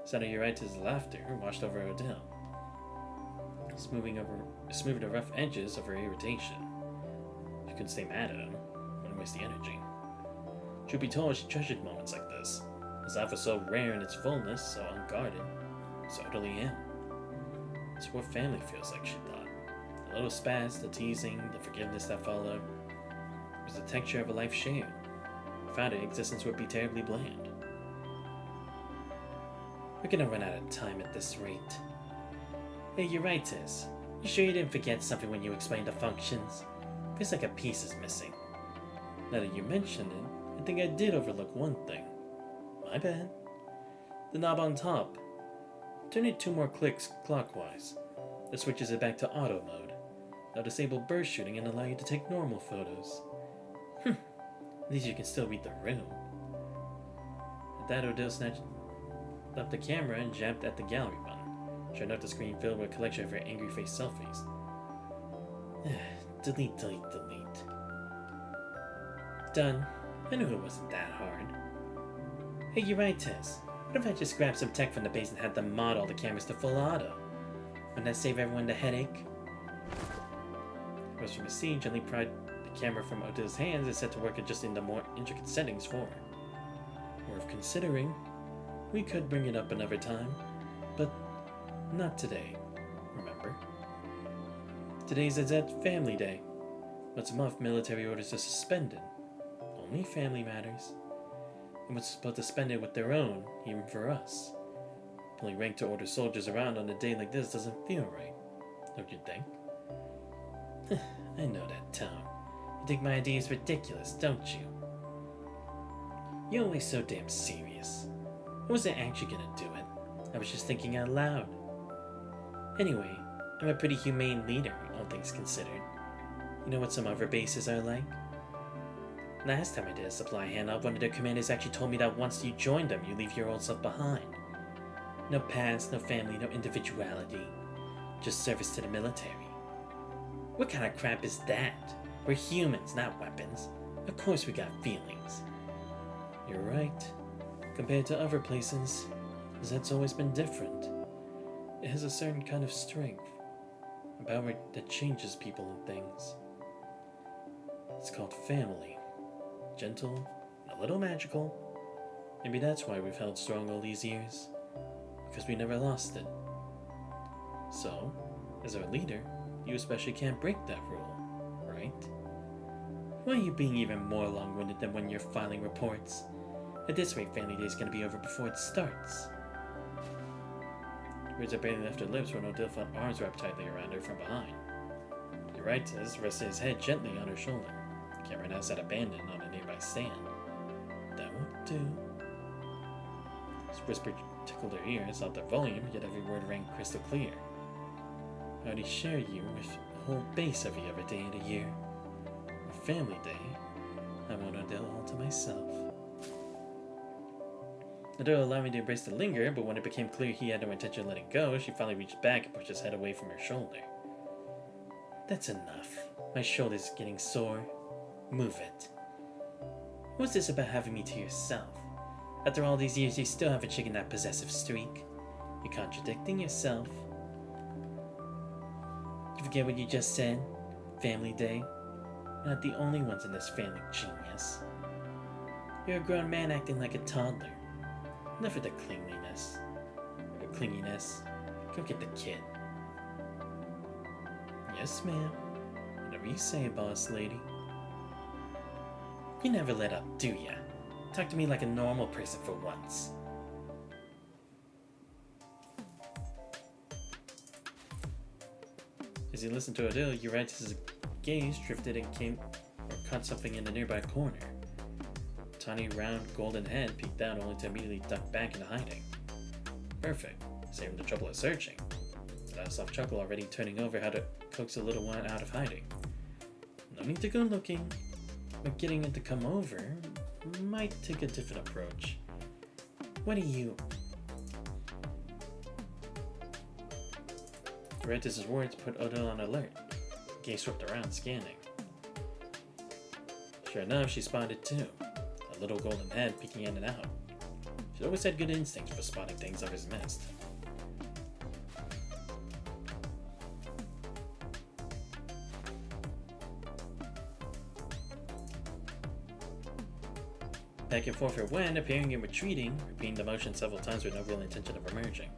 Sound of Eurydice's laughter washed over Odile, smoothing the rough edges of her irritation. She couldn't stay mad at him, wouldn't waste the energy. Truth be told, she treasured moments like this. His laugh was so rare in its fullness, so unguarded, so utterly him. It's what family feels like, she thought. The little spats, the teasing, the forgiveness that followed. It was the texture of a life shared. Without it, existence would be terribly bland. We're gonna run out of time at this rate. Hey, you're right, Tiz. You sure you didn't forget something when you explained the functions? Feels like a piece is missing. Now that you mention it, I think I did overlook one thing. My bad. The knob on top. Turn it 2 more clicks clockwise. That switches it back to auto mode. Now disable burst shooting and allow you to take normal photos. At least you can still read the room. At that, Odell snatched up the camera and jabbed at the gallery button. Sure enough, the screen filled with a collection of her angry-faced selfies. Delete, delete, delete. Done. I knew it wasn't that hard. Hey, you're right, Tess. What if I just grabbed some tech from the base and had them mod all the cameras to full auto? Wouldn't that save everyone the headache? Rose from the scene gently pried the camera from Odell's hands and set to work adjusting the more intricate settings for her. Worth considering. We could bring it up another time, but not today, remember? Today's Azet Family Day. Once a month, military orders are suspended. Only family matters. And we're supposed to spend it with their own, even for us. Pulling rank to order soldiers around on a day like this doesn't feel right, don't you think? I know that tone. You think my idea is ridiculous, don't you? You're always so damn serious. I wasn't actually gonna do it. I was just thinking out loud. Anyway, I'm a pretty humane leader, all things considered. You know what some other bases are like? Last time I did a supply handoff, one of their commanders actually told me that once you join them, you leave your old self behind. No past, no family, no individuality. Just service to the military. What kind of crap is that? We're humans, not weapons. Of course we got feelings. You're right. Compared to other places, that's always been different. It has a certain kind of strength. A power that changes people and things. It's called family. Gentle, a little magical. Maybe that's why we've held strong all these years. Because we never lost it. So, as our leader, you especially can't break that rule, right? Why are you being even more long-winded than when you're filing reports? At this rate, Family Day is going to be over before it starts. Words had barely left her lips when Odell felt arms wrapped tightly around her from behind. You're right, Tiz rested his head gently on her shoulder. The camera now sat abandoned on a nearby stand. That won't do. His whisper tickled her ears out their volume, yet every word rang crystal clear. I already share you with a whole base every other day of the year. On Family Day, I want Odell all to myself. Odell allowed me to embrace the linger, but when it became clear he had no intention of letting go, she finally reached back and pushed his head away from her shoulder. That's enough. My shoulder's getting sore. Move it. What's this about having me to yourself? After all these years, you still haven't shaken that possessive streak. You're contradicting yourself. You forget what you just said? Family Day? We're not the only ones in this family, genius. You're a grown man acting like a toddler. Enough of the clinginess. Go get the kid. Yes, ma'am. Whatever you say, boss lady. You never let up, do ya? Talk to me like a normal person for once. As he listened to Odell, Urites' gaze drifted and caught something in the nearby corner. A tiny, round, golden head peeked out only to immediately duck back into hiding. Perfect. Save him the trouble of searching. Without a soft chuckle already turning over how to coax a little one out of hiding. No need to go looking, but getting it to come over might take a different approach. What are you? Urites' words put Odell on alert. Gaze swept around, scanning. Sure enough, she spotted too. A little golden head peeking in and out. She always had good instincts for spotting things others missed. Back and forth it went, appearing and retreating, repeating the motion several times with no real intention of emerging.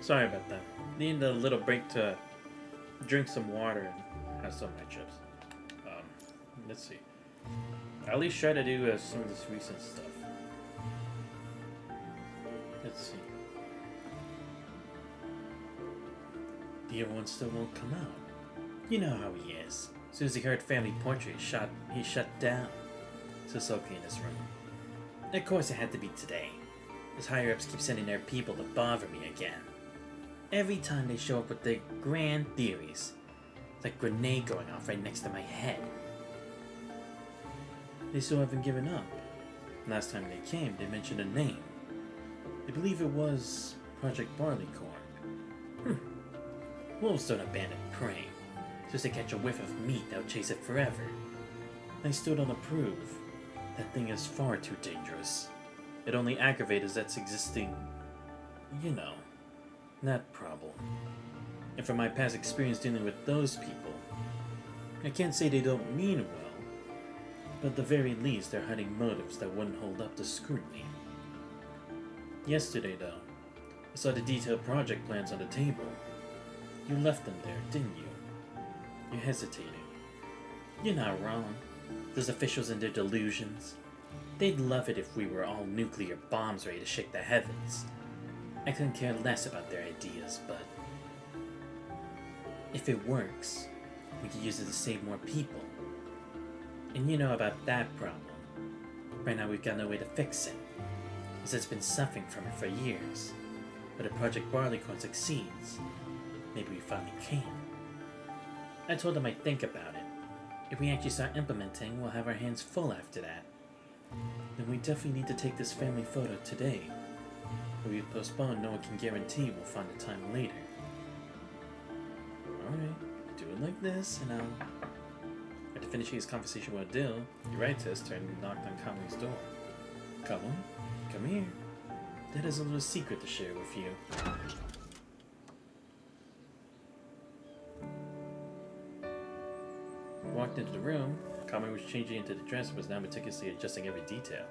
Sorry about that. Need a little break to drink some water and have some of my chips. Um, let's see. I'll at least try to do some of this recent stuff. Let's see. The other one still won't come out. You know how he is. As soon as he heard Family Portrait, he shut down. So sulky in his room. Of course it had to be today. His higher-ups keep sending their people to bother me again. Every time they show up with their grand theories. It's like a grenade going off right next to my head. They still haven't given up. Last time they came, they mentioned a name. I believe it was Project Barleycorn. Wolves don't abandon prey. Just to catch a whiff of meat, they'll chase it forever. I still don't approve. That thing is far too dangerous. It only aggravates that's existing, you know, that problem. And from my past experience dealing with those people, I can't say they don't mean well, but at the very least they're hiding motives that wouldn't hold up to scrutiny. Yesterday, though, I saw the detailed project plans on the table. You left them there, didn't you? You're hesitating. You're not wrong. Those officials and their delusions. They'd love it if we were all nuclear bombs ready to shake the heavens. I couldn't care less about their ideas, but if it works, we could use it to save more people. And you know about that problem. Right now we've got no way to fix it, as it's been suffering from it for years. But if Project Barleycorn succeeds, maybe we finally can. I told them I'd think about it. If we actually start implementing, we'll have our hands full after that. Then we definitely need to take this family photo today. If we postpone, no one can guarantee we'll find the time later. Alright, do it like this, and after finishing his conversation with Dill, Eurytus turned and knocked on Kamui's door. Kamui, come here. Dad has a little secret to share with you. Walked into the room. Kamui was changing into the dress and was now meticulously adjusting every detail.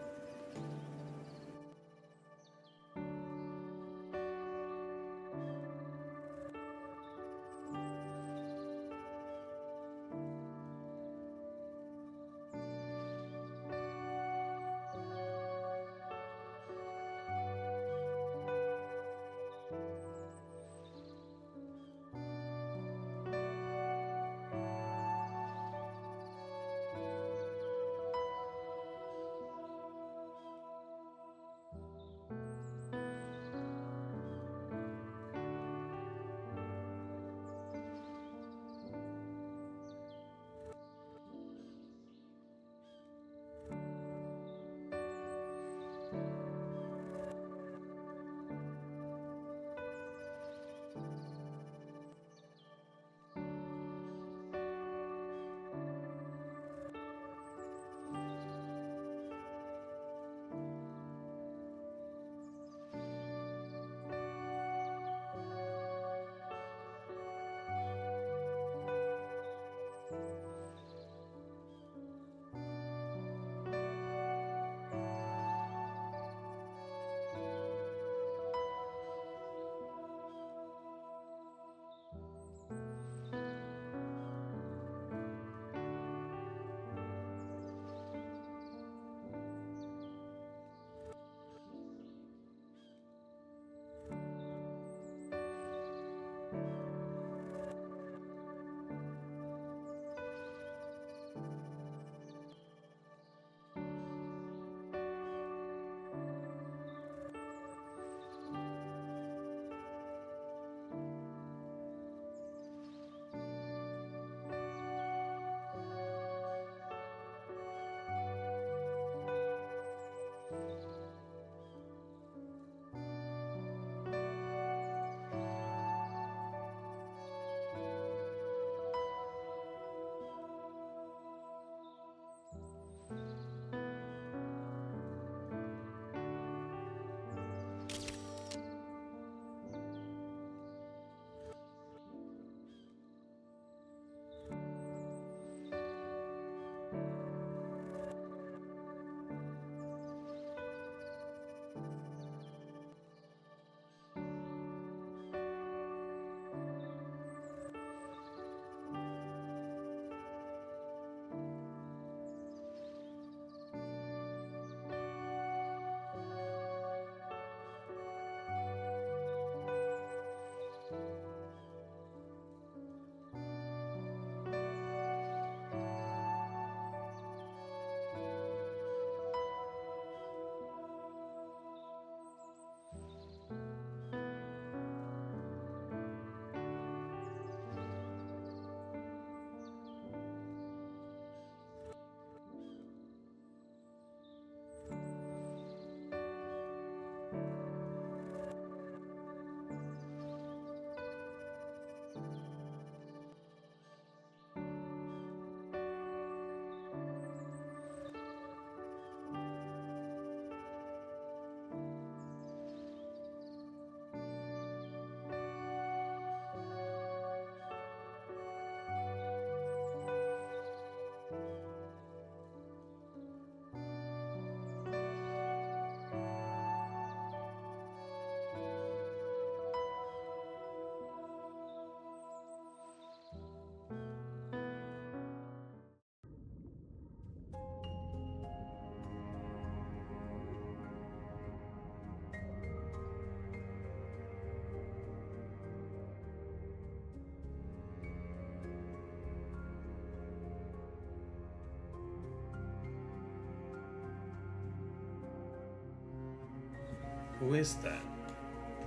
Who is that?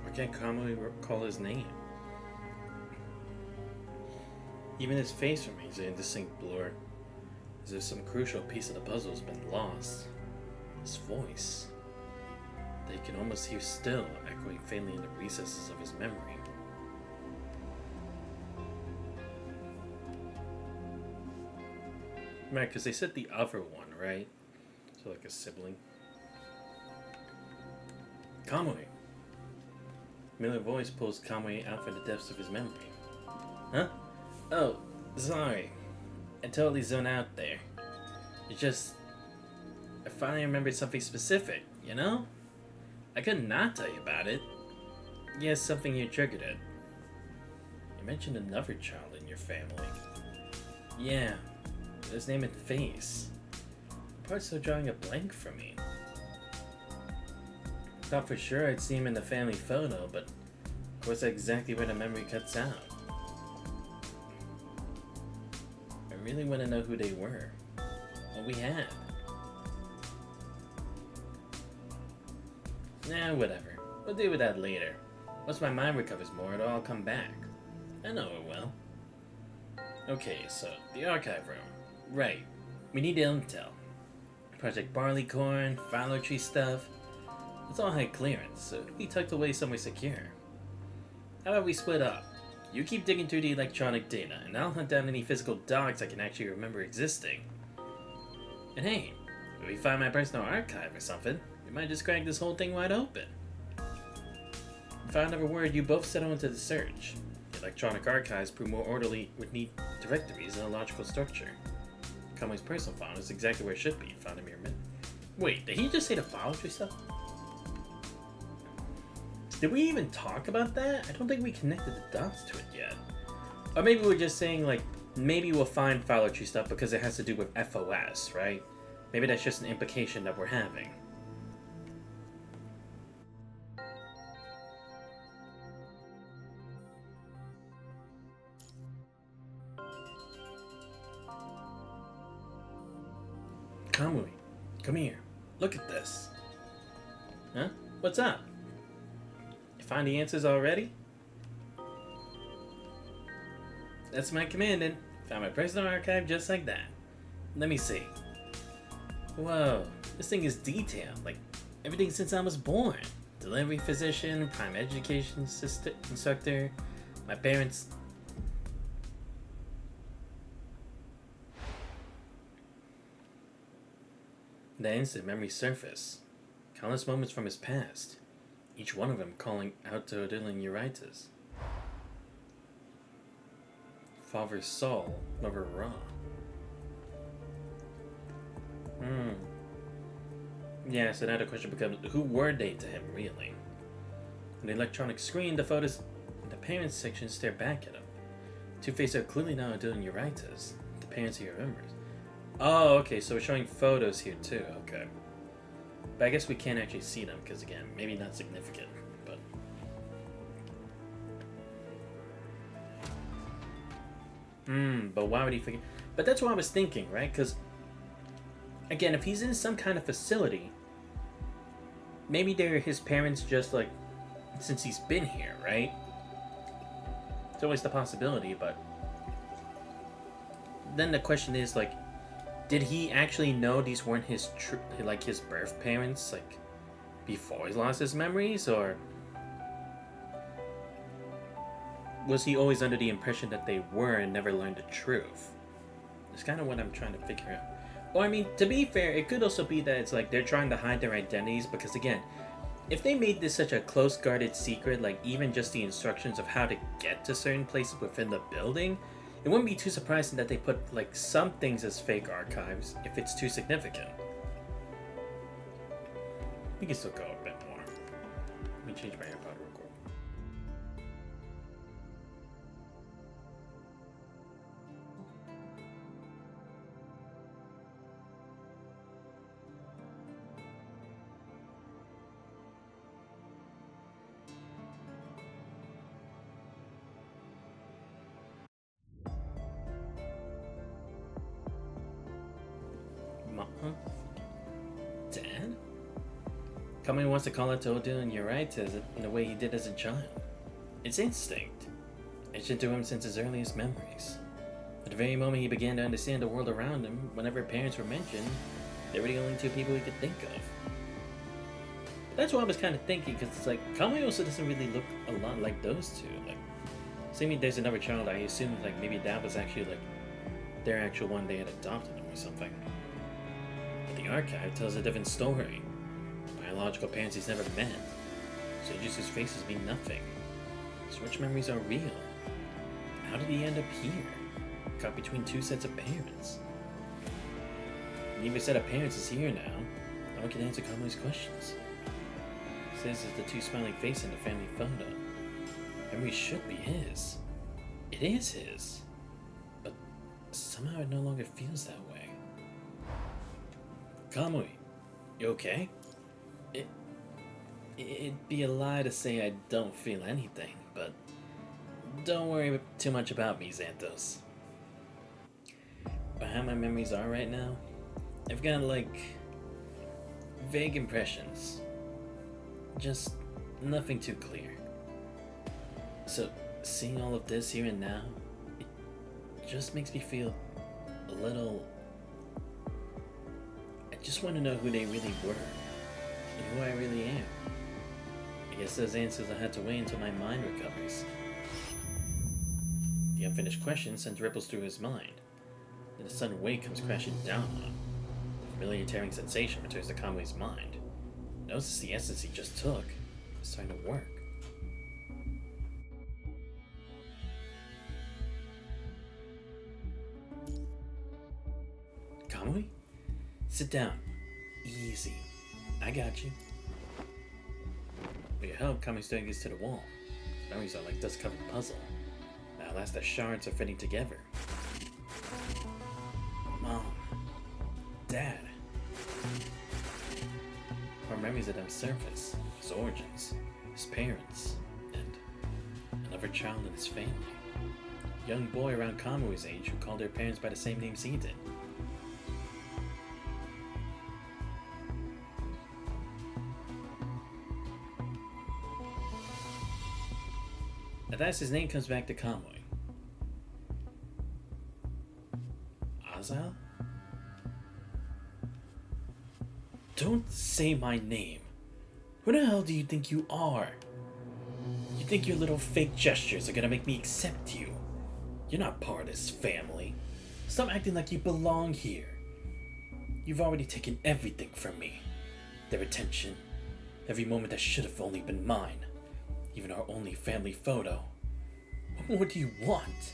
Why can't Kamui recall his name? Even his face remains an indistinct blur, as if some crucial piece of the puzzle has been lost. His voice, that he can almost hear still, echoing faintly in the recesses of his memory. Right, because they said the other one, right? So like a sibling. Kamui! Familiar voice pulls Kamui out from the depths of his memory. Huh? Oh, sorry. I totally zoned out there. It's just... I finally remembered something specific, you know? I could not tell you about it. Yes, something you triggered it. You mentioned another child in your family. Yeah, his name and face. Parts still drawing a blank for me. Thought for sure I'd see him in the family photo, but of course that's exactly where the memory cuts out. I really want to know who they were. What we had. Nah, whatever. We'll deal with that later. Once my mind recovers more, it'll all come back. I know it will. Okay, so, the archive room. Right. We need intel. Project Barleycorn, Fallow Tree stuff. It's all high clearance, so it'll be tucked away somewhere secure. How about we split up? You keep digging through the electronic data, and I'll hunt down any physical docs I can actually remember existing. And hey, if we find my personal archive or something, we might just crack this whole thing wide open. If I never word, you both settle into the search. The electronic archives prove more orderly with neat directories and a logical structure. Kamui's personal file is exactly where it should be, found a mere minute. Wait, did he just say the follow tree stuff? Did we even talk about that? I don't think we connected the dots to it yet. Or maybe we're just saying, like, maybe we'll find Fallow Tree stuff because it has to do with FOS, right? Maybe that's just an implication that we're having. Kamui, come here. Look at this. Huh? What's up? You find the answers already? That's my commanding. Found my personal archive just like that. Let me see. Whoa, this thing is detailed, like everything since I was born. Delivery physician, prime education instructor, my parents. The instant memory surfaced. Countless moments from his past. Each one of them calling out to Odilon Eurytus. Father Saul, Mother Ra. Yeah, so now the question becomes, who were they to him, really? On the electronic screen, the photos in the parents section stare back at him. Two faces are clearly not Odilon Eurytus, the parents he remembers. Oh, okay, so we're showing photos here too, okay. But I guess we can't actually see them, because again, maybe not significant, but... but why would he forget? But that's what I was thinking, right? Because, again, if he's in some kind of facility, maybe they're his parents just, like, since he's been here, right? It's always the possibility, but... Then the question is, like, did he actually know these weren't his his birth parents, like, before he lost his memories, or was he always under the impression that they were and never learned the truth? It's kind of what I'm trying to figure out. Or, I mean, to be fair, it could also be that it's like they're trying to hide their identities, because again, if they made this such a close guarded secret, like even just the instructions of how to get to certain places within the building, it wouldn't be too surprising that they put, like, some things as fake archives if it's too significant. We can still go a bit more. Let me change my AirPod real quick. Mom? Dad? Kamui wants to call out to Oda, and you're right, in the way he did as a child. It's instinct. Etched into him since his earliest memories. At the very moment he began to understand the world around him, whenever parents were mentioned, they were the only two people he could think of. But that's what I was kind of thinking, because it's like, Kamui also doesn't really look a lot like those two. Like, assuming there's another child, I assumed like maybe that was actually like their actual one, they had adopted him or something. But the archive tells a different story. Biological parents he's never met, so just his faces mean nothing. So which memories are real? How did he end up here? Caught between two sets of parents. Neither set of parents is here now. No one can answer Kamui's questions. He says it's the two smiling faces in the family photo. Memory should be his. It is his. But somehow it no longer feels that way. Kamui, you okay? It'd be a lie to say I don't feel anything, but don't worry too much about me, Xanthos. But how my memories are right now, I've got like vague impressions. Just nothing too clear. So seeing all of this here and now, it just makes me feel a little... I just want to know who they really were, and who I really am. I guess those answers I had to wait until my mind recovers. The unfinished question sends ripples through his mind. Then a sudden weight comes crashing down on him. The familiar tearing sensation returns to Kamui's mind. He notices the essence he just took is starting to work. Kamui? Sit down. Easy. I got you. With your help, Kamui's doing this to the wall. His memories are like dust-covered puzzle. Now last the shards are fitting together. Mom. Dad. Our memories of them surface. His origins. His parents. And another child in his family. A young boy around Kamui's age who called their parents by the same names he did. At last his name comes back to Kamui. Azal? Don't say my name. Who the hell do you think you are? You think your little fake gestures are gonna make me accept you? You're not part of this family. Stop acting like you belong here. You've already taken everything from me. Their attention. Every moment that should have only been mine. Even our only family photo. What more do you want?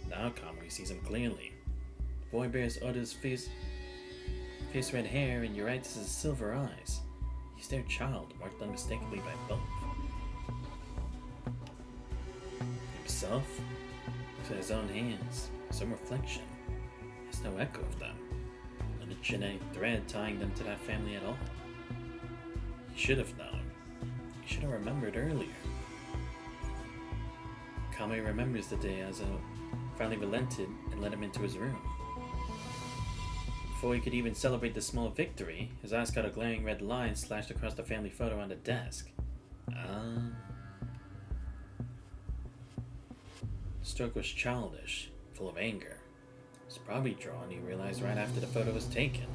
Now Kamui sees him clearly. The boy bears Oda's fierce red hair and Urites' silver eyes. He's their child, marked unmistakably by both. Himself looks at his own hands. Some reflection. There's no echo of them. No genetic thread tying them to that family at all. He should have known. He should have remembered earlier. Kamui remembers the day Azo finally relented and let him into his room. Before he could even celebrate the small victory, his eyes caught a glaring red line slashed across the family photo on the desk. The stroke was childish, full of anger. It was probably drawn, he realized, right after the photo was taken.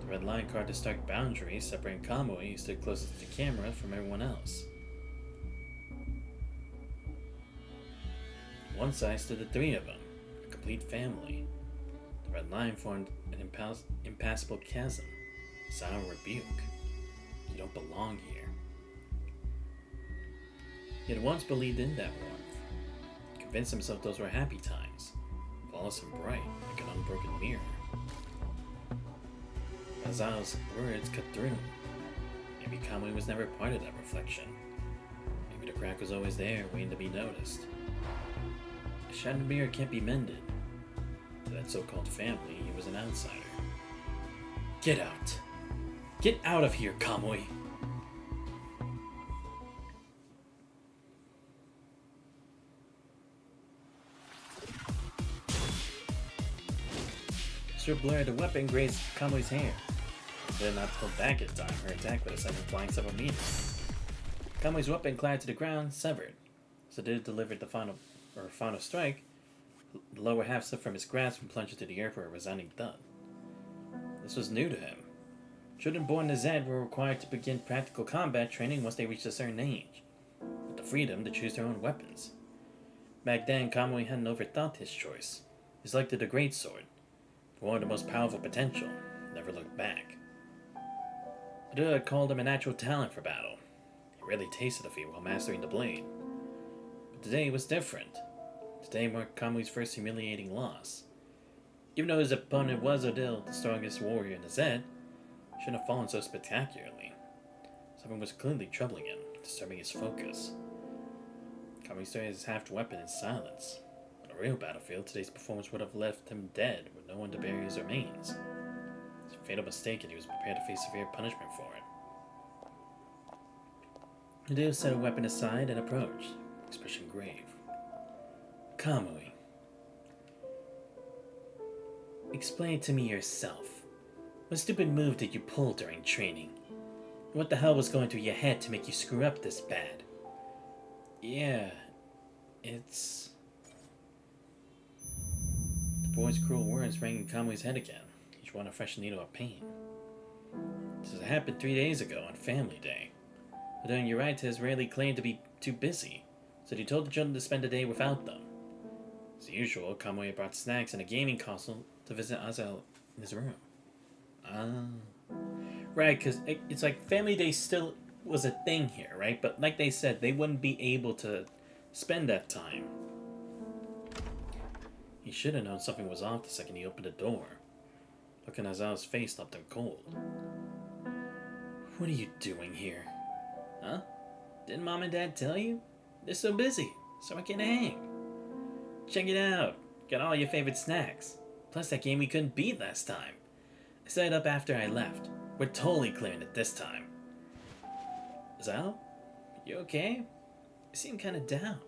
The red line carved a stark boundary separating Kamui, who stood closest to the camera, from everyone else. On one side stood the three of them, a complete family. The red line formed an impassable chasm, a silent rebuke. You don't belong here. He had once believed in that warmth, convinced himself those were happy times, flawless and bright, like an unbroken mirror. Azao's words cut through. Maybe Kamui was never part of that reflection. Maybe the crack was always there, waiting to be noticed. A shattered mirror can't be mended. To that so-called family, he was an outsider. Get out! Get out of here, Kamui! Through blur, the weapon grazed Kamui's hair. did not pull back in time. Her attack would have sent him flying several meters. Kamui's weapon clattered to the ground, severed. So did it deliver the final strike. The lower half slipped from his grasp and plunged into the air for a resounding thud. This was new to him. Children born to Zed were required to begin practical combat training once they reached a certain age, with the freedom to choose their own weapons. Back then, Kamui hadn't overthought his choice. He selected a greatsword, for one of the most powerful potential, never looked back. Buddha had called him a natural talent for battle. He rarely tasted defeat while mastering the blade. But today was different. Today marked Kamui's first humiliating loss. Even though his opponent was Odile, the strongest warrior in the Zed, he shouldn't have fallen so spectacularly. Something was clearly troubling him, disturbing his focus. Kamui stared at his halved weapon in silence. On a real battlefield, today's performance would have left him dead with no one to bury his remains. It was a fatal mistake, and he was prepared to face severe punishment for it. Odile set her weapon aside and approached, expression grave. Kamui, explain to me yourself. What stupid move did you pull during training? What the hell was going through your head to make you screw up this bad? Yeah, it's... The boy's cruel words rang in Kamui's head again, each one a fresh needle of pain. This had happened 3 days ago on Family Day. But then Urites rarely claimed to be too busy, so he told the children to spend a day without them. As usual, Kamui brought snacks and a gaming console to visit Azael in his room. Right, because it's like Family Day still was a thing here, right? But like they said, they wouldn't be able to spend that time. He should have known something was off the second he opened the door. Look at Azael's face left him cold. What are you doing here? Huh? Didn't Mom and Dad tell you? They're so busy, so I can hang. Check it out. Got all your favorite snacks. Plus that game we couldn't beat last time. I set it up after I left. We're totally clearing it this time. Zal? You okay? You seem kinda down.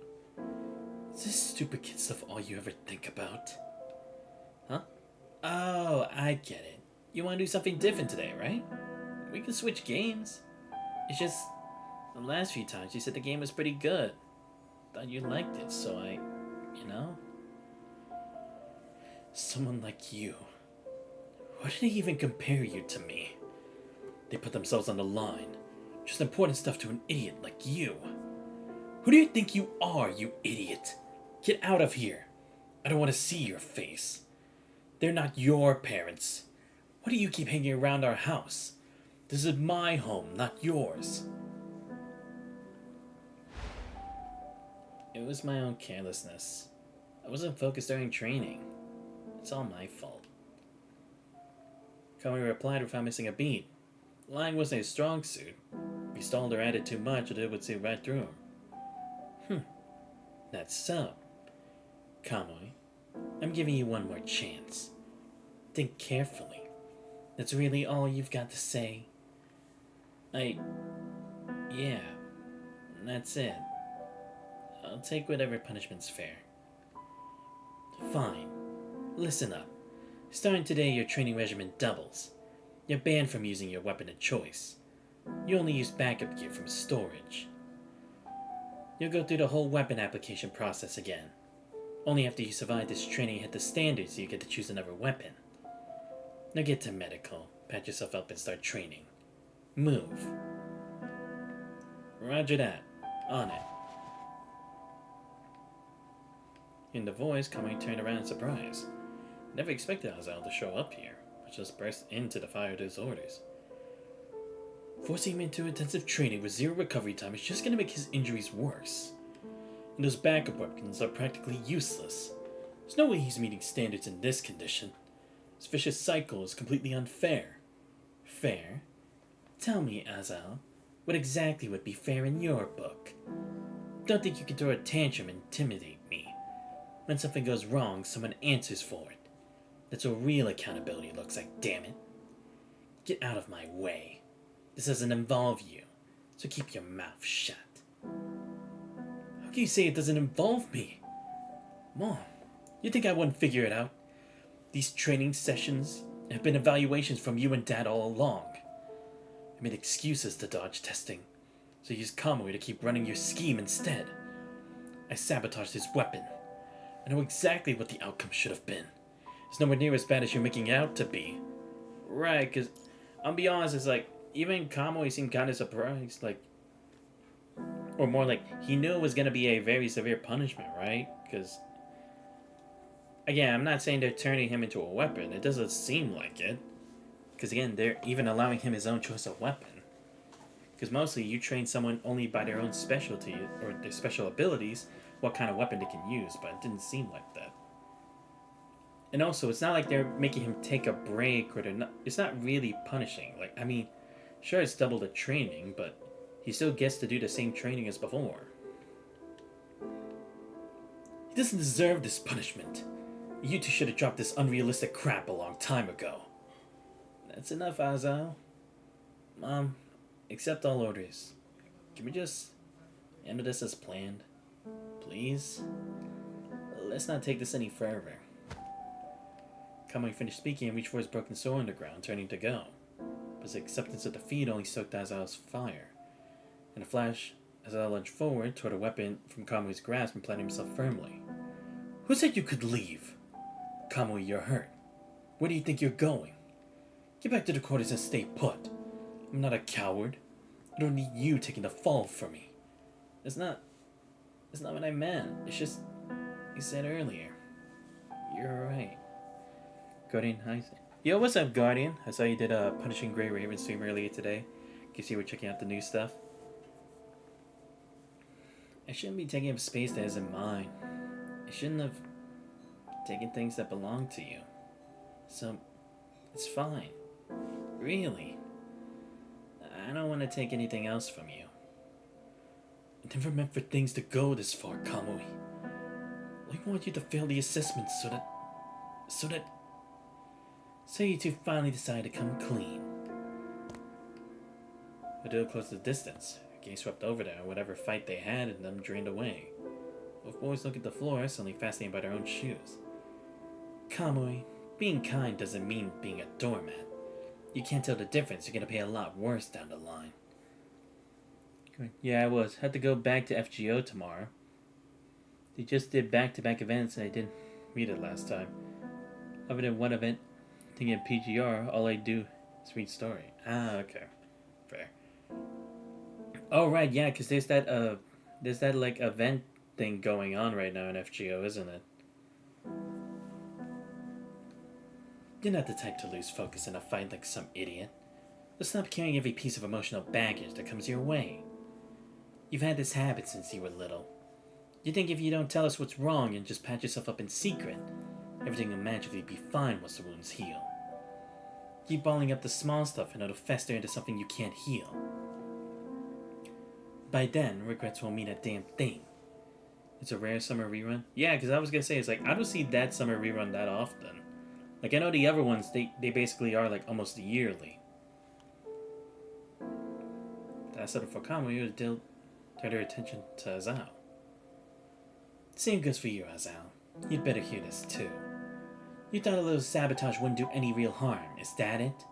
Is this stupid kid stuff all you ever think about? Huh? Oh, I get it. You want to do something different today, right? We can switch games. It's just... The last few times you said the game was pretty good. Thought you liked it, so I... You know? Someone like you. Why do they even compare you to me? They put themselves on the line. Just important stuff to an idiot like you. Who do you think you are, you idiot? Get out of here. I don't want to see your face. They're not your parents. Why do you keep hanging around our house? This is my home, not yours. It was my own carelessness. I wasn't focused during training. It's all my fault. Kamui replied without missing a beat. Lying wasn't his strong suit. If he stalled or added too much, it would see right through him. That's so. Kamui, I'm giving you one more chance. Think carefully. That's really all you've got to say? Yeah, that's it. I'll take whatever punishment's fair. Fine. Listen up. Starting today, your training regimen doubles. You're banned from using your weapon of choice. You only use backup gear from storage. You'll go through the whole weapon application process again. Only after you survive this training and hit the standards do you get to choose another weapon. Now get to medical, patch yourself up and start training. Move. Roger that. On it. In the voice, Kamui turned around in surprise. Never expected Azael to show up here, but just burst into the fire of his orders. Forcing him into intensive training with zero recovery time is just going to make his injuries worse. And those backup weapons are practically useless. There's no way he's meeting standards in this condition. This vicious cycle is completely unfair. Fair? Tell me, Azael, what exactly would be fair in your book? Don't think you can throw a tantrum and intimidate me. When something goes wrong, someone answers for it. That's what real accountability looks like, damn it. Get out of my way. This doesn't involve you, so keep your mouth shut. How can you say it doesn't involve me? Mom, you think I wouldn't figure it out? These training sessions have been evaluations from you and Dad all along. I made excuses to dodge testing, so you used Kamui to keep running your scheme instead. I sabotaged his weapon. I know exactly what the outcome should have been. It's nowhere near as bad as you're making it out to be. Right, because I'll be honest, it's like, even Kamui seemed kind of surprised, like, or more like, he knew it was going to be a very severe punishment, right? Because, again, I'm not saying they're turning him into a weapon. It doesn't seem like it. Because, again, they're even allowing him his own choice of weapon. Because mostly you train someone only by their own specialty or their special abilities, what kind of weapon they can use, but it didn't seem like that. And also, it's not like they're making him take a break or they're not, it's not really punishing. Like, I mean, sure, it's double the training, but he still gets to do the same training as before. He doesn't deserve this punishment. You two should have dropped this unrealistic crap a long time ago. That's enough, Azal. Mom, accept all orders. Can we just handle this as planned? Please? Let's not take this any further. Kamui finished speaking and reached for his broken sword on the ground, turning to go. But his acceptance of defeat only stoked Azal's fire. In a flash, Azal lunged forward toward a weapon from Kamui's grasp and planted himself firmly. Who said you could leave? Kamui, you're hurt. Where do you think you're going? Get back to the quarters and stay put. I'm not a coward. I don't need you taking the fall for me. It's not what I meant. It's just, you said earlier. You're right. Guardian, hi. Yo, what's up, Guardian? I saw you did a Punishing Grey Raven stream earlier today. In case you were checking out the new stuff. I shouldn't be taking up space that isn't mine. I shouldn't have taken things that belong to you. So, it's fine. Really. I don't want to take anything else from you. I never meant for things to go this far, Kamui. I want you to fail the assessment so you two finally decide to come clean. The duel closed the distance. A gaze swept over there, whatever fight they had in them drained away. Both boys looked at the floor, suddenly fascinated by their own shoes. Kamui, being kind doesn't mean being a doormat. You can't tell the difference, you're gonna pay a lot worse down the line. Yeah, I was. Had to go back to FGO tomorrow. They just did back-to-back events and I didn't read it last time. Other than one event, thinking of PGR, all I do is read story. Ah, okay. Fair. Oh, right, yeah, because there's that, like, event thing going on right now in FGO, isn't it? You're not the type to lose focus in a fight like some idiot. Let's stop carrying every piece of emotional baggage that comes your way. You've had this habit since you were little. You think if you don't tell us what's wrong and just patch yourself up in secret, everything will magically be fine once the wounds heal. Keep balling up the small stuff and it'll fester into something you can't heal. By then, regrets won't mean a damn thing. It's a rare summer rerun? Yeah, because I was going to say, it's like, I don't see that summer rerun that often. Like, I know the other ones, they basically are, like, almost yearly. That settled for Kamui, who turned her attention to Azal. Same goes for you, Azal. You'd better hear this, too. You thought a little sabotage wouldn't do any real harm, is that it?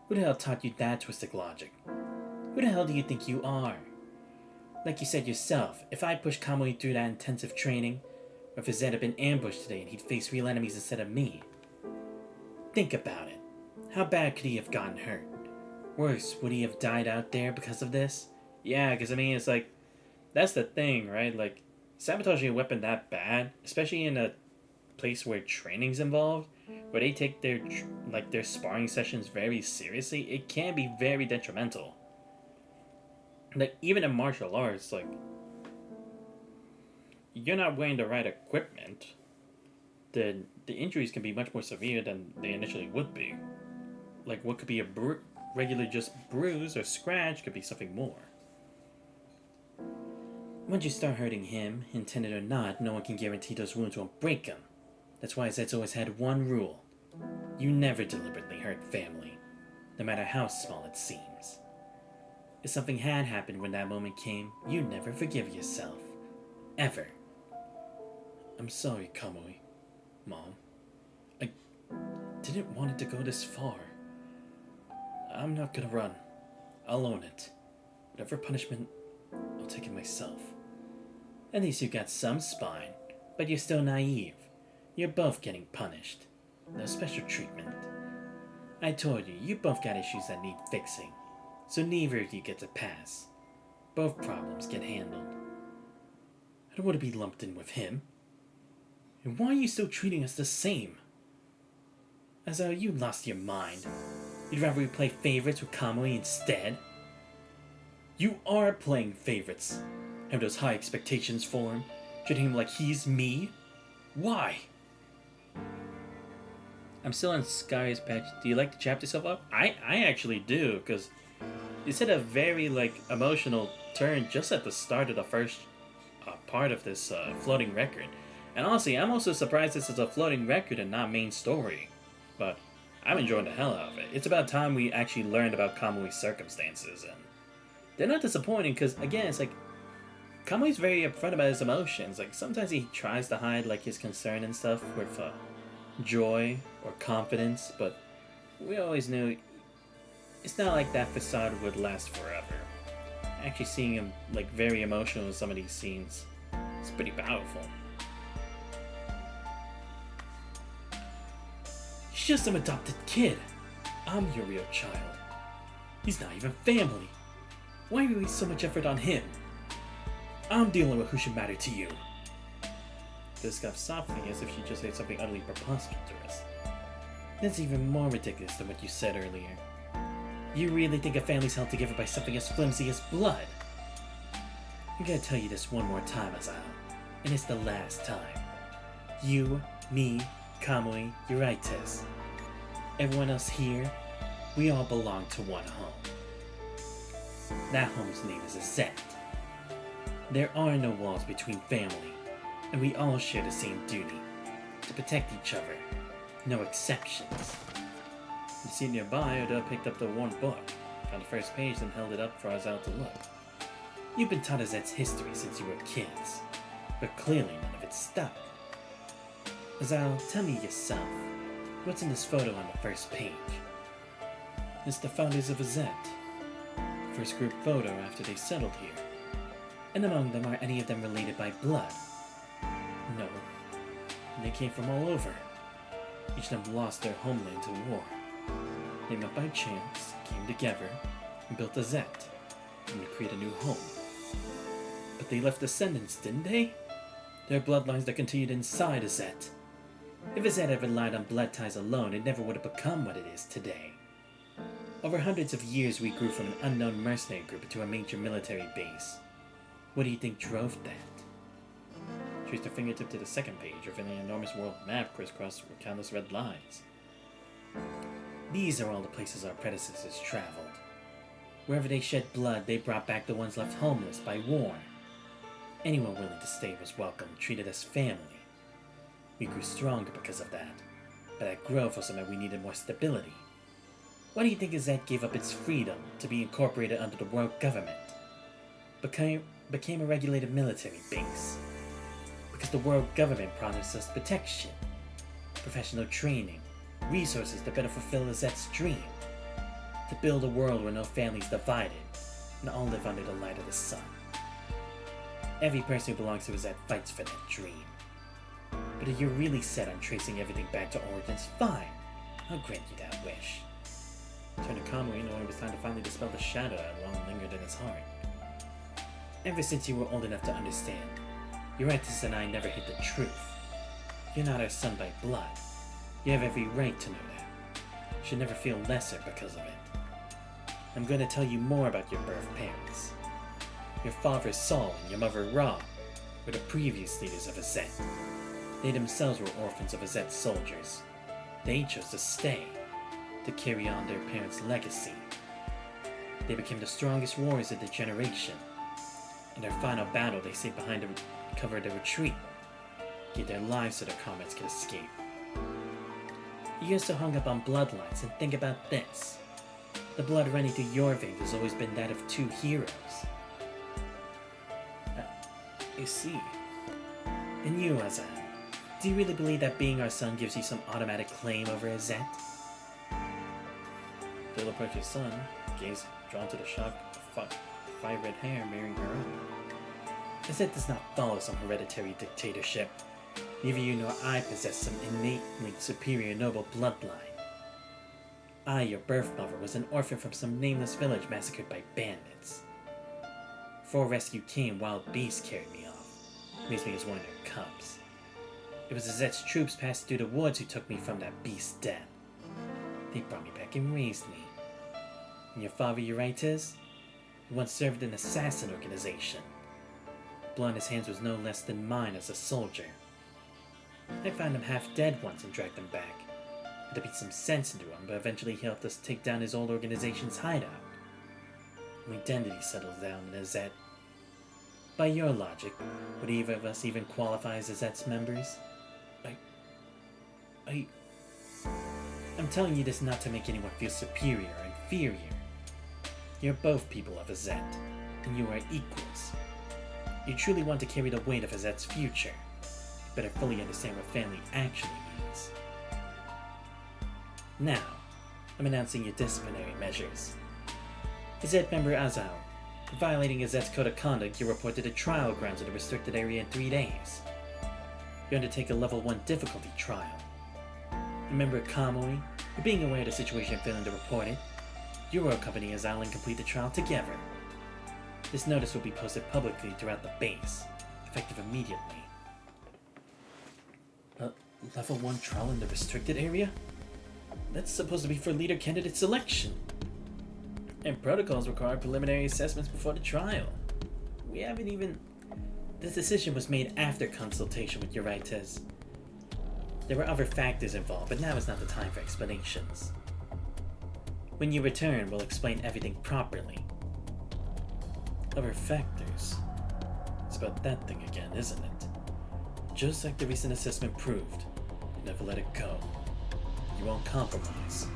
Who the hell taught you that twisted logic? Who the hell do you think you are? Like you said yourself, if I pushed Kamui through that intensive training, or if his Zed had been ambushed today and he'd face real enemies instead of me. Think about it. How bad could he have gotten hurt? Worse, would he have died out there because of this? Yeah, because I mean, it's like, that's the thing, right? Like, sabotaging a weapon that bad, especially in a place where training's involved, where they take their sparring sessions very seriously, it can be very detrimental. Like, even in martial arts, like, you're not wearing the right equipment, then the injuries can be much more severe than they initially would be. Like, what could be a regular just bruise or scratch could be something more. Once you start hurting him, intended or not, no one can guarantee those wounds won't break him. That's why Zed's always had one rule. You never deliberately hurt family, no matter how small it seems. If something had happened when that moment came, you'd never forgive yourself. Ever. I'm sorry, Kamui. Mom. I didn't want it to go this far. I'm not gonna run. I'll own it. Whatever punishment, I'll take it myself. At least you got some spine, but you're still naive. You're both getting punished. No special treatment. I told you, you both got issues that need fixing. So neither of you gets a pass. Both problems get handled. I don't want to be lumped in with him. And why are you still treating us the same? As though you lost your mind. You'd rather we play favorites with Kamui instead? You are playing favorites. Have those high expectations for him, treating him like he's me? Why? I'm still on Sky's patch. Do you like to chap yourself up? I actually do, because it's hit a very emotional turn just at the start of the first part of this floating record. And honestly, I'm also surprised this is a floating record and not main story. But I'm enjoying the hell out of it. It's about time we actually learned about Kamui's circumstances, and they're not disappointing because, again, it's like Kamui's very upfront about his emotions. Like, sometimes he tries to hide his concern and stuff with joy or confidence, but we always knew it's not like that facade would last forever. Actually seeing him very emotional in some of these scenes, it's pretty powerful. He's just some adopted kid. I'm your real child. He's not even family. Why do we waste so much effort on him? I'm dealing with who should matter to you. This scoffed softly as if she just said something utterly preposterous. That's even more ridiculous than what you said earlier. You really think a family's held together by something as flimsy as blood? I'm gonna tell you this one more time, Azal, and it's the last time. You, me, Kamui, Euraites, everyone else here, we all belong to one home. That home's name is Azet. There are no walls between family, and we all share the same duty, to protect each other, no exceptions. You see nearby, Oda picked up the worn book, found the first page, and held it up for Azal to look. You've been taught Azet's history since you were kids, but clearly none of it stuck. Azal, tell me yourself, what's in this photo on the first page? It's the founders of Azet. First group photo after they settled here. And among them, are any of them related by blood? No. They came from all over. Each of them lost their homeland to war. They met by chance, came together, and built Azet, and to create a new home. But they left descendants, didn't they? There are bloodlines that continued inside Azet. If Azet had relied on blood ties alone, it never would have become what it is today. Over hundreds of years, we grew from an unknown mercenary group into a major military base. What do you think drove that? Traced her fingertip to the second page, revealing an enormous world map crisscrossed with countless red lines. These are all the places our predecessors traveled. Wherever they shed blood, they brought back the ones left homeless by war. Anyone willing to stay was welcome, treated as family. We grew stronger because of that, but that growth also meant we needed more stability. Why do you think Azet gave up its freedom to be incorporated under the world government? Became a regulated military base. Because the world government promised us protection, professional training, resources to better fulfill Azet's dream. To build a world where no family's divided, and all live under the light of the sun. Every person who belongs to Azet fights for that dream. But if you're really set on tracing everything back to origins, fine. I'll grant you that wish. Turned to Kamui, knowing it was time to finally dispel the shadow that long lingered in his heart. Ever since you were old enough to understand, Euraites and I never hid the truth. You're not our son by blood. You have every right to know that. You should never feel lesser because of it. I'm going to tell you more about your birth parents. Your father Saul and your mother Ra were the previous leaders of Azet. They themselves were orphans of Azet's soldiers. They chose to stay, to carry on their parents' legacy. They became the strongest warriors of their generation. In their final battle, they stayed behind to cover their retreat, gave their lives so their comrades could escape. You guys so hung up on bloodlines, and think about this. The blood running through your veins has always been that of two heroes. I see. And you, Azan, do you really believe that being our son gives you some automatic claim over Azet? They'll approach his son, gaze drawn to the shock of fire red hair mirroring her own. Azet does not follow some hereditary dictatorship. Neither you nor I possess some innately superior noble bloodline. I, your birth mother, was an orphan from some nameless village massacred by bandits. Before rescue came, wild beasts carried me off, raised me as one of their cubs. It was Azet's troops passed through the woods who took me from that beast's den. They brought me back and raised me. And your father, Eurytus, he once served an assassin organization. Blood on his hands was no less than mine as a soldier. I found him half dead once and dragged him back. Had to beat some sense into him, but eventually he helped us take down his old organization's hideout. My identity settles down in Azet. By your logic, would either of us even qualify as Azet's members? I'm telling you this not to make anyone feel superior or inferior. You're both people of Azet, and you are equals. You truly want to carry the weight of Azet's future. You better fully understand what family actually means. Now, I'm announcing your disciplinary measures. Azet member Azal, for violating Azet's code of conduct, you're reported to trial grounds of the restricted area in 3 days. You undertake a level 1 difficulty trial. Remember Kamui, for being aware of the situation and failing to report it, you will accompany Azal and complete the trial together. This notice will be posted publicly throughout the base, effective immediately. Level 1 trial in the restricted area? That's supposed to be for leader candidate selection. And protocols require preliminary assessments before the trial. We haven't even... This decision was made after consultation with Eurytus. There were other factors involved, but now is not the time for explanations. When you return, we'll explain everything properly. Other factors? It's about that thing again, isn't it? Just like the recent assessment proved, you never let it go. You won't compromise,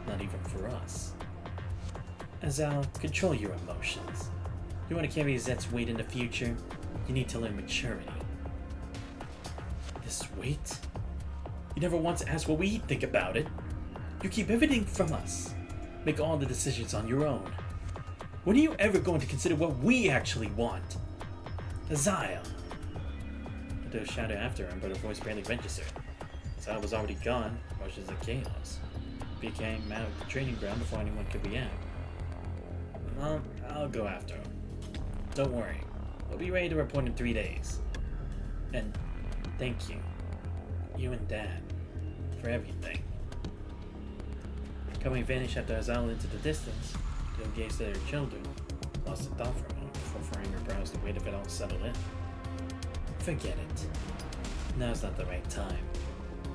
not even for us. Azal, control your emotions. You want to carry Azet's weight in the future, you need to learn maturity. This weight? You never once ask what we think about it. You keep everything from us. Make all the decisions on your own. When are you ever going to consider what we actually want? Azal! I did a shout after him, but her voice barely registered. Azal was already gone, emotions of chaos. He came out of the training ground before anyone could react. I'll go after him. Don't worry. We'll be ready to report in 3 days. And thank you. You and Dad. For everything. Kamui vanished after Azal into the distance. Jill gazed at her children. Lost a thought for a moment before furrowing her brows to wait if it all settled in. Forget it. Now's not the right time.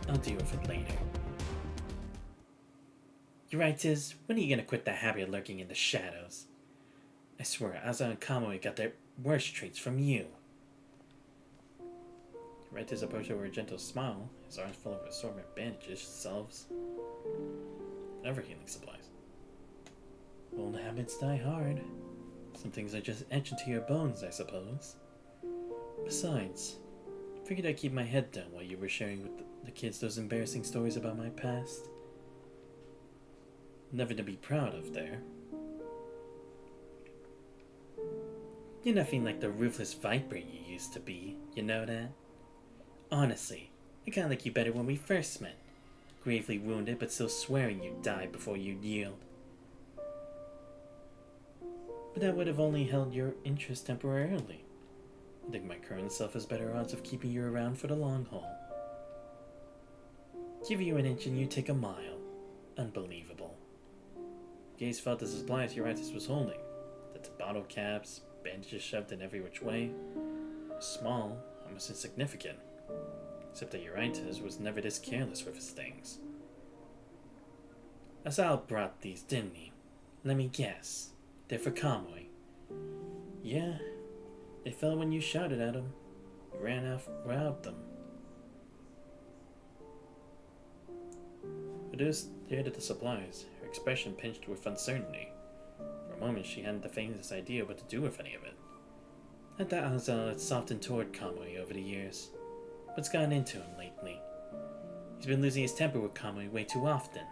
I'll deal with it later. Eurytus, when are you gonna quit that habit of lurking in the shadows? I swear, Azal and Kamui got their worst traits from you. Eurytus approached her with a gentle smile, his arms full of assortment bandages, salves, and other healing supplies. Old habits die hard. Some things are just etched into your bones, I suppose. Besides, I figured I'd keep my head down while you were sharing with the kids those embarrassing stories about my past. Never to be proud of there. You're nothing like the ruthless viper you used to be, you know that? Honestly, I kinda like you better when we first met. Gravely wounded, but still swearing you'd die before you'd yield. But that would have only held your interest temporarily. I think my current self has better odds of keeping you around for the long haul. Give you an inch and you take a mile. Unbelievable. Gaze felt the supplies Eurytus was holding. The bottle caps, bandages shoved in every which way. Small, almost insignificant. Except that Eurytus was never this careless with his things. Azal brought these, didn't he? Let me guess. They're for Kamui. Yeah, they fell when you shouted at him. You ran out without them. Adus stared at the supplies, her expression pinched with uncertainty. For a moment she hadn't the faintest idea what to do with any of it. I thought Azal had softened toward Kamui over the years. What's gotten into him lately? He's been losing his temper with Kamui way too often.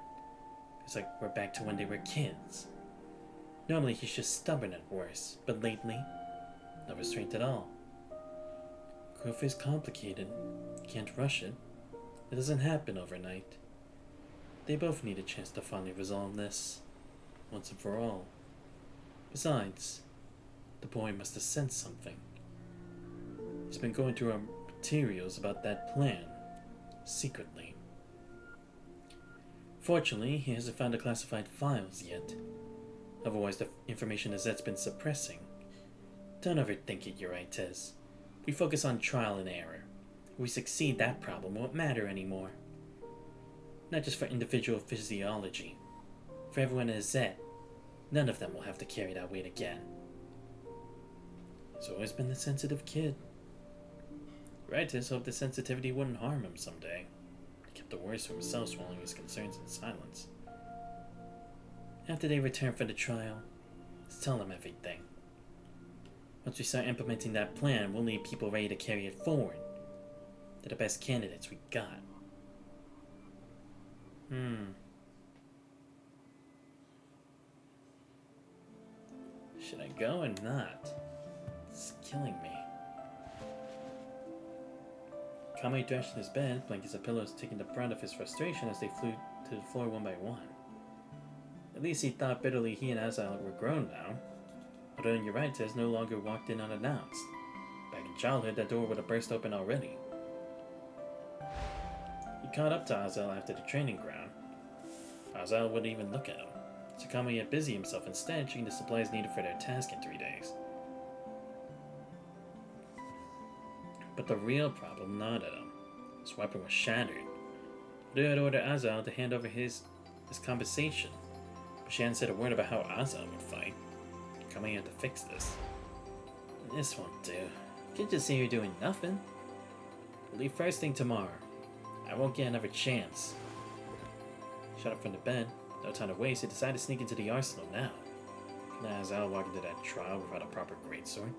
It's like we're back to when they were kids. Normally he's just stubborn at worst, but lately, no restraint at all. Growth is complicated. You can't rush it. It doesn't happen overnight. They both need a chance to finally resolve this, once and for all. Besides, the boy must have sensed something. He's been going through our materials about that plan, secretly. Fortunately, he hasn't found the classified files yet. Otherwise, the information Azet's been suppressing. Don't overthink it, Urites. We focus on trial and error. If we succeed, that problem won't matter anymore. Not just for individual physiology. For everyone at Azet, none of them will have to carry that weight again. He's always been the sensitive kid. Urites hoped the sensitivity wouldn't harm him someday. He kept the worst for himself, swallowing his concerns in silence. After they return for the trial, let's tell them everything. Once we start implementing that plan, we'll need people ready to carry it forward. They're the best candidates we got. Should I go or not? It's killing me. Kamui thrashed in his bed, blankets and pillows taking the brunt of his frustration as they flew to the floor one by one. At least he thought bitterly he and Azal were grown now. Although Urites no longer walked in unannounced. Back in childhood, that door would have burst open already. He caught up to Azal after the training ground. Azal wouldn't even look at him, so Kamui had busied himself instead checking the supplies needed for their task in 3 days. But the real problem gnawed at him. His weapon was shattered. They had ordered Azal to hand over his compensation, but she hadn't said a word about how Azal would fight. Kamui had to fix this. This won't do. You can't just say you're doing nothing. We'll leave first thing tomorrow. I won't get another chance. Shut up from the bed. No time to waste, he decided to sneak into the arsenal now. Can Azal walk into that trial without a proper greatsword?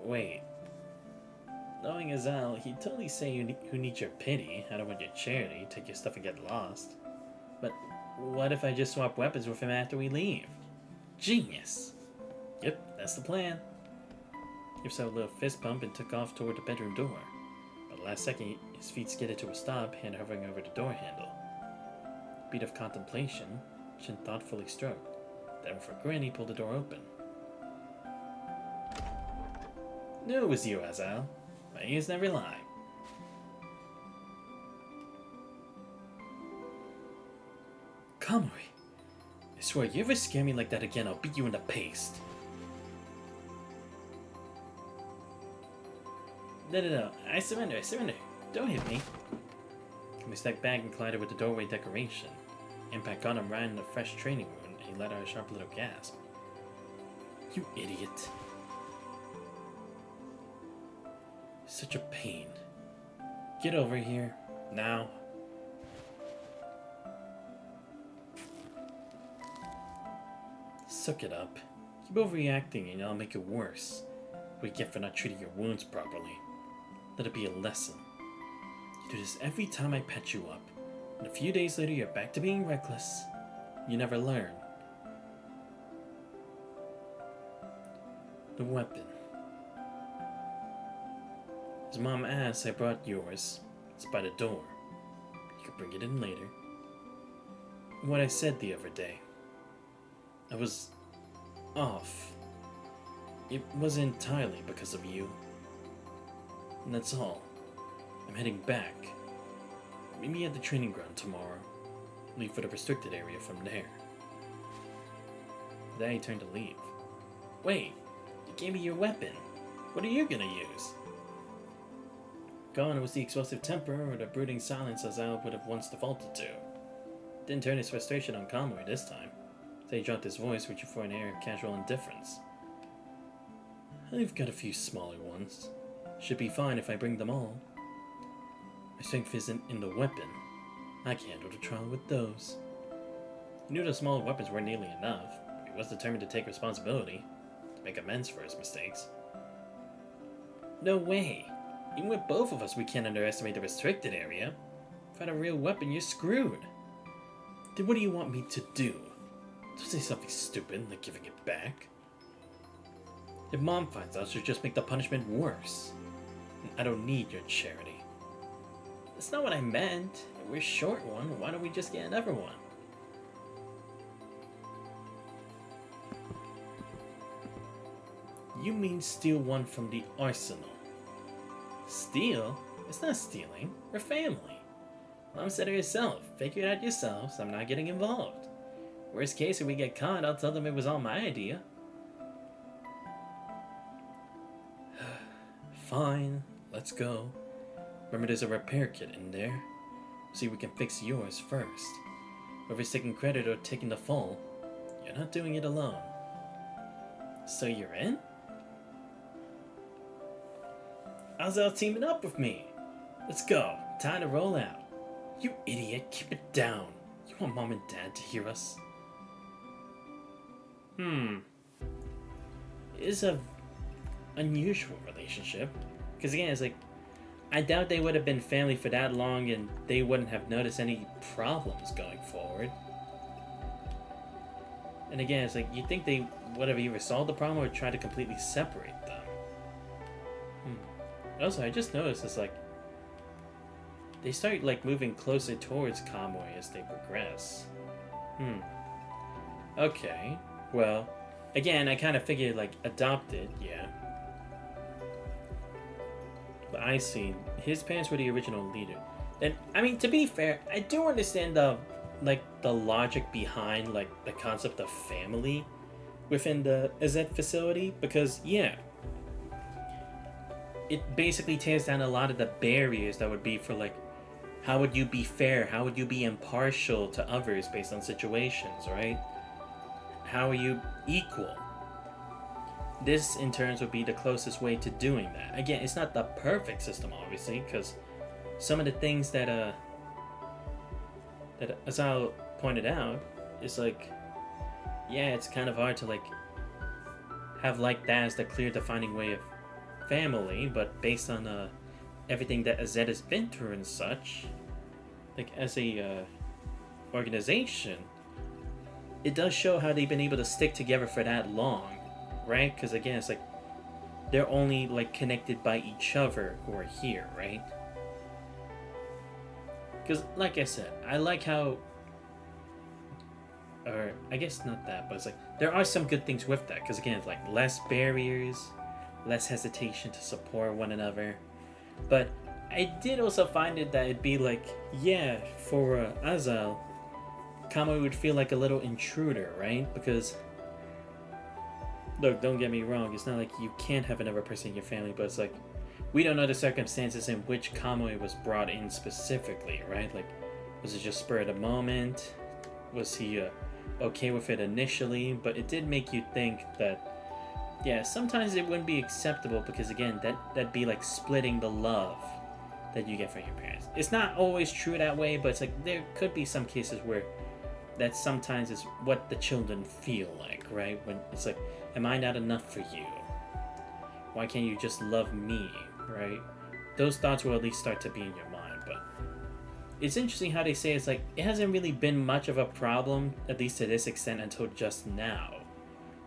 Wait. Knowing Azal, he'd totally say who needs your pity, I don't want your charity, take your stuff and get lost. But what if I just swap weapons with him after we leave? Genius! Yep, that's the plan. He gave himself a little fist pump and took off toward the bedroom door. But last second, his feet skidded to a stop, hand hovering over the door handle. A beat of contemplation, chin thoughtfully stroked. Then with a grin, he pulled the door open. Knew it was you, Azal. My ears never lie. Kamui, I swear, you ever scare me like that again, I'll beat you in the paste. No, I surrender. Don't hit me. Kamui stepped back and collided with the doorway decoration. Impact got him right in the fresh training wound, and he let out a sharp little gasp. You idiot. Such a pain. Get over here, now. Suck it up. Keep overreacting and I'll make it worse. What you get for not treating your wounds properly. Let it be a lesson. You do this every time I patch you up, and a few days later you're back to being reckless. You never learn. The weapon. As Mom asked, I brought yours. It's by the door. You could bring it in later. What I said the other day. I was off. It wasn't entirely because of you. And that's all. I'm heading back. Meet me at the training ground tomorrow. Leave for the restricted area from there. Then he turned to leave. Wait, you gave me your weapon. What are you gonna use? Gone was the explosive temper or the brooding silence Azal would have once defaulted to. Didn't turn his frustration on Kamui this time, so he dropped his voice, reaching for an air of casual indifference. I've got a few smaller ones. Should be fine if I bring them all. My strength isn't in the weapon. I can handle the trial with those. He knew the smaller weapons weren't nearly enough, but he was determined to take responsibility, to make amends for his mistakes. No way! Even with both of us, we can't underestimate the restricted area. Without a real weapon, you're screwed. Then what do you want me to do? Don't say something stupid like giving it back. If Mom finds out, she'll just make the punishment worse. And I don't need your charity. That's not what I meant. If we're short one, why don't we just get another one? You mean steal one from the arsenal? Steal? It's not stealing. We're family. Mom said it herself. Figure it out yourselves. I'm not getting involved. Worst case, if we get caught, I'll tell them it was all my idea. Fine, let's go. Remember, there's a repair kit in there. See if we can fix yours first. Whoever's taking credit or taking the fall, you're not doing it alone. So you're in? Azal teaming up with me. Let's go. Time to roll out. You idiot, keep it down. You want Mom and Dad to hear us? It is a unusual relationship. Because again, it's like, I doubt they would have been family for that long and they wouldn't have noticed any problems going forward. And again, it's like, you think they would have either solved the problem or tried to completely separate them. Also, I just noticed it's like, they start like moving closer towards Kamui as they progress. Okay. Well, again, I kind of figured like adopted, yeah. But I see. His parents were the original leader. And I mean, to be fair, I do understand the logic behind like the concept of family within the AZ facility, because yeah, it basically tears down a lot of the barriers that would be for like, how would you be fair? How would you be impartial to others based on situations, right? How are you equal? This, in turns, would be the closest way to doing that. Again, it's not the perfect system, obviously, because some of the things that Asal pointed out is like, yeah, it's kind of hard to like have like that as the clear defining way of family, but based on everything that AZ has been through and such, like as a organization, it does show how they've been able to stick together for that long, right? Because again, it's like they're only like connected by each other who are here, right? Because like I said, I like how, or I guess not that, but it's like there are some good things with that. Because again, it's like less barriers, less hesitation to support one another. But I did also find it that it'd be like, yeah, for Azal, Kamui would feel like a little intruder, right? Because, look, don't get me wrong, it's not like you can't have another person in your family, but it's like, we don't know the circumstances in which Kamui was brought in specifically, right? Like, was it just spur of the moment? Was he okay with it initially? But it did make you think that, yeah, sometimes it wouldn't be acceptable because, again, that'd be like splitting the love that you get from your parents. It's not always true that way, but it's like there could be some cases where that sometimes is what the children feel like, right? When it's like, am I not enough for you? Why can't you just love me, right? Those thoughts will at least start to be in your mind. But it's interesting how they say it's like, it hasn't really been much of a problem, at least to this extent, until just now.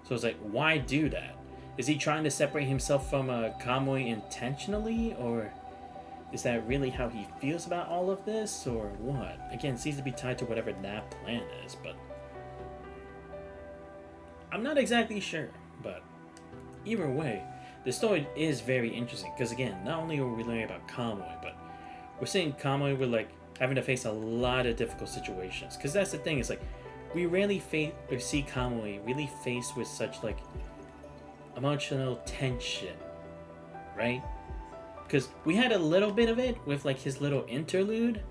So it's like, why do that? Is he trying to separate himself from Kamui intentionally, or is that really how he feels about all of this, or what? Again, it seems to be tied to whatever that plan is, but I'm not exactly sure. But either way, the story is very interesting, because again, not only are we learning about Kamui, but we're seeing Kamui with like having to face a lot of difficult situations. Because that's the thing, is like, we rarely see Kamui really faced with such like emotional tension, right? Because we had a little bit of it with like his little interlude,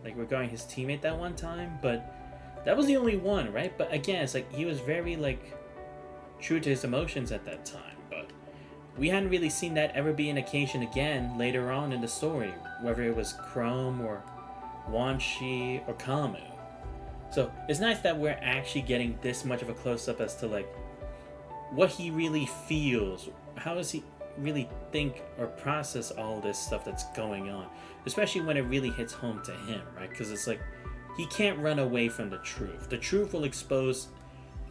like regarding his teammate that one time, but that was the only one, right? But again, it's like he was very like true to his emotions at that time, but we hadn't really seen that ever be an occasion again later on in the story, whether it was Chrome or Wanshi or Kamu. So it's nice that we're actually getting this much of a close-up as to like what he really feels. How does he really think or process all this stuff that's going on, especially when it really hits home to him, right? Because it's like he can't run away from the truth. The truth will expose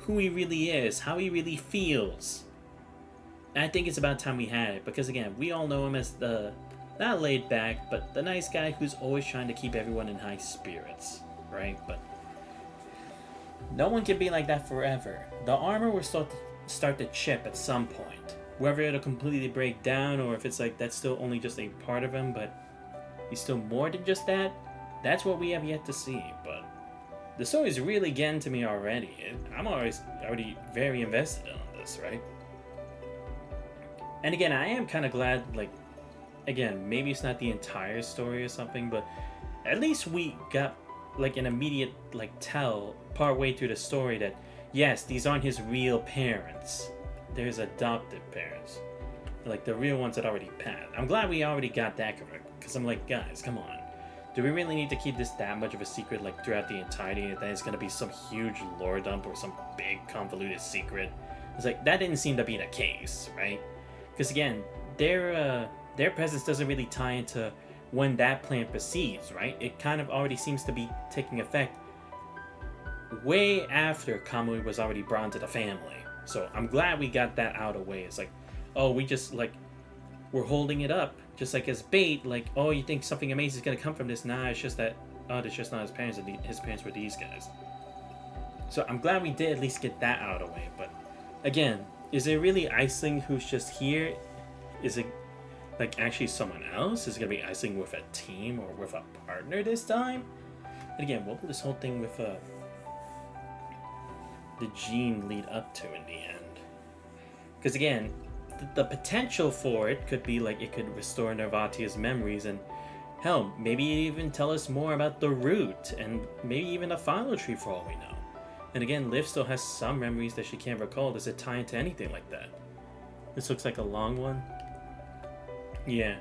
who he really is, how he really feels. And I think it's about time we had it, because again, we all know him as the, not laid back, but the nice guy who's always trying to keep everyone in high spirits, right? But no one can be like that forever. The armor will start to chip at some point. Whether it'll completely break down or if it's like that's still only just a part of him, but he's still more than just that, that's what we have yet to see. But the story's really getting to me already. I'm already very invested on this, right? And again, I am kind of glad, like, again, maybe it's not the entire story or something, but at least we got like an immediate like tell part way through the story that yes, these aren't his real parents. They're his adoptive parents. Like the real ones that already passed. I'm glad we already got that covered, because I'm like, guys, come on. Do we really need to keep this that much of a secret like throughout the entirety? That it's gonna be some huge lore dump or some big convoluted secret? It's like that didn't seem to be the case, right? Because again, their presence doesn't really tie into when that plan proceeds, right? It kind of already seems to be taking effect way after Kamui was already brought into the family. So I'm glad we got that out of the way. It's like, oh, we just like, we're holding it up just like as bait. Like, oh, you think something amazing is gonna come from this? Nah, it's just that, oh, it's just not his parents. His parents were these guys. So I'm glad we did at least get that out of the way. But again, is it really Aisling who's just here? Is it like actually someone else? Is it gonna be Aisling with a team or with a partner this time? And again, what will this whole thing with the gene lead up to in the end? Because again, the potential for it could be like it could restore Nervatia's memories, and hell, maybe even tell us more about the root and maybe even a final tree for all we know. And again, Liv still has some memories that she can't recall. Does it tie into anything like that? This looks like a long one. Yeah,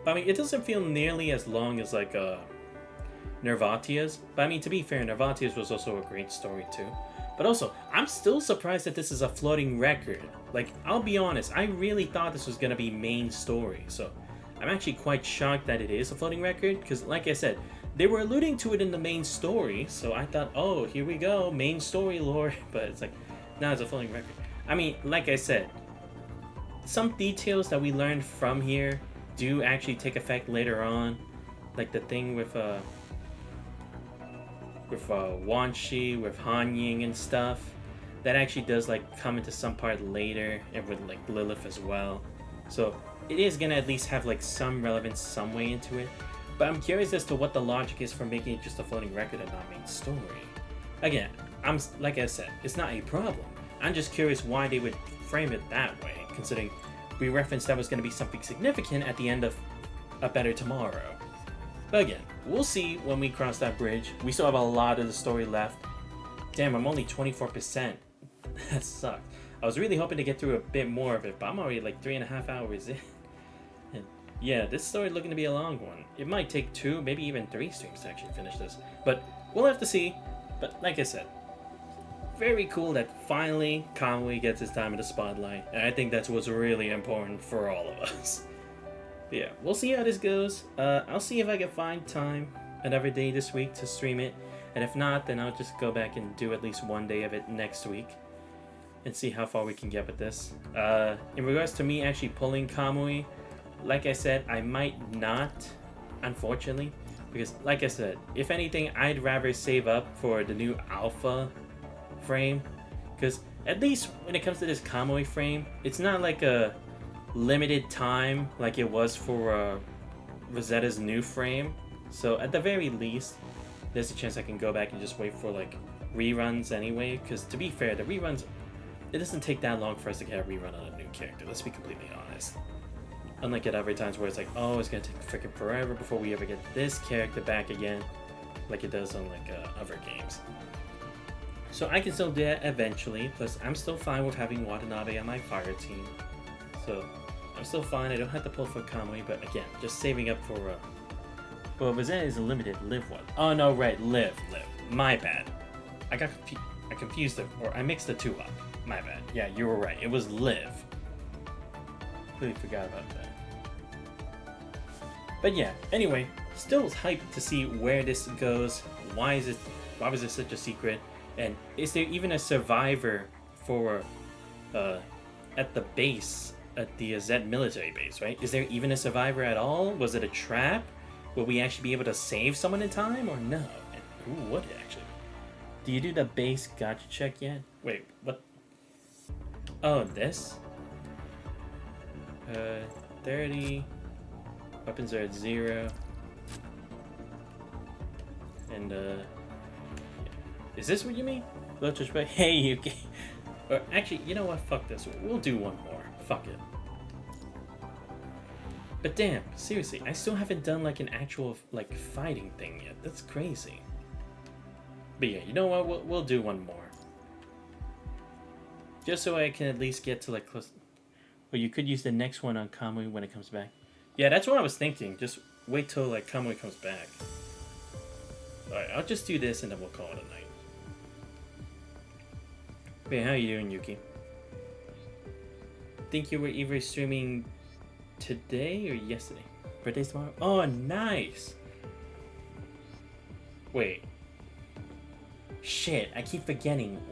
but I mean, it doesn't feel nearly as long as like Nervatia's. But I mean, to be fair, Nervatia's was also a great story too. But also, I'm still surprised that this is a floating record. Like, I'll be honest, I really thought this was gonna be main story. So, I'm actually quite shocked that it is a floating record, because like I said, they were alluding to it in the main story. So I thought, oh, here we go, main story lore. But it's like, now it's a floating record. I mean, like I said, some details that we learned from here do actually take effect later on. Like the thing with Wan Shi, with Han Ying and stuff, that actually does like come into some part later, and with like Lilith as well. So it is gonna at least have like some relevance some way into it. But I'm curious as to what the logic is for making it just a floating record and not main story. Again, like I said, it's not a problem. I'm just curious why they would frame it that way, considering we referenced that was going to be something significant at the end of A Better Tomorrow. But again, we'll see when we cross that bridge. We still have a lot of the story left. Damn, I'm only 24%. That sucks. I was really hoping to get through a bit more of it, but I'm already like 3.5 hours in. And yeah, this story looking to be a long one. It might take 2, maybe even 3 streams to actually finish this. But we'll have to see. But like I said, very cool that finally Kamui gets his time in the spotlight. And I think that's what's really important for all of us. But yeah, we'll see how this goes. I'll see if I can find time another day this week to stream it. And if not, then I'll just go back and do at least one day of it next week. And see how far we can get with this. In regards to me actually pulling Kamui, like I said, I might not, unfortunately. Because like I said, if anything, I'd rather save up for the new Alpha frame. Because at least when it comes to this Kamui frame, it's not like a limited time like it was for Rosetta's new frame. So at the very least, there's a chance I can go back and just wait for like reruns anyway. Because to be fair, the reruns, it doesn't take that long for us to get a rerun on a new character. Let's be completely honest. Unlike at other times where it's like, oh, it's gonna take freaking forever before we ever get this character back again, like it does on like other games. So I can still do that eventually. Plus, I'm still fine with having Watanabe on my fire team. So I'm still fine. I don't have to pull for Kamui, but again, just saving up for. Well, Rosetta is a limited Liv one. Oh no, right, Liv. My bad. I confused it, or I mixed the two up. My bad. Yeah, you were right. It was Liv. Completely forgot about that. But yeah, anyway, still hyped to see where this goes. Why was this such a secret? And is there even a survivor for at the base, at the Z military base, right? Is there even a survivor at all? Was it a trap? Will we actually be able to save someone in time or no? And who would it actually? Do you do the base gotcha check yet? Wait, what? Oh, this? 30. Weapons are at 0. And, is this what you mean? Let's just be, hey, Yuki. Or actually, you know what? Fuck this. We'll do one more. Fuck it. But damn, seriously, I still haven't done like an actual like fighting thing yet. That's crazy. But yeah, you know what? We'll do one more. Just so I can at least get to like close. Well, you could use the next one on Kamui when it comes back. Yeah, that's what I was thinking. Just wait till like Kamui comes back. Alright, I'll just do this and then we'll call it a night. Wait, how you doing, Yuki? Think you were either streaming today or yesterday? Birthday's tomorrow? Oh, nice! Wait. Shit, I keep forgetting.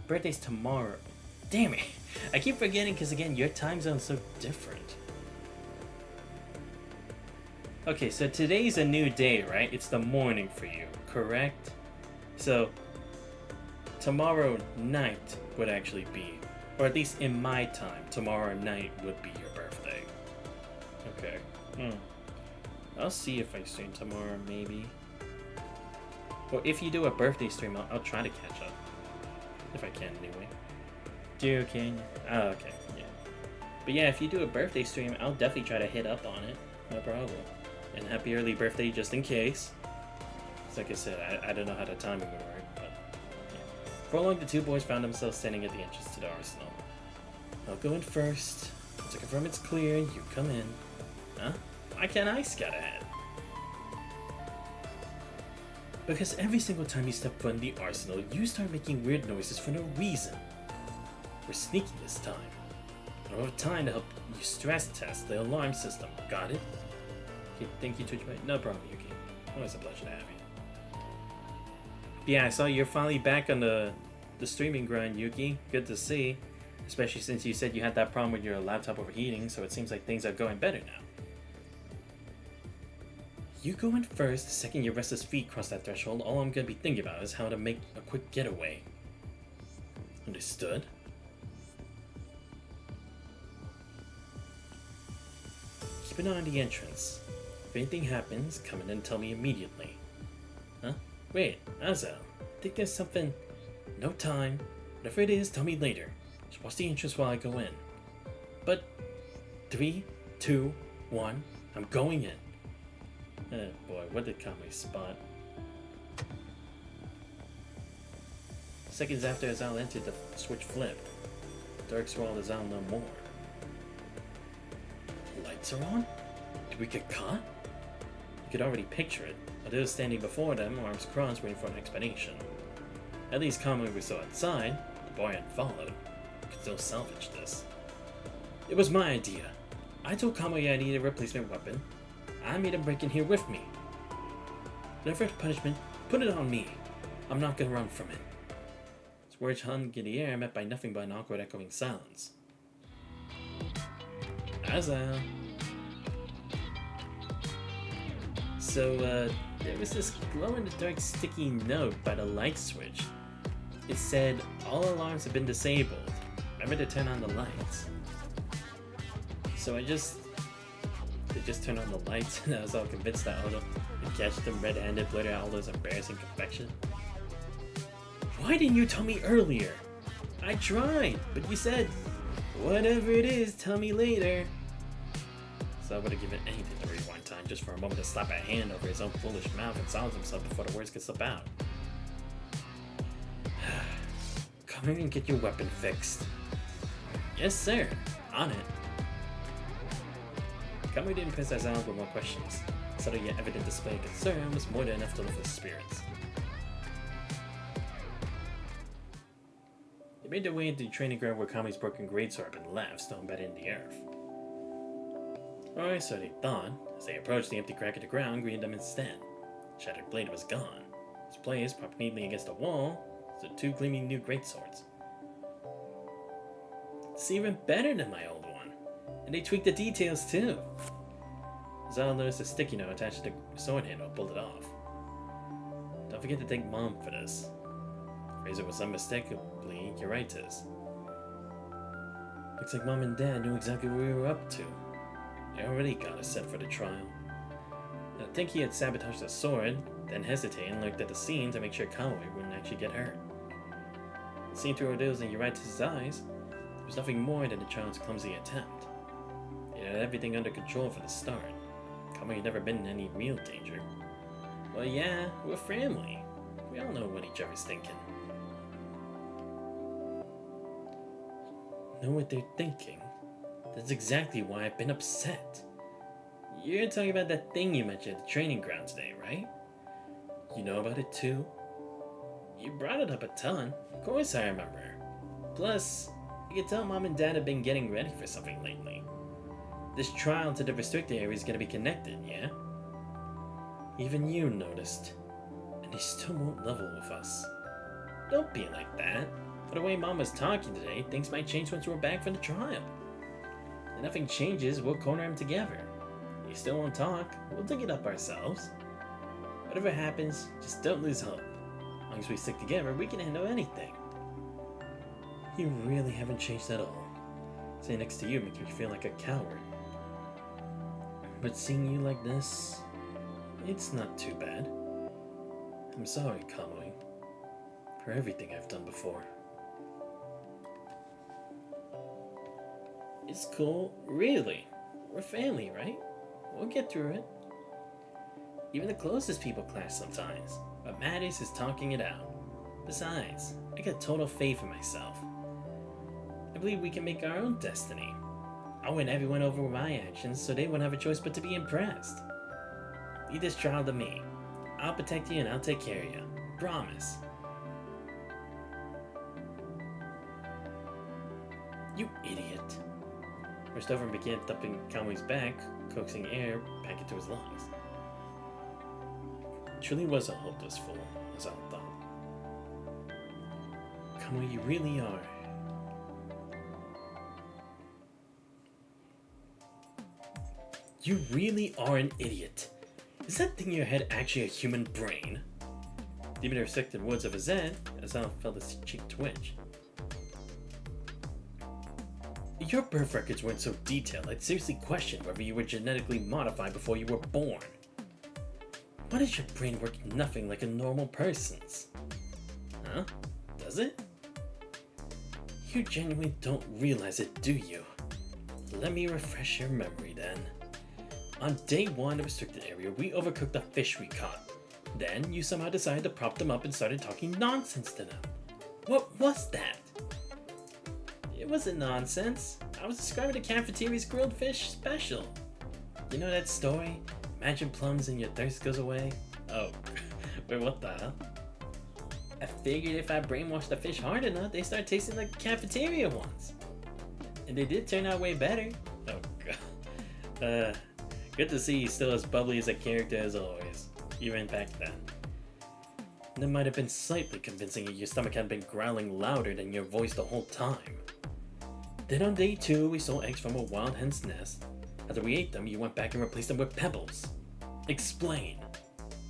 Birthday's tomorrow. Damn it! I keep forgetting because, again, your time zone's so different. Okay, so today's a new day, right? It's the morning for you, correct? So, tomorrow night would actually be, or at least in my time, tomorrow night would be your birthday. Okay. I'll see if I stream tomorrow, maybe. Well, if you do a birthday stream, I'll try to catch up. If I can, anyway. Do you okay? Oh, okay, yeah. But yeah, if you do a birthday stream, I'll definitely try to hit up on it. No problem. And happy early birthday, just in case. Like I said, I don't know how the timing would work, but yeah. For long, the two boys found themselves standing at the entrance to the arsenal. I'll go in first. To confirm it's clear, you come in. Huh? Why can't I scout ahead? Because every single time you step foot in the arsenal, you start making weird noises for no reason. We're sneaky this time. I don't have time to help you stress test the alarm system. Got it? Okay, thank you, Twitch. No problem, Yuki. Always a pleasure to have you. Yeah, I saw you're finally back on the streaming grind, Yuki. Good to see. Especially since you said you had that problem with your laptop overheating, so it seems like things are going better now. You go in first. The second your restless feet cross that threshold, all I'm gonna be thinking about is how to make a quick getaway. Understood? Keep an eye on the entrance. If anything happens, come in and tell me immediately. Huh? Wait, Azel. I think there's something... No time. Whatever it is, tell me later. Just watch the entrance while I go in. But... 3, 2, 1, I'm going in. Oh boy, what did Kamui spot? Seconds after Azel entered, the switch flipped. Dark swallowed Azel no more. The lights are on? Did we get caught? You could already picture it. Others standing before them, arms crossed, waiting for an explanation. At least Kamui was still outside. The boy had followed. We could still salvage this. It was my idea. I told Kamui I needed a replacement weapon. I made him break in here with me. Whatever punishment, put it on me. I'm not gonna run from it. His words hung in the air, met by nothing but an awkward echoing silence. Azel. So, there was this glow-in-the-dark sticky note by the light switch. It said, all alarms have been disabled. Remember to turn on the lights. So they just turned on the lights, and I was all convinced that Odo would catch them red-handed, blurted out all those embarrassing confessions. Why didn't you tell me earlier? I tried, but you said, whatever it is, tell me later. So I would have given anything to rewind time just for a moment to slap a hand over his own foolish mouth and silence himself before the words could slip out. Come here and get your weapon fixed. Yes, sir. On it. Kamui didn't press Azel with more questions. Subtle yet evident display of concern was more than enough to lift his spirits. They made their way into the training ground where Kamui's broken greatsword had been left, still embedded in the earth. Or so they thought. As they approached, the empty crack in the ground greeted them instead. Shattered blade was gone. It's placed propped neatly against the wall, so 2 gleaming new greatswords. It's even better than my old one, and they tweaked the details too. Zal noticed a sticky note attached to the sword handle and pulled it off. Don't forget to thank Mom for this. Fraser was unmistakably Uritis. Looks like Mom and Dad knew exactly what we were up to. They already got us set for the trial. I think he had sabotaged the sword, then hesitated and looked at the scene to make sure Kamui wouldn't actually get hurt. Seeing through ordeals in Uritis' eyes, it was nothing more than the child's clumsy attempt. It had everything under control for the start. Kamui had never been in any real danger. Well, yeah, we're family. We all know what each other's thinking. Know what they're thinking? That's exactly why I've been upset. You're talking about that thing you mentioned at the training ground today, right? You know about it too? You brought it up a ton. Of course I remember. Plus, you can tell Mom and Dad have been getting ready for something lately. This trial to the restricted area is gonna be connected, yeah? Even you noticed. And they still won't level with us. Don't be like that. For the way Mom was talking today, things might change once we're back from the trial. If nothing changes, we'll corner him together. You still won't talk, we'll dig it up ourselves. Whatever happens, just don't lose hope. As long as we stick together, we can handle anything. You really haven't changed at all. Sitting next to you makes me feel like a coward. But seeing you like this, it's not too bad. I'm sorry, Kamui, for everything I've done before. It's cool, really. We're family, right? We'll get through it. Even the closest people clash sometimes. What matters is talking it out. Besides, I got total faith in myself. I believe we can make our own destiny. I'll win everyone over with my actions, so they won't have a choice but to be impressed. Leave this trial to me. I'll protect you and I'll take care of you. Promise. You idiot. Christopher began thumping Kamui's back, coaxing air back into his lungs. Truly was a hopeless fool, as I thought. Kamui, you really are. You really are an idiot. Is that thing in your head actually a human brain? Deep in the restricted woods of his head, Azal felt his cheek twitch. Your birth records weren't so detailed, I'd seriously question whether you were genetically modified before you were born. Why does your brain work nothing like a normal person's? Huh? Does it? You genuinely don't realize it, do you? Let me refresh your memory then. On day 1 of the restricted area, we overcooked the fish we caught. Then you somehow decided to prop them up and started talking nonsense to them. What was that? It wasn't nonsense. I was describing the cafeteria's grilled fish special. You know that story? Imagine plums and your thirst goes away? Oh, wait, what the hell? I figured if I brainwashed the fish hard enough, they start tasting like cafeteria ones. And they did turn out way better. Oh god. Good to see he's still as bubbly as a character as always, even back then. And it might have been slightly convincing if your stomach had been growling louder than your voice the whole time. Then on day 2, we stole eggs from a wild hen's nest. After we ate them, you went back and replaced them with pebbles. Explain.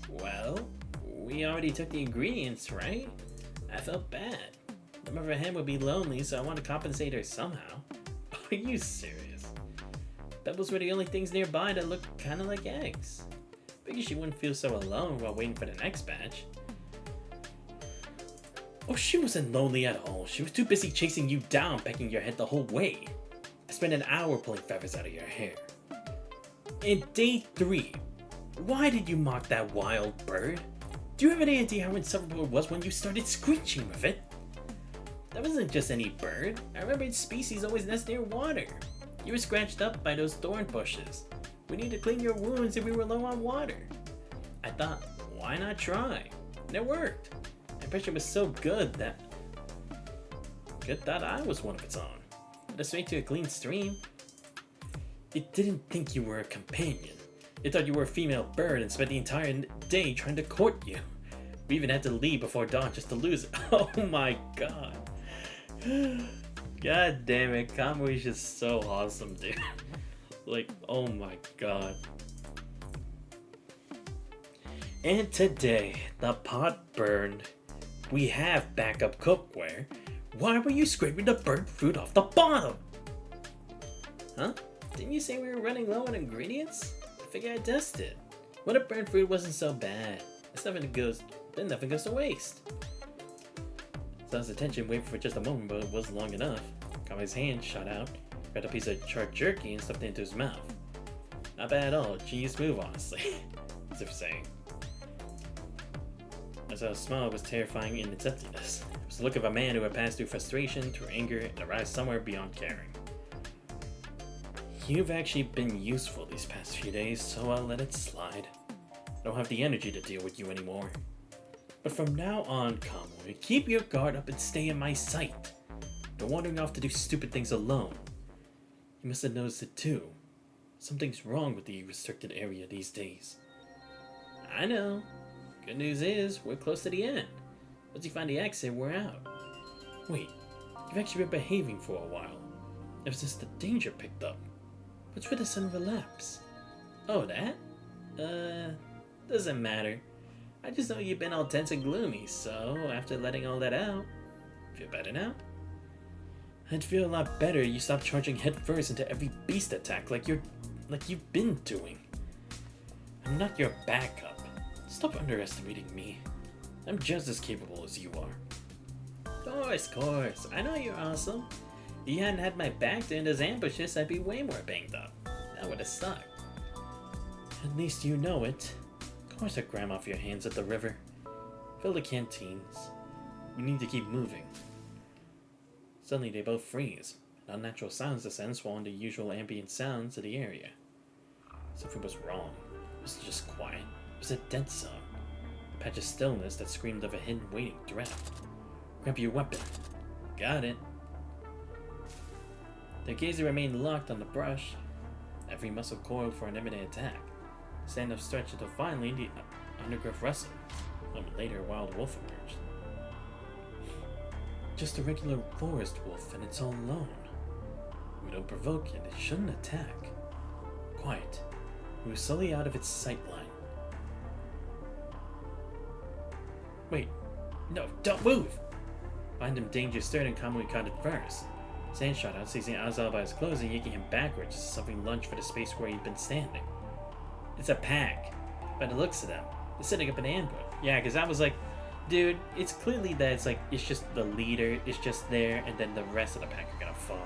Well, we already took the ingredients, right? I felt bad. The mother hen would be lonely, so I wanted to compensate her somehow. Are you serious? Pebbles were the only things nearby that looked kind of like eggs. Figured she wouldn't feel so alone while waiting for the next batch. Oh, she wasn't lonely at all. She was too busy chasing you down, pecking your head the whole way. I spent an hour pulling feathers out of your hair. And day 3, why did you mock that wild bird? Do you have any idea how insufferable it was when you started screeching with it? That wasn't just any bird. I remember its species always nest near water. You were scratched up by those thorn bushes. We need to clean your wounds if we were low on water. I thought, why not try? And it worked. The pressure was so good that it thought I was one of its own. Led us straight to a clean stream. It didn't think you were a companion. It thought you were a female bird and spent the entire day trying to court you. We even had to leave before dawn just to lose it. Oh my god. God damn it, Kamui is just so awesome, dude. Like, oh my god. And today, the pot burned. We have backup cookware. Why were you scraping the burnt fruit off the bottom? Huh? Didn't you say we were running low on ingredients? I figure I tested. What if burnt fruit wasn't so bad? Then nothing goes to waste. Saw his attention wavered for just a moment, but it wasn't long enough. Kami's hand shot out, grabbed a piece of charred jerky and stuffed it into his mouth. Not bad at all, genius move honestly. As if saying. Azael's smile was terrifying in its emptiness. It was the look of a man who had passed through frustration, through anger, and arrived somewhere beyond caring. You've actually been useful these past few days, so I'll let it slide. I don't have the energy to deal with you anymore. But from now on, Kamui, keep your guard up and stay in my sight. Don't wandering off to do stupid things alone. You must have noticed it too. Something's wrong with the restricted area these days. I know. Good news is, we're close to the end. Once you find the exit, we're out. Wait, you've actually been behaving for a while. Ever since the danger picked up. What's with the sudden relapse? Oh, that? Doesn't matter. I just know you've been all tense and gloomy, so after letting all that out, feel better now? I'd feel a lot better you stopped charging headfirst into every beast attack like you've been doing. I'm not your backup. Stop underestimating me. I'm just as capable as you are. Of course. I know you're awesome. If you hadn't had my back during those ambushes, I'd be way more banged up. That would have sucked. At least you know it. Wash that grime off your hands at the river. Fill the canteens. We need to keep moving. Suddenly they both freeze. An unnatural silence descends while the usual ambient sounds of the area. Something was wrong. It was just quiet. It was a dead zone. A patch of stillness that screamed of a hidden waiting threat. Grab your weapon. Got it. Their gazes remained locked on the brush. Every muscle coiled for an imminent attack. Stand up stretched until finally the undergrowth rustled. A moment later, a wild wolf emerged. Just a regular forest wolf, and it's all alone. We don't provoke it, it shouldn't attack. Quiet. We were slowly out of its sight line. Wait. No, don't move! Behind him, danger stirred and Kamui caught it first. Sand shot out, seizing Azael by his clothes and yanking him backwards as something lunged for the space where he'd been standing. It's a pack. By the looks of them. They're setting up an ambush. Yeah, because I was like, dude, it's clearly that it's just the leader is just there, and then the rest of the pack are gonna follow.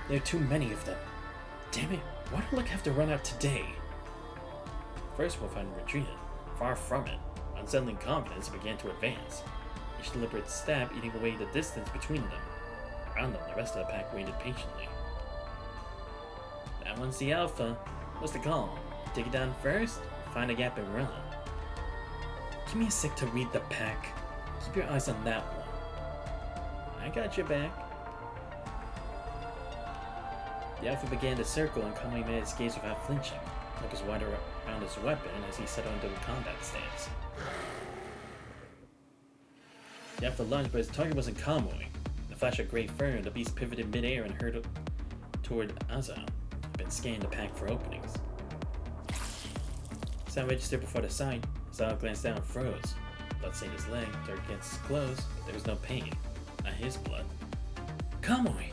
There are too many of them. Damn it, why do Luck have to run out today? First wolf hadn't retreated. Far from it. Unsettling confidence began to advance. Each deliberate step eating away the distance between them. Around them, the rest of the pack waited patiently. That one's the alpha. What's the call? Take it down first? Find a gap and run. Give me a sec to read the pack. Keep your eyes on that one. I got your back. The alpha began to circle and Kamui met his gaze without flinching. Look was wider around his weapon as he settled into a combat stance. The alpha lunged, but his target wasn't Kamui. In a flash of gray fur, the beast pivoted midair and hurtled toward Azael. Been scanning the pack for openings. Sound registered before the sight. Azael glanced down and froze. Blood stained his leg, dirt against his clothes, but there was no pain. Not his blood. Kamui!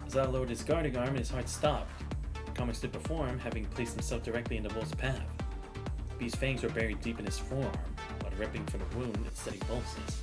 Azael lowered his guarding arm and his heart stopped. Kamui stood before him, having placed himself directly in the wolf's path. The beast's fangs were buried deep in his forearm, blood ripping from the wound and steady pulses.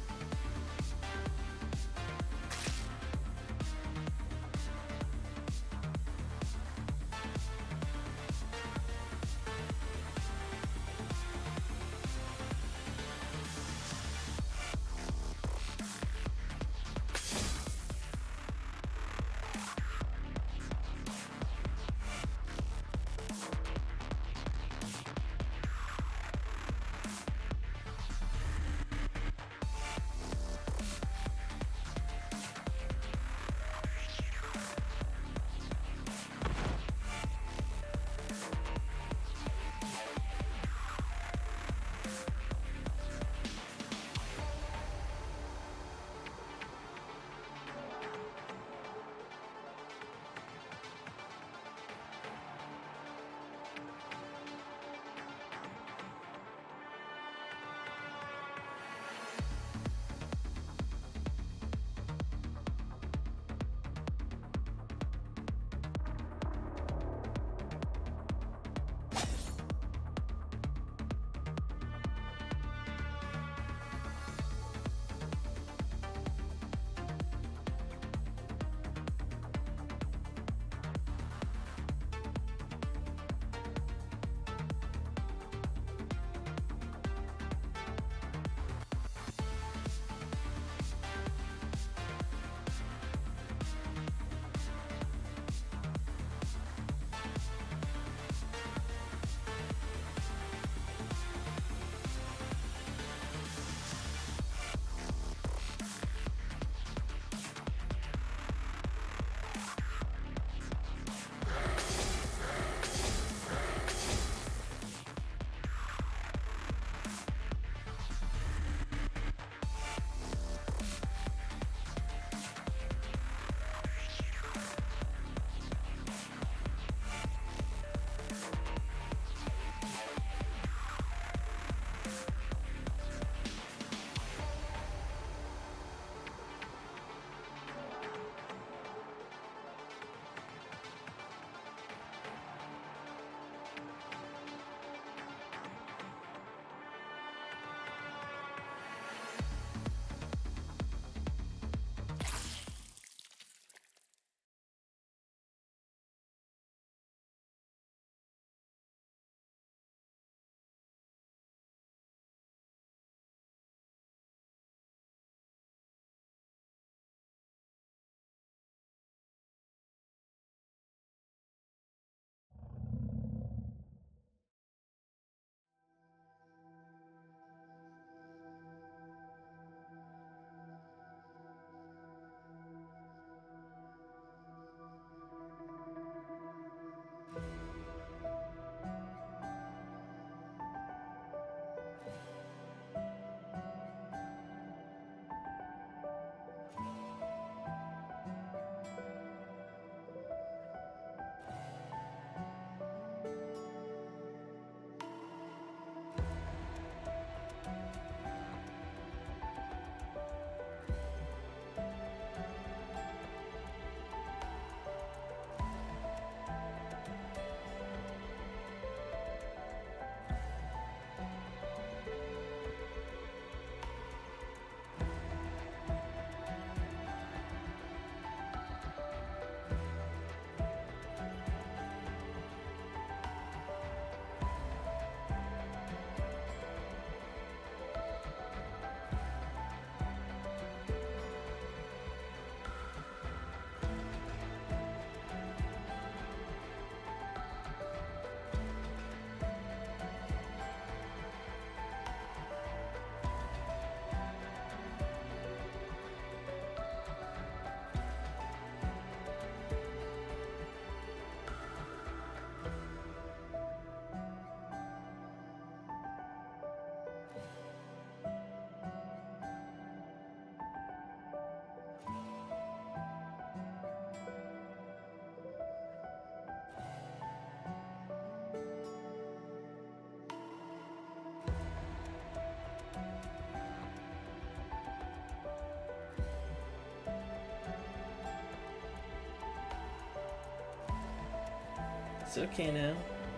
It's okay now.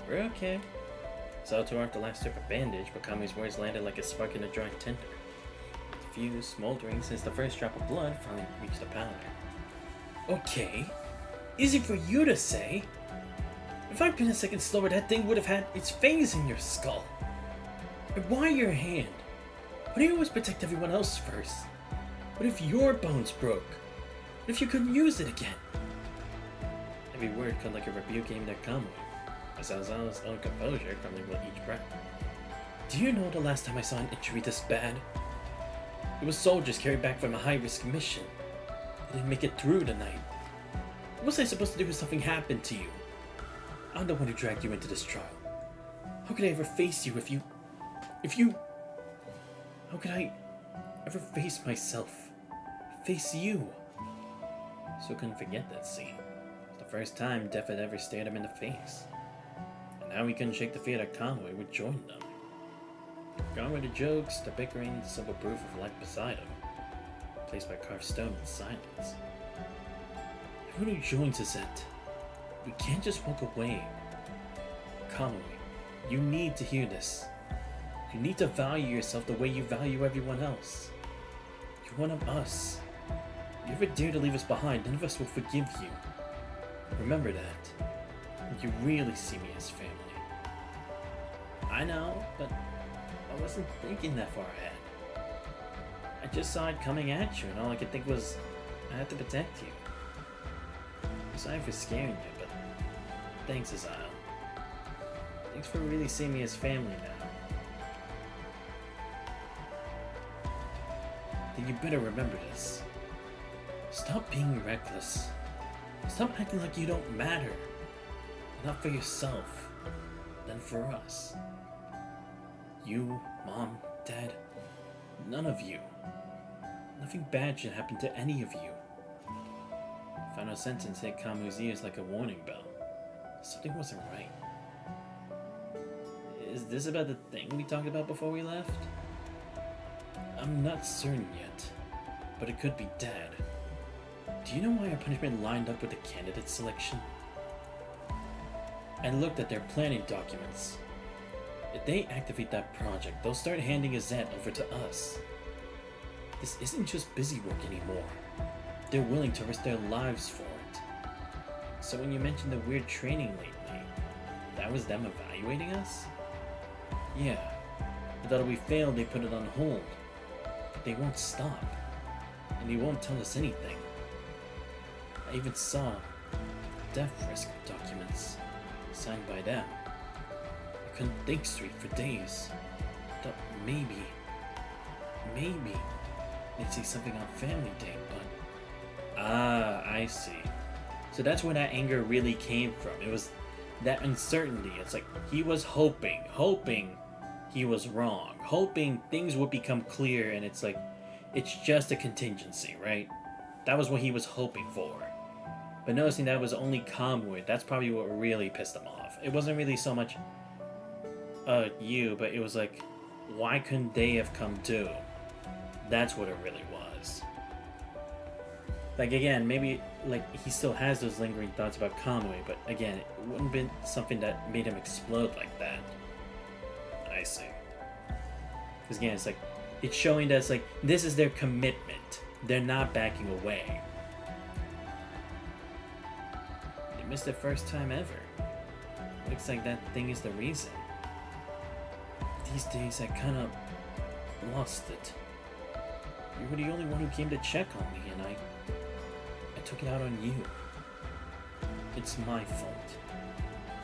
We're okay. So tore off the last strip of bandage, but Kamui's words landed like a spark in a dry tinder. The fuse smoldering since the first drop of blood finally reached the powder. Okay. Easy for you to say. If I'd been a second slower, that thing would have had its fangs in your skull. And why your hand? Why do you always protect everyone else first? What if your bones broke? What if you couldn't use it again? Every word cut like a rebuke aimed at Kamui, as Azael's own composure crumbling with each breath. Do you know the last time I saw an injury this bad? It was soldiers carried back from a high-risk mission. They didn't make it through the night. What was I supposed to do if something happened to you? I'm the one who dragged you into this trial. How could I ever face you if you... How could I ever face myself? Face you? So couldn't forget that scene. It's the first time Death had ever stared him in the face. And now he couldn't shake the fear that Kamui would join them. Gone were the jokes, the bickering, the simple proof of life beside him, placed by carved stone in silence. Everyone who joins us at... We can't just walk away. Kamui, you need to hear this. You need to value yourself the way you value everyone else. You're one of us. If you ever dare to leave us behind, none of us will forgive you. Remember that. You really see me as family. I know, but I wasn't thinking that far ahead. I just saw it coming at you, and all I could think was, I have to protect you. I'm sorry for scaring you, but thanks, Azael. Thanks for really seeing me as family now. Then you better remember this. Stop being reckless. Stop acting like you don't matter. Not for yourself, then for us. You, Mom, Dad, none of you. Nothing bad should happen to any of you. The final sentence hit Kamui's ears like a warning bell. Something wasn't right. Is this about the thing we talked about before we left? I'm not certain yet, but it could be Dad. Do you know why our punishment lined up with the candidate selection? I looked at their planning documents. If they activate that project, they'll start handing Azet over to us. This isn't just busy work anymore. They're willing to risk their lives for it. So when you mentioned the weird training lately, that was them evaluating us? Yeah. I thought if we failed, they put it on hold. But they won't stop. And they won't tell us anything. I even saw death risk documents signed by them. I couldn't think straight for days. Thought maybe they'd say something on Family Day, but... Ah, I see. So that's where that anger really came from. It was that uncertainty. It's like he was hoping he was wrong, hoping things would become clear, and it's like, it's just a contingency, right? That was what he was hoping for. But noticing that it was only Kamui, that's probably what really pissed him off. It wasn't really so much you, but it was like, why couldn't they have come too? That's what it really was. Like, again, maybe like he still has those lingering thoughts about Kamui, but again, it wouldn't have been something that made him explode like that. I see. Because again, it's like, it's showing that it's like, this is their commitment. They're not backing away. They missed their first time ever. Looks like that thing is the reason. These days I kind of lost it. You were the only one who came to check on me, and I took it out on you. It's my fault.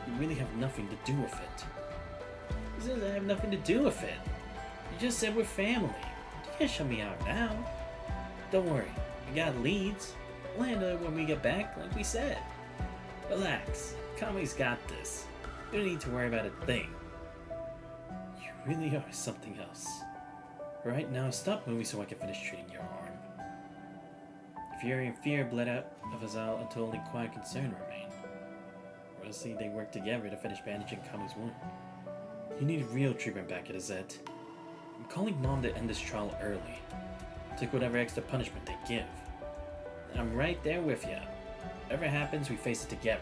You really have nothing to do with it. It says I have nothing to do with it. You just said we're family. You can't shut me out now. Don't worry, we got leads. We'll handle it when we get back, like we said. Relax, Kamui's got this. You don't need to worry about a thing. You really are something else. Right now, stop moving so I can finish treating your arm. Fury and fear bled out of Azael until only quiet concern remained. Mostly they worked together to finish bandaging Kamui's wound. You need real treatment back at Azet. I'm calling Mom to end this trial early. Take whatever extra punishment they give. I'm right there with you. Whatever happens, we face it together.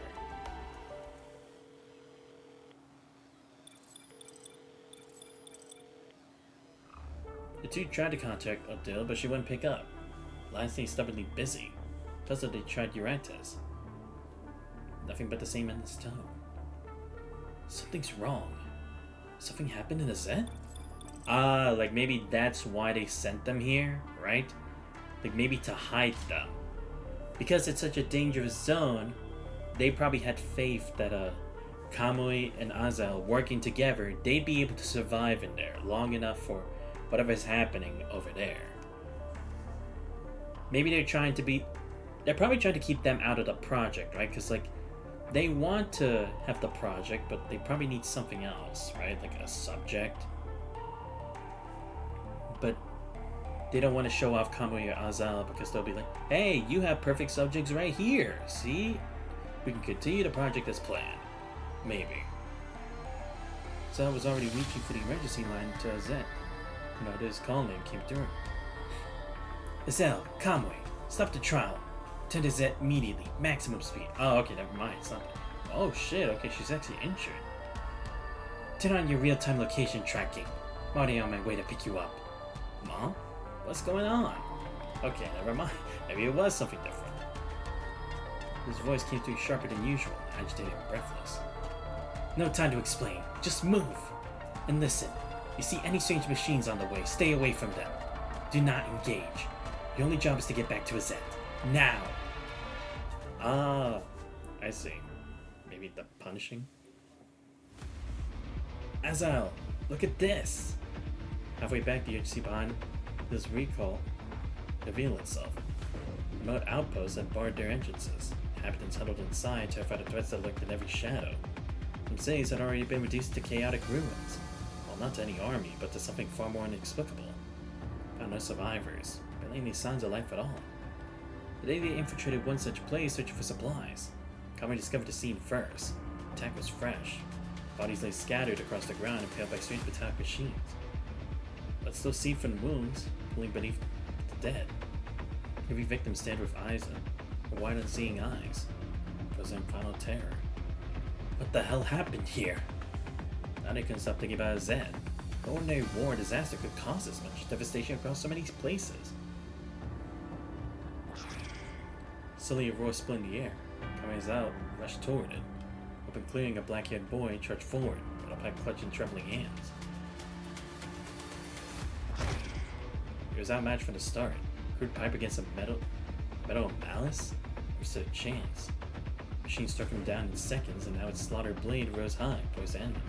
two tried to contact Odile, but she wouldn't pick up. Last day stubbornly busy. Plus they tried Urites. Nothing but the same endless tone. Something's wrong. Something happened in the Zed? Like maybe that's why they sent them here, right? Like maybe to hide them. Because it's such a dangerous zone, they probably had faith that Kamui and Azael working together, they'd be able to survive in there long enough for whatever's happening over there. Maybe they're probably trying to keep them out of the project, right? Because, like, they want to have the project, but they probably need something else, right? Like a subject. But they don't want to show off Kamui or Azael because they'll be like, hey, you have perfect subjects right here, see? We can continue the project as planned. Maybe. Azael was already reaching for the emergency line to Azet. His call name came through. Azael, Kamui, stop the trial. Turn to Zet immediately. Maximum speed. Oh, okay, never mind. It's not. Oh shit, okay, she's actually injured. Turn on your real-time location tracking. I'm already on my way to pick you up. Mom? What's going on? Okay, never mind. Maybe it was something different. His voice came through sharper than usual, agitated and breathless. No time to explain. Just move. And listen. You see any strange machines on the way, stay away from them. Do not engage. Your only job is to get back to Azet. Now! Ah, I see. Maybe the punishing? Azael, look at this! Halfway back, the agency behind this recall revealed itself. Remote outposts had barred their entrances. Inhabitants huddled inside, terrified of threats that lurked in every shadow. Some cities had already been reduced to chaotic ruins. Well, not to any army, but to something far more inexplicable. Found no survivors, barely any signs of life at all. The day they infiltrated one such place searching for supplies. Kamui discovered the scene first. The attack was fresh. Bodies lay scattered across the ground, impaled by strange metallic machines. But still seeped from wounds, pulling beneath the dead. Every victim stared with eyes and wide unseeing eyes. It was in final terror. What the hell happened here? Now they couldn't stop thinking about Zed. No ordinary war or disaster could cause this much devastation across so many places. Suddenly a roar split in the air. Kamui's out, rushed toward it. Upon clearing, a black-haired boy charged forward, with a pipe clutching trembling hands. He was outmatched from the start. Crude pipe against a metal malice? There stood a chance. The machine struck him down in seconds, and now its slaughtered blade rose high, poised to end him.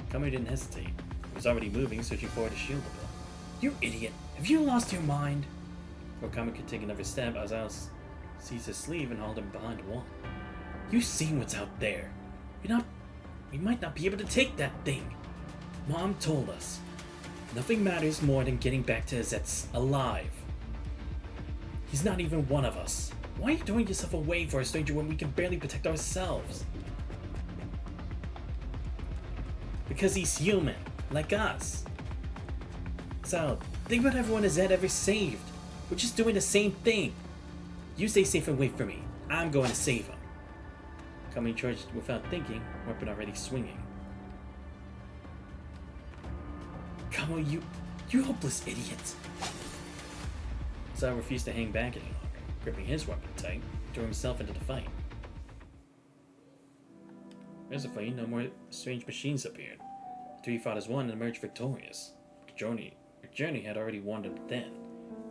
Kamui didn't hesitate. He was already moving, searching forward to shield the blow. You idiot! Have you lost your mind? Before Kamui could take another step, Azael seized his sleeve and hauled him behind a wall. You seen what's out there. We might not be able to take that thing. Mom told us. Nothing matters more than getting back to Azet's alive. He's not even one of us. Why are you throwing yourself away for a stranger when we can barely protect ourselves? Because he's human, like us. So, think about everyone Azet ever saved. We're just doing the same thing. You stay safe and wait for me. I'm going to save him. Kamui charged without thinking, weapon already swinging. Kamui, you hopeless idiot. Azet refused to hang back any longer. Gripping his weapon tight, he threw himself into the fight. Mercifully, no more strange machines appeared. The three fought as one and emerged victorious. Their journey had already worn them thin.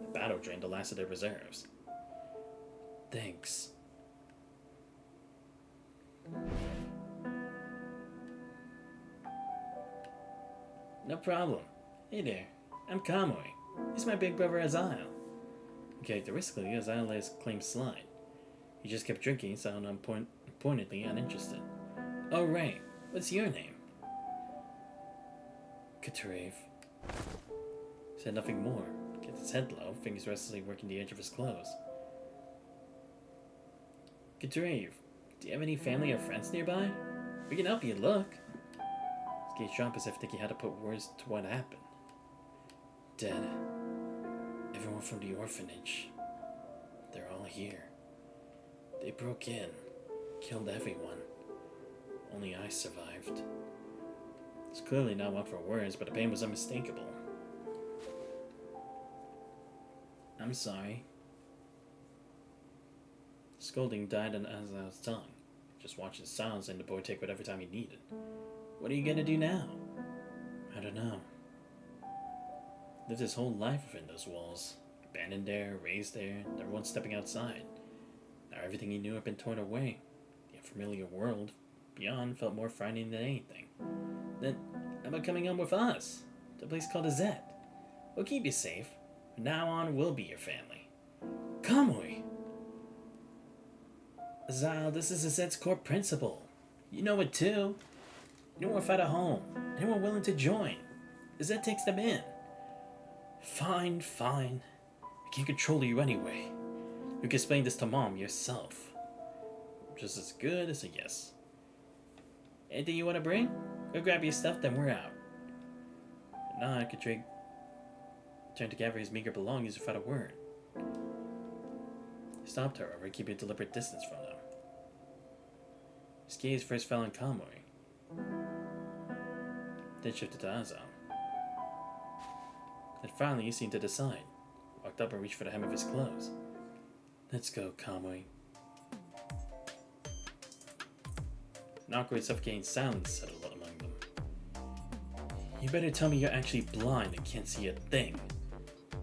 The battle drained the last of their reserves. Thanks. No problem. Hey there, I'm Kamui. He's my big brother Azael. Characteristically, Azael let his claim slide. He just kept drinking, sounding pointedly uninterested. Oh right, what's your name? Katurave. Said nothing more. Kept his head low, fingers restlessly working the edge of his clothes. Katurave, do you have any family or friends nearby? We can help you look. His gaze dropped as if thinking how to put words to what happened. Dead. Everyone from the orphanage. They're all here. They broke in. Killed everyone. Only I survived. It's clearly not one for words, but the pain was unmistakable. I'm sorry. Scolding died on Azael's tongue. Just watched in silence and the boy take whatever time he needed. What are you gonna do now? I don't know. Lived his whole life within those walls. Abandoned there, raised there, never once stepping outside. Now everything he knew had been torn away. The unfamiliar world beyond felt more frightening than anything. Then, how about coming on with us? To a place called Azet. We'll keep you safe. From now on, we'll be your family. Kamui! Azal, this is Azet's core principle. You know it too. No one fight at home. Anyone willing to join. Azet takes them in. Fine, fine. I can't control you anyway. You can explain this to Mom yourself. Just as good as a yes. Anything you want to bring? Go grab your stuff, then we're out. Nah, I could turn to gather his meager belongings without a word. He stopped, however, keeping a deliberate distance from them. His gaze first fell on Kamui, then shifted to Azal. Then finally he seemed to decide. Walked up and reached for the hem of his clothes. Let's go, Kamui. An awkward, suffocating silence settled among them. You better tell me you're actually blind and can't see a thing.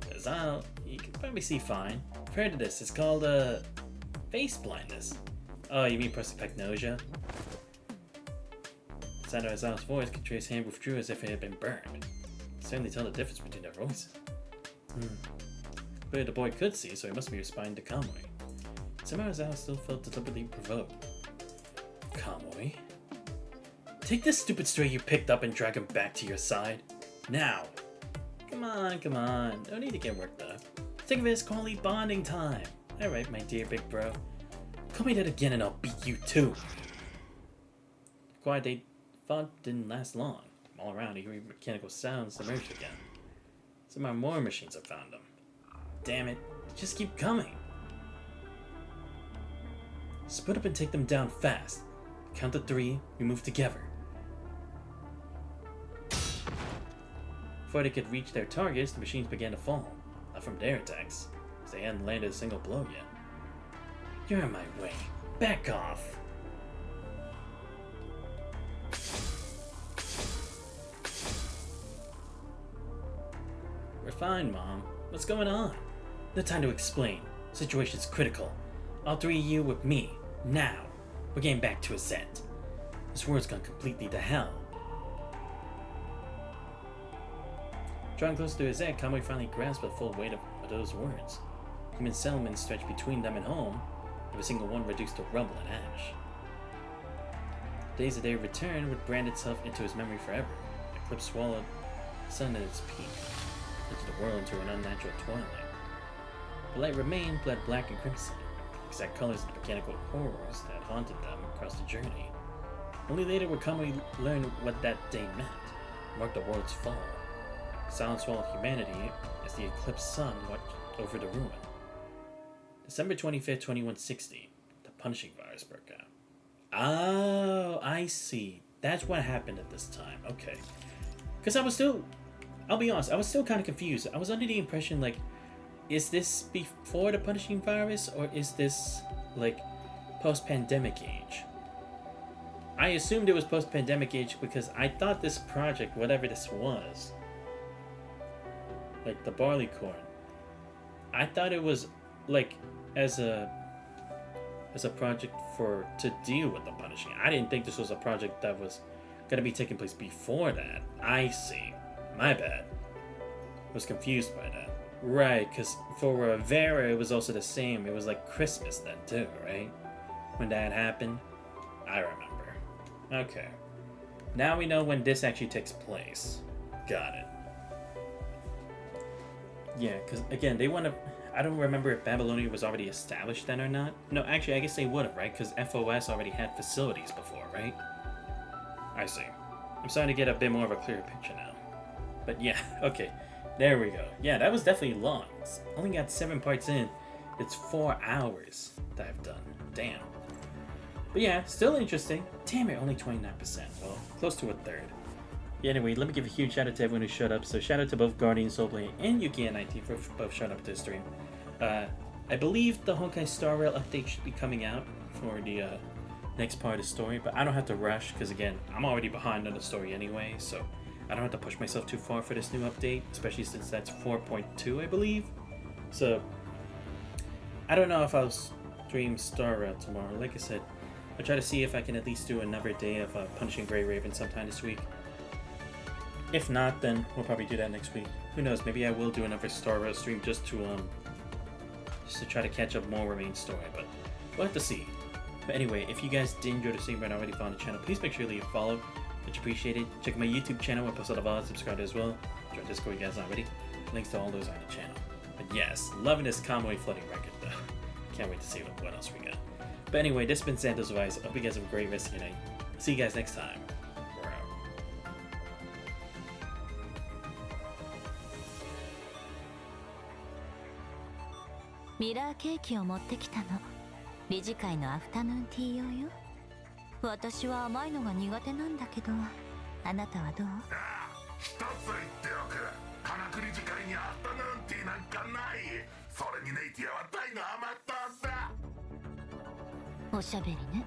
Azal, you can probably see fine. I've heard of this. It's called, face blindness. Oh, you mean prosopagnosia? The sound of Azal's voice could trace hand withdrew as if it had been burned. You could certainly tell the difference between their voices. Clearly the boy could see, so he must be responding to Kamui. Somehow Azal still felt deliberately provoked. Kamui? Take this stupid stray you picked up and drag him back to your side. Now! Come on, come on. No need to get worked up. Think of it as quality bonding time. Alright, my dear big bro. Call me that again and I'll beat you too. The quiet they thought didn't last long. All around, he heard mechanical sounds emerged again. Somehow more machines have found them. Damn it, just keep coming. Split up and take them down fast. Count to 3, we move together. Before they could reach their targets, the machines began to fall. Not from their attacks, as they hadn't landed a single blow yet. You're in my way. Back off! We're fine, Mom. What's going on? No time to explain. Situation's critical. All 3 of you with me. Now. We're getting back to Azet. This world's gone completely to hell. Drawing close to Azet, Kamui finally grasped the full weight of those words. Human settlements stretched between them and home, every single one reduced to rubble and ash. The days of their return would brand itself into his memory forever. The eclipse swallowed the sun at its peak, into the world into an unnatural twilight. The light remained, bled black and crimson, exact colors of the mechanical horrors that haunted them across the journey. Only later would Kamui learn what that day meant, marked the world's fall. Silence swallowed humanity as the eclipsed sun watched over the ruin. December 25th, 2160, the punishing virus broke out. Oh, I see. That's what happened at this time. Okay. Because I'll be honest, I was still kind of confused. I was under the impression, like, is this before the punishing virus, or is this, like, post-pandemic age? I assumed it was post-pandemic age because I thought this project, whatever this was, like the barley corn, I thought it was, like, as a project to deal with the punishing. I didn't think this was a project that was going to be taking place before that. I see. My bad. I was confused by that. Right, because for Rivera, it was also the same. It was like Christmas then, too, right? When that happened. I remember. Okay. Now we know when this actually takes place. Got it. Yeah, because, again, they want to... I don't remember if Babylonia was already established then or not. No, actually, I guess they would have, right? Because FOS already had facilities before, right? I see. I'm starting to get a bit more of a clearer picture now. But yeah, okay. There we go. Yeah, that was definitely long. It's only got 7 parts in. It's 4 hours that I've done. Damn. But yeah, still interesting. Damn it, only 29%. Well, close to a third. Anyway, let me give a huge shout out to everyone who showed up. So shout out to both Guardian Soulblade and Yuki19 for both showing up to the stream. I believe the Honkai Star Rail update should be coming out for the next part of the story, but I don't have to rush because again, I'm already behind on the story anyway, so I don't have to push myself too far for this new update, especially since that's 4.2, I believe. So I don't know if I'll stream Star Rail tomorrow. Like I said, I'll try to see if I can at least do another day of Punishing Grey Raven sometime this week. If not, then we'll probably do that next week. Who knows? Maybe I will do another Star Rail stream just to try to catch up more main story. But we'll have to see. But anyway, if you guys did enjoy the stream and already found the channel, please make sure to leave a follow. Much appreciated. Check my YouTube channel. I post a lot of VODs. Subscribe as well. Join Discord, you guys already. Links to all those are on the channel. But yes, loving this Kamui flooding record though. Can't wait to see what else we got. But anyway, this has been Santos Vice. I hope you guys have a great rest of your night. See you guys next time. We're out. ミラーケーキを持ってきたの。理事会のアフタヌーンティー用よ。私は甘いのが苦手なんだけど、あなたはどう？一つ言っておく。科学理事会にアフタヌーンティーなんかない。それにネイティアは大の甘党だ。おしゃべりね。